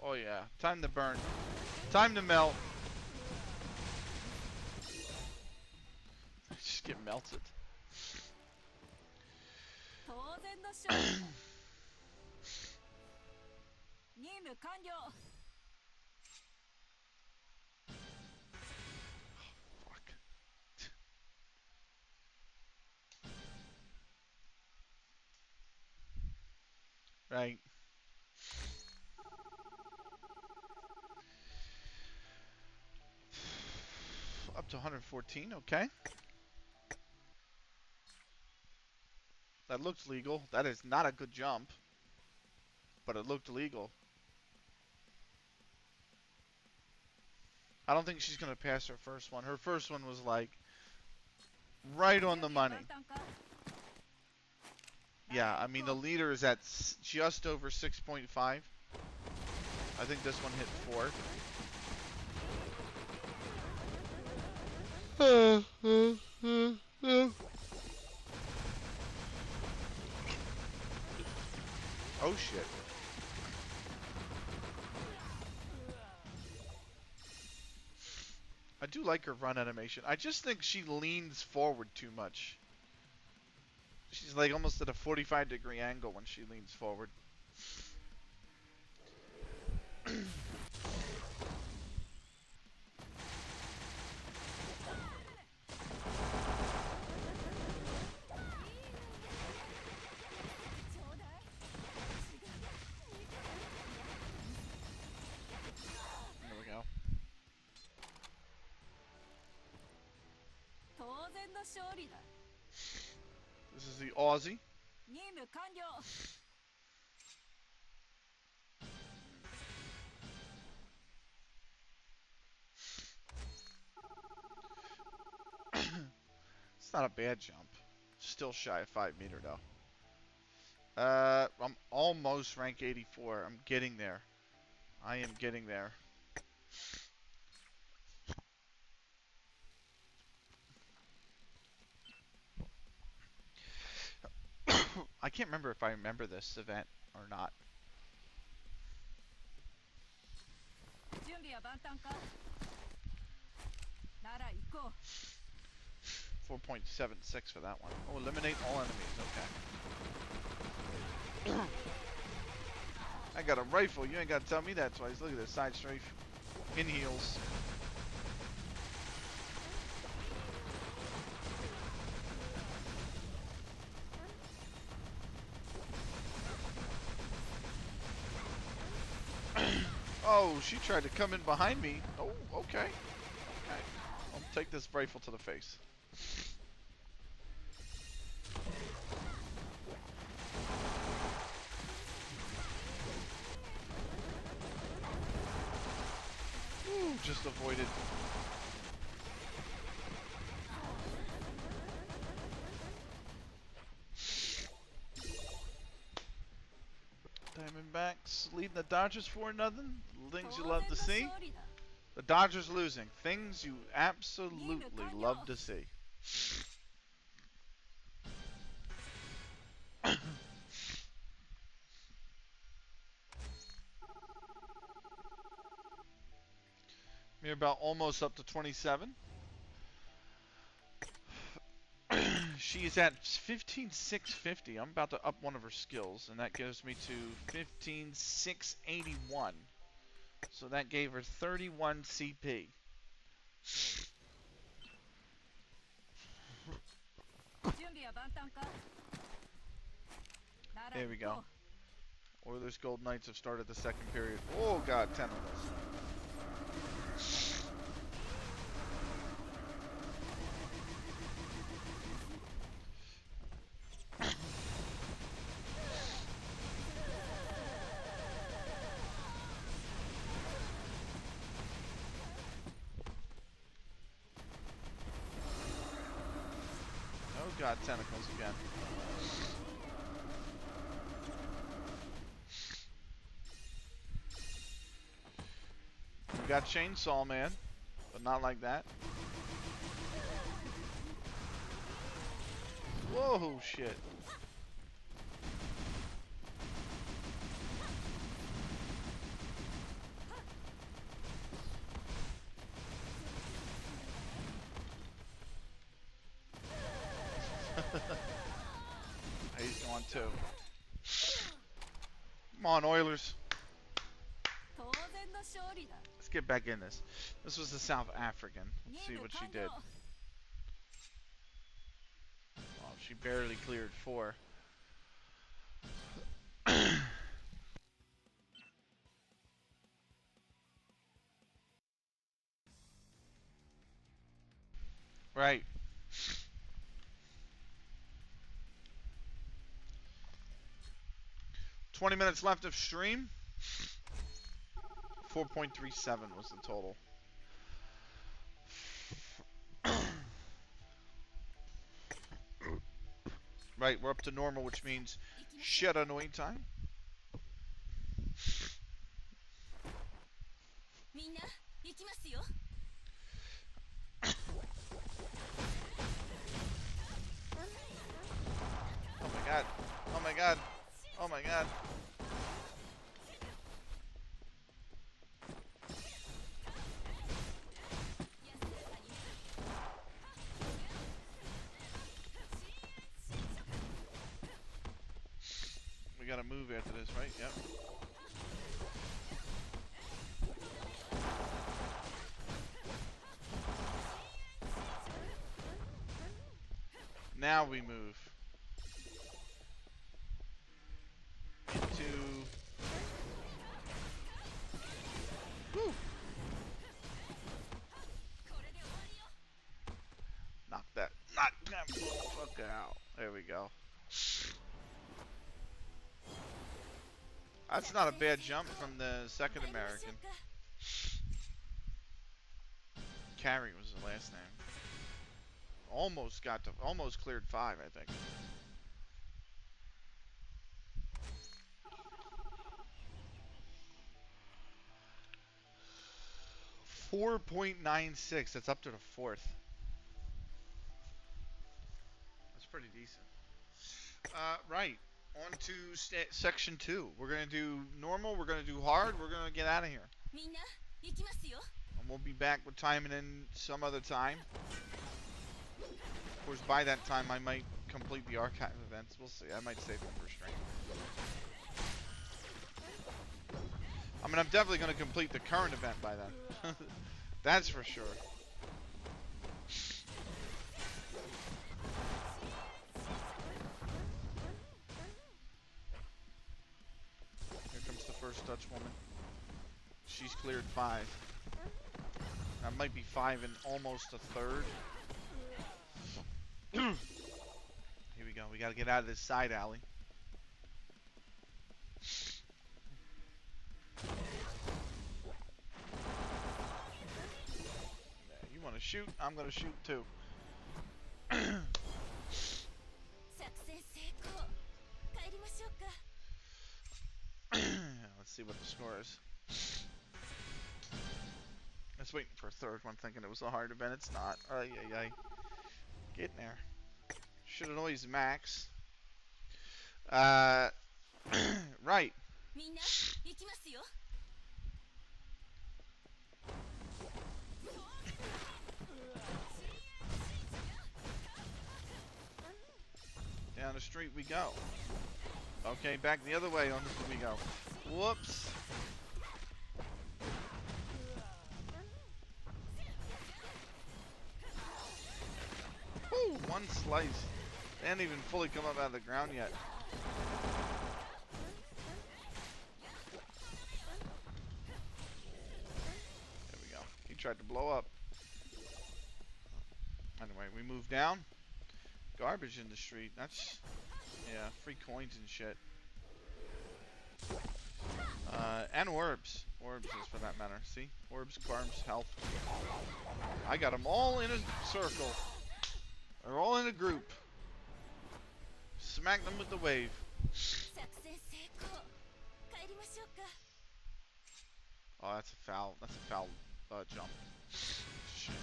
Oh yeah, time to burn. Time to melt. Just get melted. Fuck. Right. Up to 114, okay. That looks legal. That is not a good jump. But it looked legal. I don't think she's going to pass her first one. Her first one was like right on the money. Yeah, I mean the leader is at just over 6.5. I think this one hit 4. Oh shit. I do like her run animation. I just think she leans forward too much. She's like almost at a 45-degree angle when she leans forward. There we go. This is the Aussie. It's not a bad jump. Still shy of 5 meter though. I'm almost rank 84. I'm getting there. I am getting there. I can't remember if I remember this event or not. 4.76 for that one. Oh, eliminate all enemies. Okay. I got a rifle. You ain't got to tell me that twice. Look at this side strafe. In heels. Oh, she tried to come in behind me. Oh, okay. Okay. I'll take this rifle to the face. Ooh, just avoided. Diamondbacks leading the Dodgers 4-0. Things you love to see. The Dodgers losing. Things you absolutely love to see. We're about almost up to 27. She's at 15,650. I'm about to up one of her skills, and that gives me to 15,681. So that gave her 31 CP. There we go. Oilers Gold Knights have started the second period. Oh god, tentacles. Oh god, tentacles again. We got Chainsaw Man, but not like that. Whoa, shit. He's going too. Come on, Oilers. Let's get back in this. This was the South African. Let's see what she did. Oh, she barely cleared 4. Right. 20 minutes left of stream. 4.37 was the total. Right, we're up to normal, which means shit annoying time. Oh my god. Oh my god. Oh my god. We gotta move after this, right? Yep. Now we move into... Woo! Knock that fuck out. There we go. That's not a bad jump from the second American. Carey was the last name. Almost cleared 5, I think. .96. That's up to the 4th. That's pretty decent. Right. On to section 2. We're gonna do normal. We're gonna do hard. We're gonna get out of here. And we'll be back with Taimanin some other time. Of course, by that time, I might complete the archive events. We'll see. I might save them for stream. I mean, I'm definitely going to complete the current event by then. That's for sure. Here comes the first Dutch woman. She's cleared 5. That might be 5 and almost a third. Here we go. We got to get out of this side alley. Yeah, you want to shoot? I'm going to shoot too. Let's see what the score is. I was waiting for a third one, thinking it was a hard event. It's not. Ay, ay, ay. Getting there. Should have always max. Right. Down the street we go. Okay, back the other way on we go. Whoops. Woo, one slice. They haven't even fully come up out of the ground yet. There we go. He tried to blow up. Anyway, we move down. Garbage in the street. That's, yeah, free coins and shit. And orbs. Orbs is for that matter. See? Orbs, carbs, health. I got them all in a circle. They're all in a group. Smack them with the wave. Oh, that's a foul. That's a foul jump. Shit.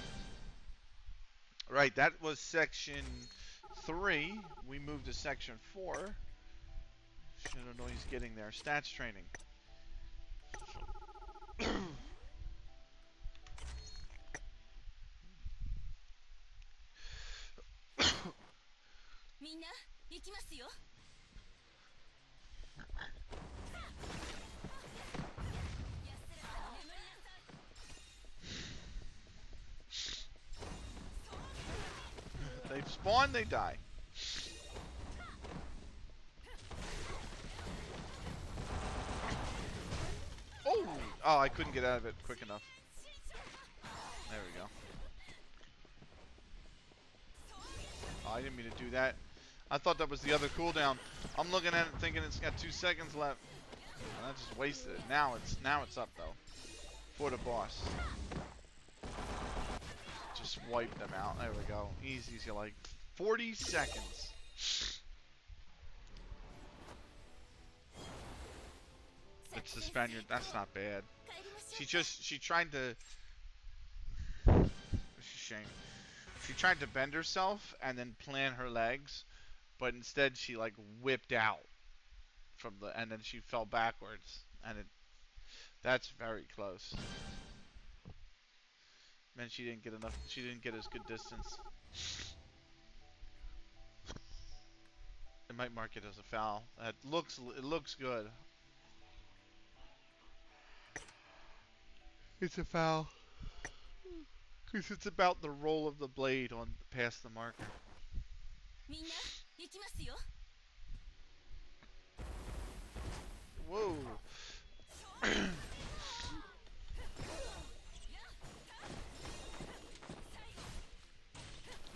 Right, that was section 3. We moved to section 4. Should know he's getting there. Stats training. They spawn, they die. Oh, I couldn't get out of it quick enough. There we go. Oh, I didn't mean to do that. I thought that was the other cooldown. I'm looking at it thinking it's got 2 seconds left. And I just wasted it. Now it's up though. For the boss. Just wipe them out. There we go. Easy as you like. 40 seconds. It's the Spaniard. That's not bad. She tried to. It's a shame. She tried to bend herself and then plant her legs, but instead she like whipped out from the, and then she fell backwards, and that's very close. Man, she didn't get enough. She didn't get as good distance. It might mark it as a foul. It looks good. It's a foul. Because it's about the roll of the blade on past the marker. Whoa.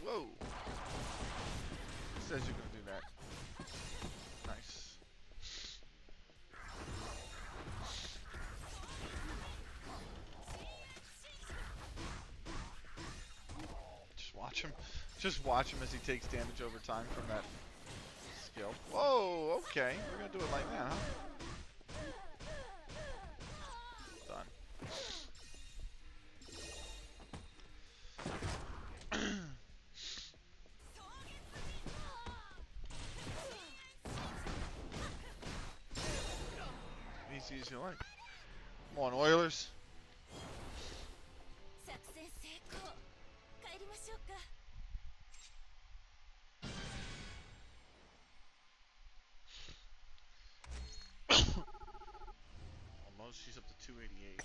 Whoa. It says you're gonna do that. Nice. Just watch him as he takes damage over time from that skill. Whoa, okay. We're gonna do it like that, huh? Done. Easy as you like. Come on, Oilers. Almost, she's up to 288.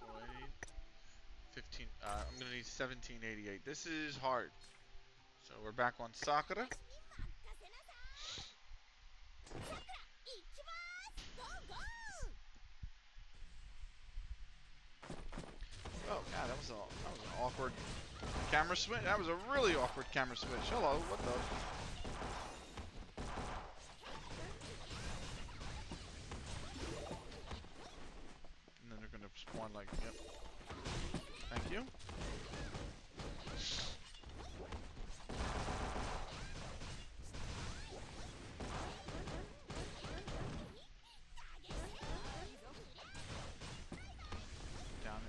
Wait. 15. I'm gonna need 1788. This is hard. So we're back on Sakura. Oh god, that was an awkward camera switch. That was a really awkward camera switch. Hello, what the? And then they're gonna spawn like, yep. Thank you.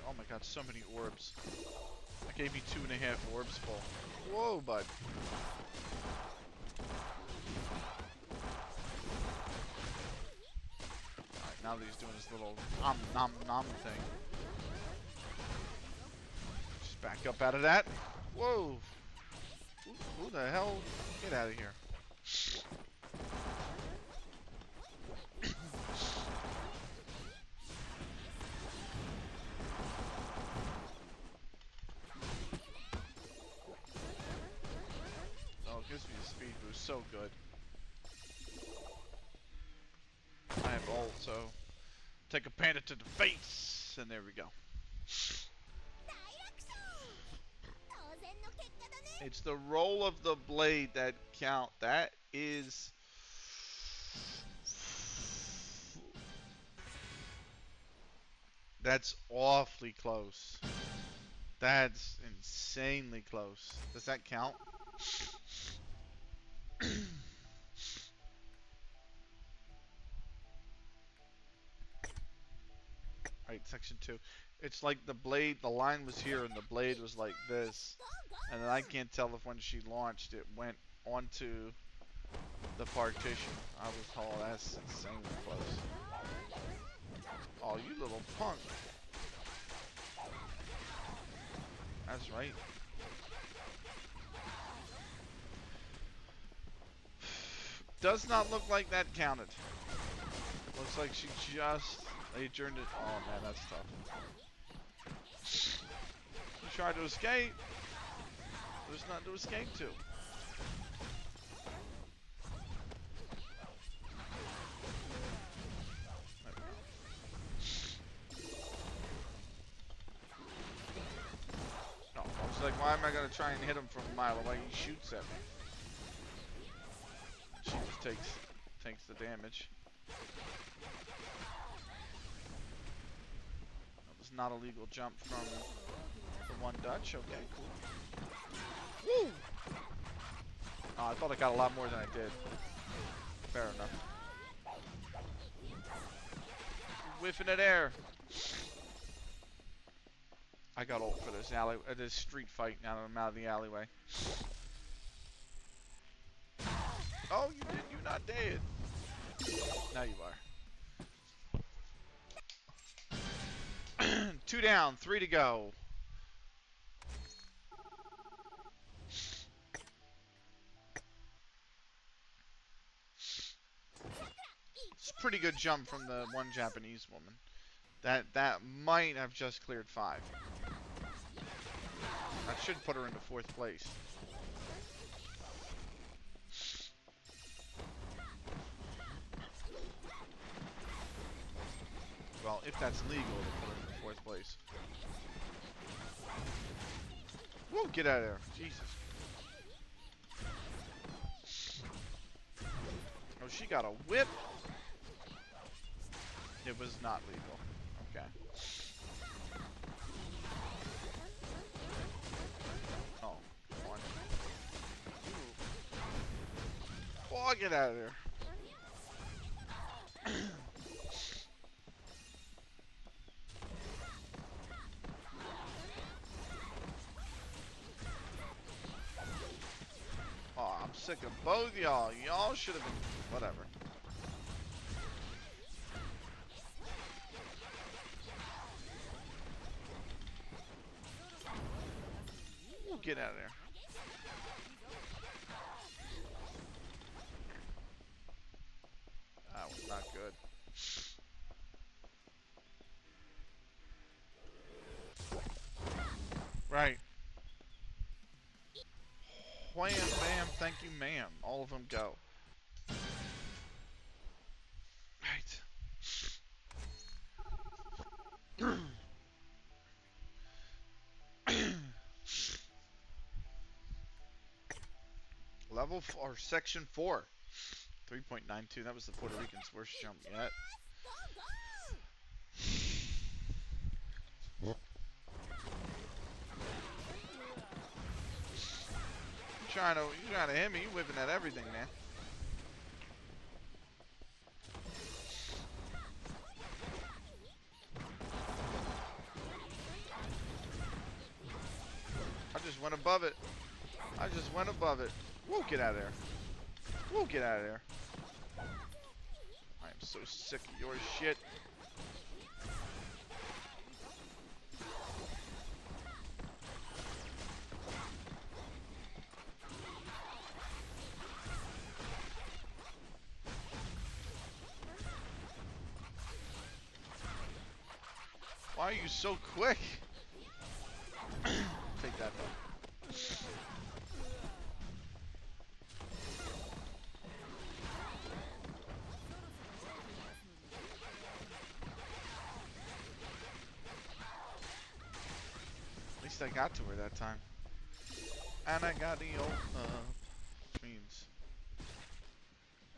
Oh my god, so many orbs. That gave me 2.5 orbs full. Whoa, bud. Alright, now that he's doing his little nom nom nom thing. Back up out of that. Whoa. Who the hell? Get out of here. Oh, it gives me a speed boost. So good. I have ult, so take a panda to the face, and there we go. It's the roll of the blade that count. That is... That's awfully close. That's insanely close. Does that count? Alright, section 2. It's like the blade, the line was here and the blade was like this. And then I can't tell if when she launched it went onto the partition. I was, oh, that's insanely close. Oh, you little punk. That's right. Does not look like that counted. Looks like she just adjourned it. Oh man, that's tough. She tried to escape. There's nothing to escape to. No, I was like, why am I gonna try and hit him from a mile away? He shoots at me. She just takes the damage. That was not a legal jump from the one Dutch. Okay, cool. Woo! Oh, I thought I got a lot more than I did. Fair enough. Whiffing at air. I got ult for this this street fight now that I'm out of the alleyway. Oh, you did. You're not dead. Now you are. 2 down, 3 to go. It's a pretty good jump from the one Japanese woman. That might have just cleared 5. That should put her into 4th place. Well, if that's legal, to put her in 4th place. Whoa, get out of there. Jesus. Oh, she got a whip. It was not legal. Okay. Oh, come on. Oh, get out of there. Oh, I'm sick of both y'all. Y'all should have been... Whatever. Get out of there. That was not good. Right. Wham, bam, thank you, ma'am. All of them go. Right. Level 4, section 4. 3.92. That was the Puerto Rican's worst jump yet. You trying to hit me? You whipping at everything, man. I just went above it. I just went above it. Woo, get out of there. Woo, get out of there. I am so sick of your shit. Why are you so quick? Take that though. At least I got to her that time. And I got the ult up. Which means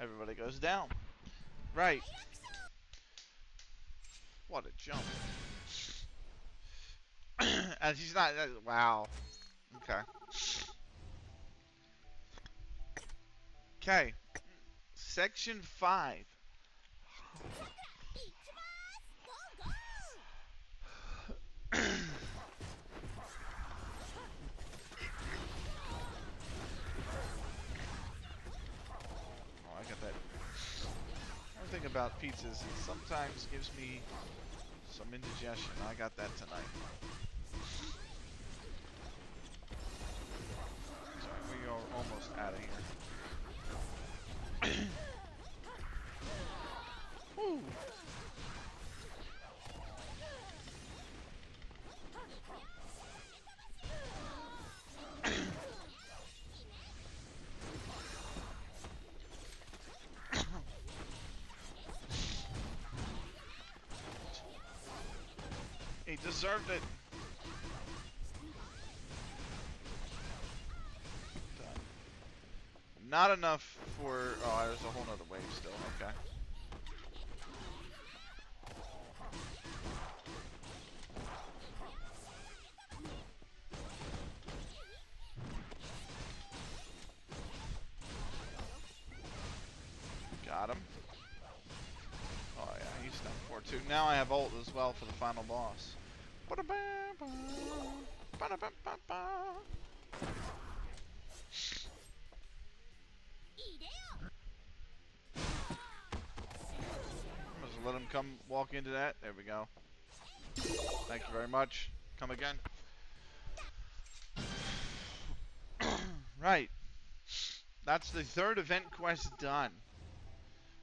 everybody goes down. Right. What a jump. And he's not. Wow. Okay. Okay. Section 5. Oh, I got that. One thing about pizzas is it sometimes gives me some indigestion. I got that tonight. Sorry, we are almost out of here. Woo! He deserved it. Done. Not enough for... Oh, there's a whole nother wave still. Okay. Got him. Oh yeah, he's done for too. Now I have ult as well for the final boss. I'm just let him come walk into that. There we go. Thank you very much. Come again. Right. That's the third event quest done.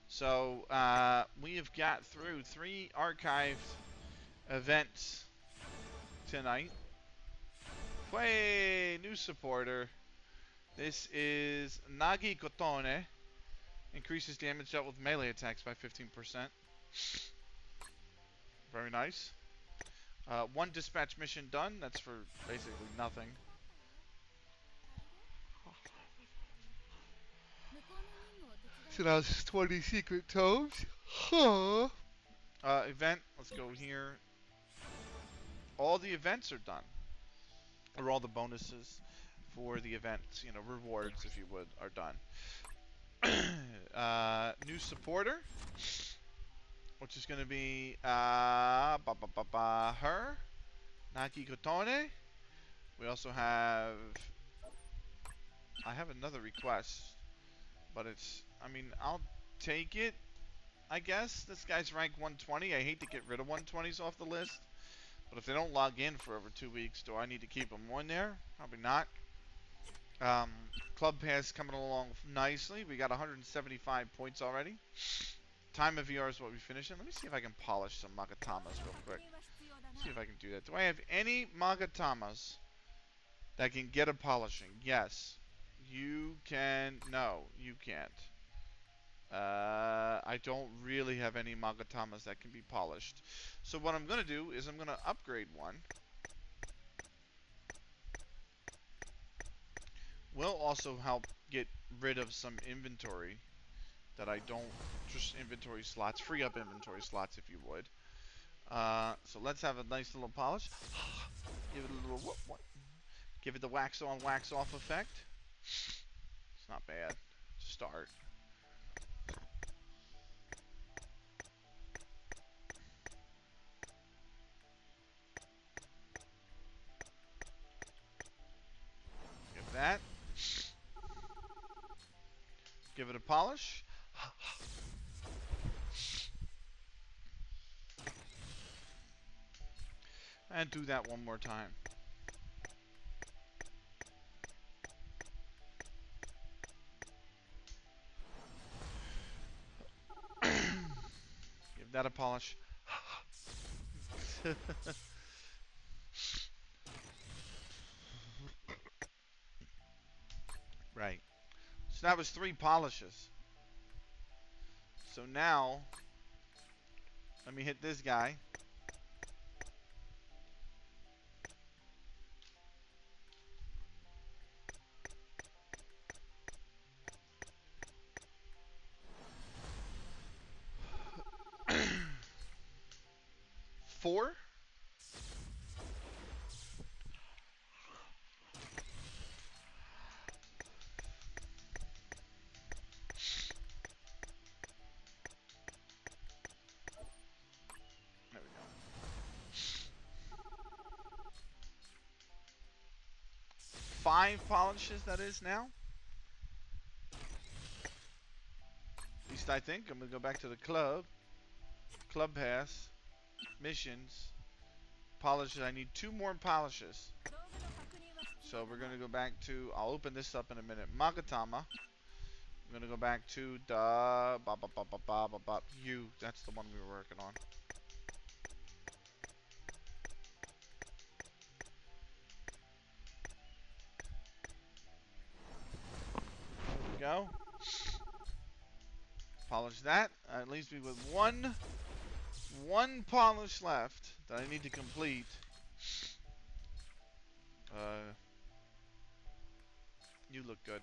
So we have got through 3 archived events tonight. Hey, new supporter. This is Nagi Kotone. Increases damage dealt with melee attacks by 15%. Very nice. 1 dispatch mission done. That's for basically nothing. So that's 20 secret tomes. Huh. Event. Let's go here. All the events are done. Or all the bonuses for the events, you know, rewards, if you would, are done. New supporter, which is going to be her, Naki Kotone. We also have, I have another request, but it's, I mean, I'll take it, I guess. This guy's rank 120. I hate to get rid of 120s off the list, but if they don't log in for over 2 weeks, do I need to keep them on there? Probably not. Club Pass coming along nicely. We got 175 points already. Time of VR is what we finished in. Let me see if I can polish some Magatamas real quick. See if I can do that. Do I have any Magatamas that can get a polishing? Yes. You can. No, you can't. I don't really have any Magatamas that can be polished. So what I'm going to do is I'm going to upgrade one. Will also help get rid of some inventory that I don't, just inventory slots, free up inventory slots if you would. So let's have a nice little polish. Give it a little what? Give it the wax on, wax off effect. It's not bad. Start. Give that. Give it a polish. And do that one more time. Give that a polish. Right. So that was 3 polishes. So now, let me hit this guy. Four? There we go. 5 polishes, that is now. At least I think. I'm going to go back to the club. Club pass. Missions. Polishes. I need 2 more polishes. So we're going to go back to... I'll open this up in a minute. Magatama. I'm going to go back to the... You. That's the one we were working on. There we go. Polish that. That leaves me with one polish left that I need to complete. You look good.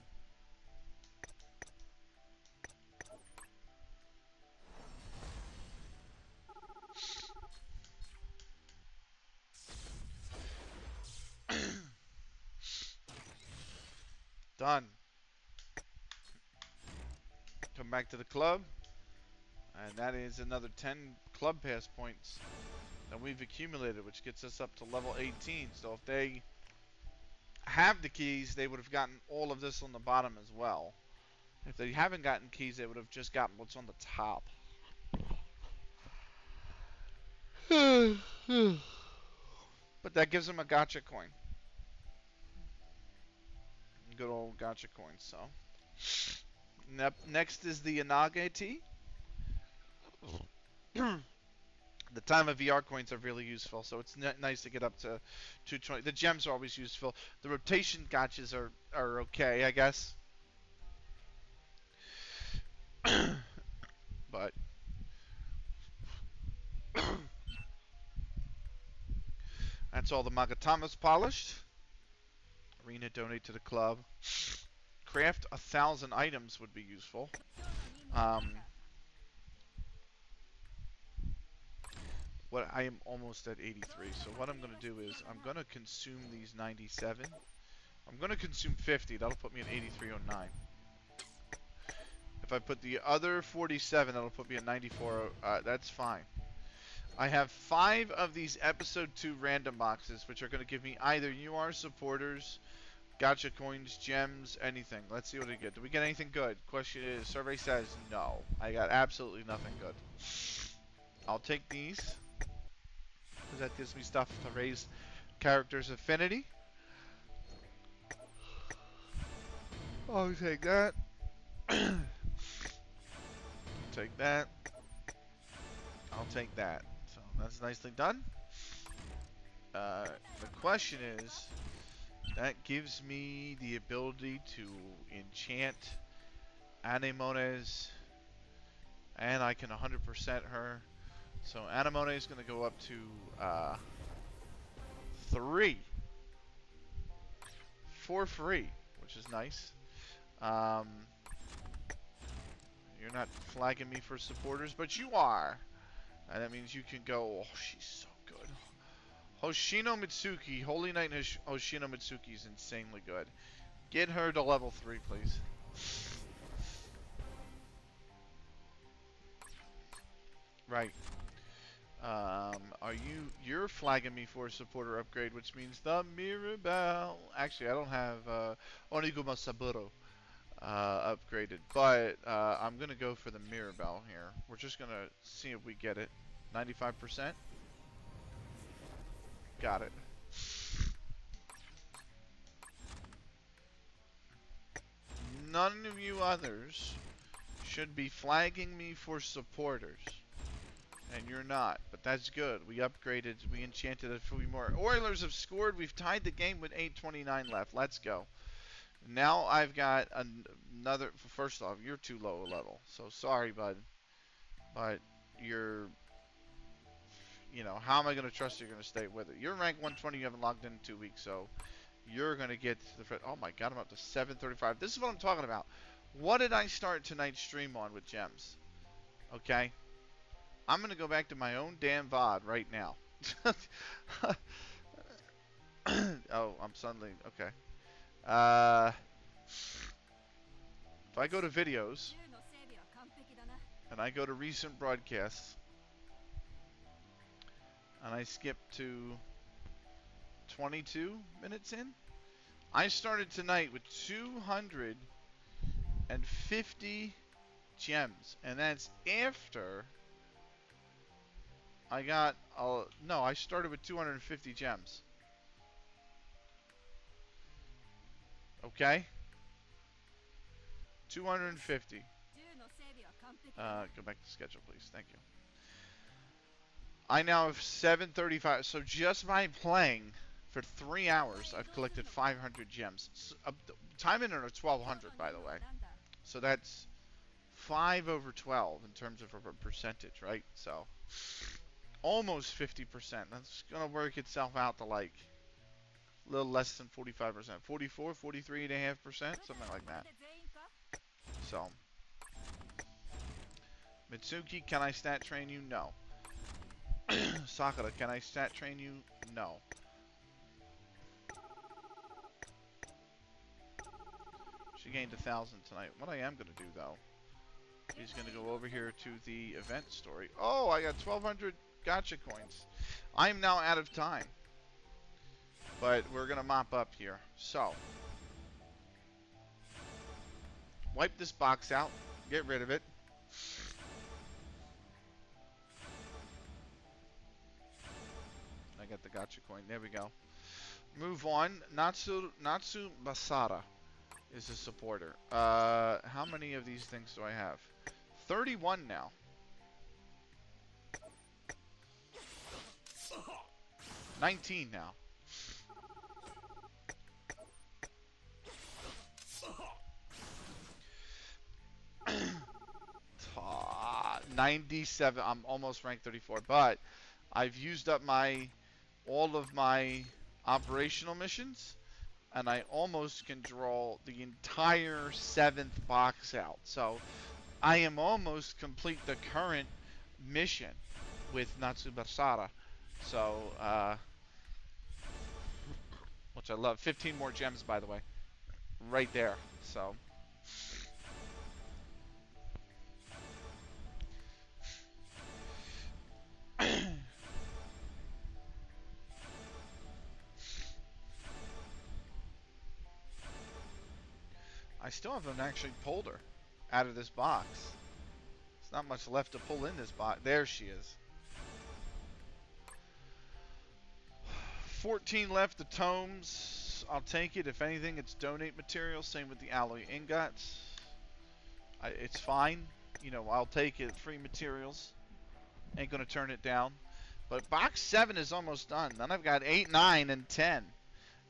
Done. Come back to the club. And that is another 10 club pass points that we've accumulated, which gets us up to level 18. So if they have the keys, they would have gotten all of this on the bottom as well. If they haven't gotten keys, they would have just gotten what's on the top. But that gives them a gacha coin. Good old gacha coin. So next is the Inage tea. The time of VR coins are really useful, so it's nice to get up to 220. The gems are always useful. The rotation gotchas are okay, I guess. But that's all the Magatamas polished. Arena donate to the club. Craft 1,000 items would be useful. What I am almost at 83. So what I'm going to do is I'm going to consume these 97. I'm going to consume 50. That'll put me at 8309. If I put the other 47, that'll put me at 94. That's fine. I have 5 of these episode 2 random boxes, which are going to give me either UR supporters, gacha coins, gems, anything. Let's see what we get. Do we get anything good? Question is, survey says no. I got absolutely nothing good. I'll take these, because that gives me stuff to raise characters' affinity. I'll take that. Take that. I'll take that. So that's nicely done. The question is, that gives me the ability to enchant Anemones, and I can 100% her. So Anemone is going to go up to 3 for free, which is nice. You're not flagging me for supporters, but you are. And that means you can go, oh, she's so good. Hoshino Mitsuki, Holy Knight Hoshino Mitsuki is insanely good. Get her to level 3, please. Right. You're flagging me for a supporter upgrade, which means the Mirabelle. Actually, I don't have Oniguma Saburo upgraded, but I'm gonna go for the Mirabelle here. We're just gonna see if we get it. 95%. Got it. None of you others should be flagging me for supporters. And you're not, but that's good. We upgraded, we enchanted a few more. Oilers have scored. We've tied the game with 8:29 left. Let's go. Now I've got another. First off, you're too low a level, so sorry, bud. But you're, how am I going to trust you're going to stay with it? You're rank 120. You haven't logged in 2 weeks, so you're going to get the. Oh my God, I'm up to 735. This is what I'm talking about. What did I start tonight's stream on with gems? Okay. I'm going to go back to my own damn VOD right now. Oh, I'm suddenly... Okay. If I go to videos, and I go to recent broadcasts, and I skip to 22 minutes in, I started tonight with 250 gems. And that's after... I got... no, I started with 250 gems. Okay? 250. Go back to schedule, please. Thank you. I now have 735. So just by playing for 3 hours, I've collected 500 gems. Taimanin are 1,200, by the way. So that's 5 over 12 in terms of a percentage, right? So almost 50%. That's going to work itself out to like a little less than 45%. 44, 43.5%, something like that. So, Mitsuki, can I stat train you? No. Sakura, can I stat train you? No. She gained 1,000 tonight. What I am going to do, though, is going to go over here to the event story. Oh, I got 1,200 gacha coins. I'm now out of time. But we're going to mop up here. So, wipe this box out. Get rid of it. I got the gacha coin. There we go. Move on. Natsu Basara is a supporter. How many of these things do I have? 31 now. $19 now. $97. I'm almost ranked 34, but I've used up all of my operational missions, and I almost can draw the entire 7th box out. So I am almost complete the current mission with Natsubasara. So, which I love. 15 more gems, by the way, right there. So. I still haven't actually pulled her out of this box. There's not much left to pull in this box. There she is. 14 left. The tomes, I'll take it. If anything, it's donate material. Same with the alloy ingots. It's fine. I'll take it. Free materials. Ain't going to turn it down. But box 7 is almost done. Then I've got 8, 9, and 10.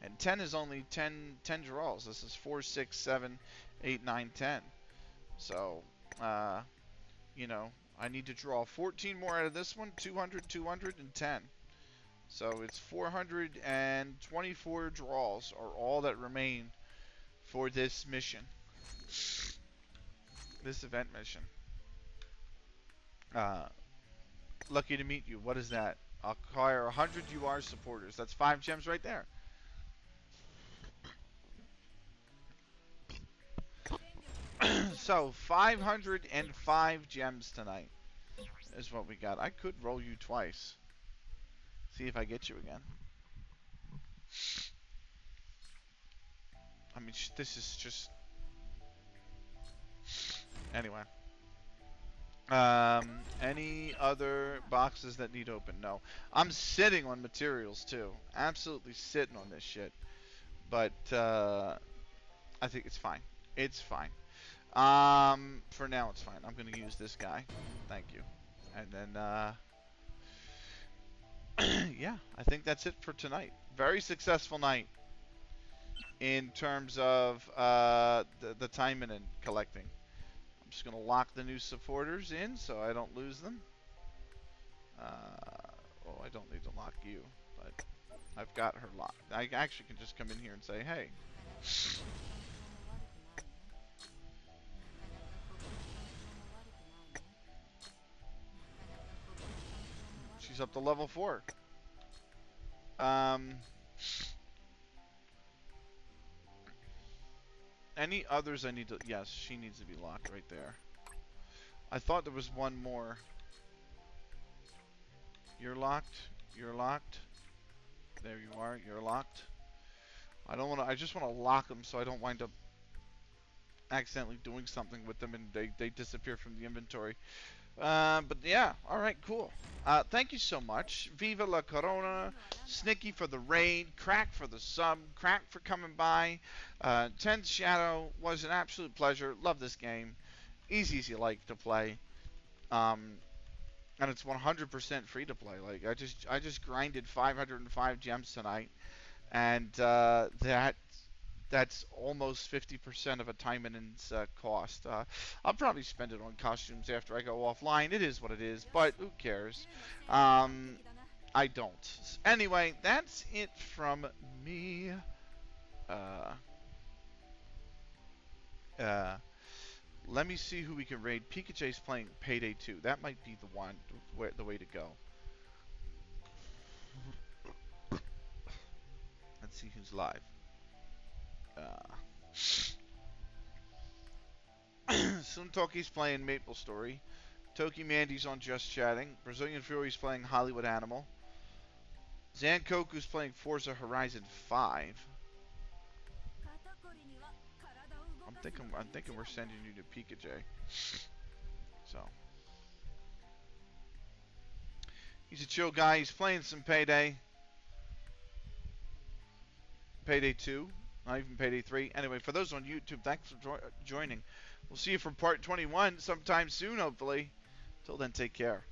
And 10 is only 10 draws. This is 4, 6, 7, 8, 9, 10. So, I need to draw 14 more out of this one. 200, 210. So it's 424 draws are all that remain for this mission. This event mission. Lucky to meet you. What is that? Acquire 100 UR supporters. That's 5 gems right there. So, 505 gems tonight is what we got. I could roll you twice. See if I get you again. I mean, this is just... Anyway. Any other boxes that need open? No. I'm sitting on materials, too. Absolutely sitting on this shit. But, I think it's fine. It's fine. For now, it's fine. I'm going to use this guy. Thank you. And then, Yeah, I think that's it for tonight. Very successful night in terms of the Taimanin collecting. I'm just going to lock the new supporters in so I don't lose them. Oh, I don't need to lock you, but I've got her locked. I actually can just come in here and say, hey. She's up to level 4. Any others I need to... Yes, she needs to be locked right there. I thought there was one more. You're locked. You're locked. There you are. You're locked. I don't want to... I just want to lock them so I don't wind up accidentally doing something with them and they disappear from the inventory. But yeah, alright, cool. Thank you so much. Viva la Corona, Snicky for the raid, Crack for the sub, Crack for coming by. 10th Shadow was an absolute pleasure. Love this game. Easy like to play. And it's 100% free to play. Like I just grinded 505 gems tonight, and that's almost 50% of a Taimanin's cost. I'll probably spend it on costumes after I go offline. It is what it is, but who cares? I don't. Anyway, that's it from me. Let me see who we can raid. Pikachu's playing Payday 2. That might be the one, the way to go. Let's see who's live. Suntoki's playing Maple Story. Toki Mandy's on Just Chatting. Brazilian Fury's playing Hollywood Animal. Zankoku's playing Forza Horizon 5. I'm thinking we're sending you to Pikachu. So he's a chill guy. He's playing some Payday. Payday 2. Not even Payday 3. Anyway, for those on YouTube, thanks for joining. We'll see you for part 21 sometime soon, hopefully. Till then, take care.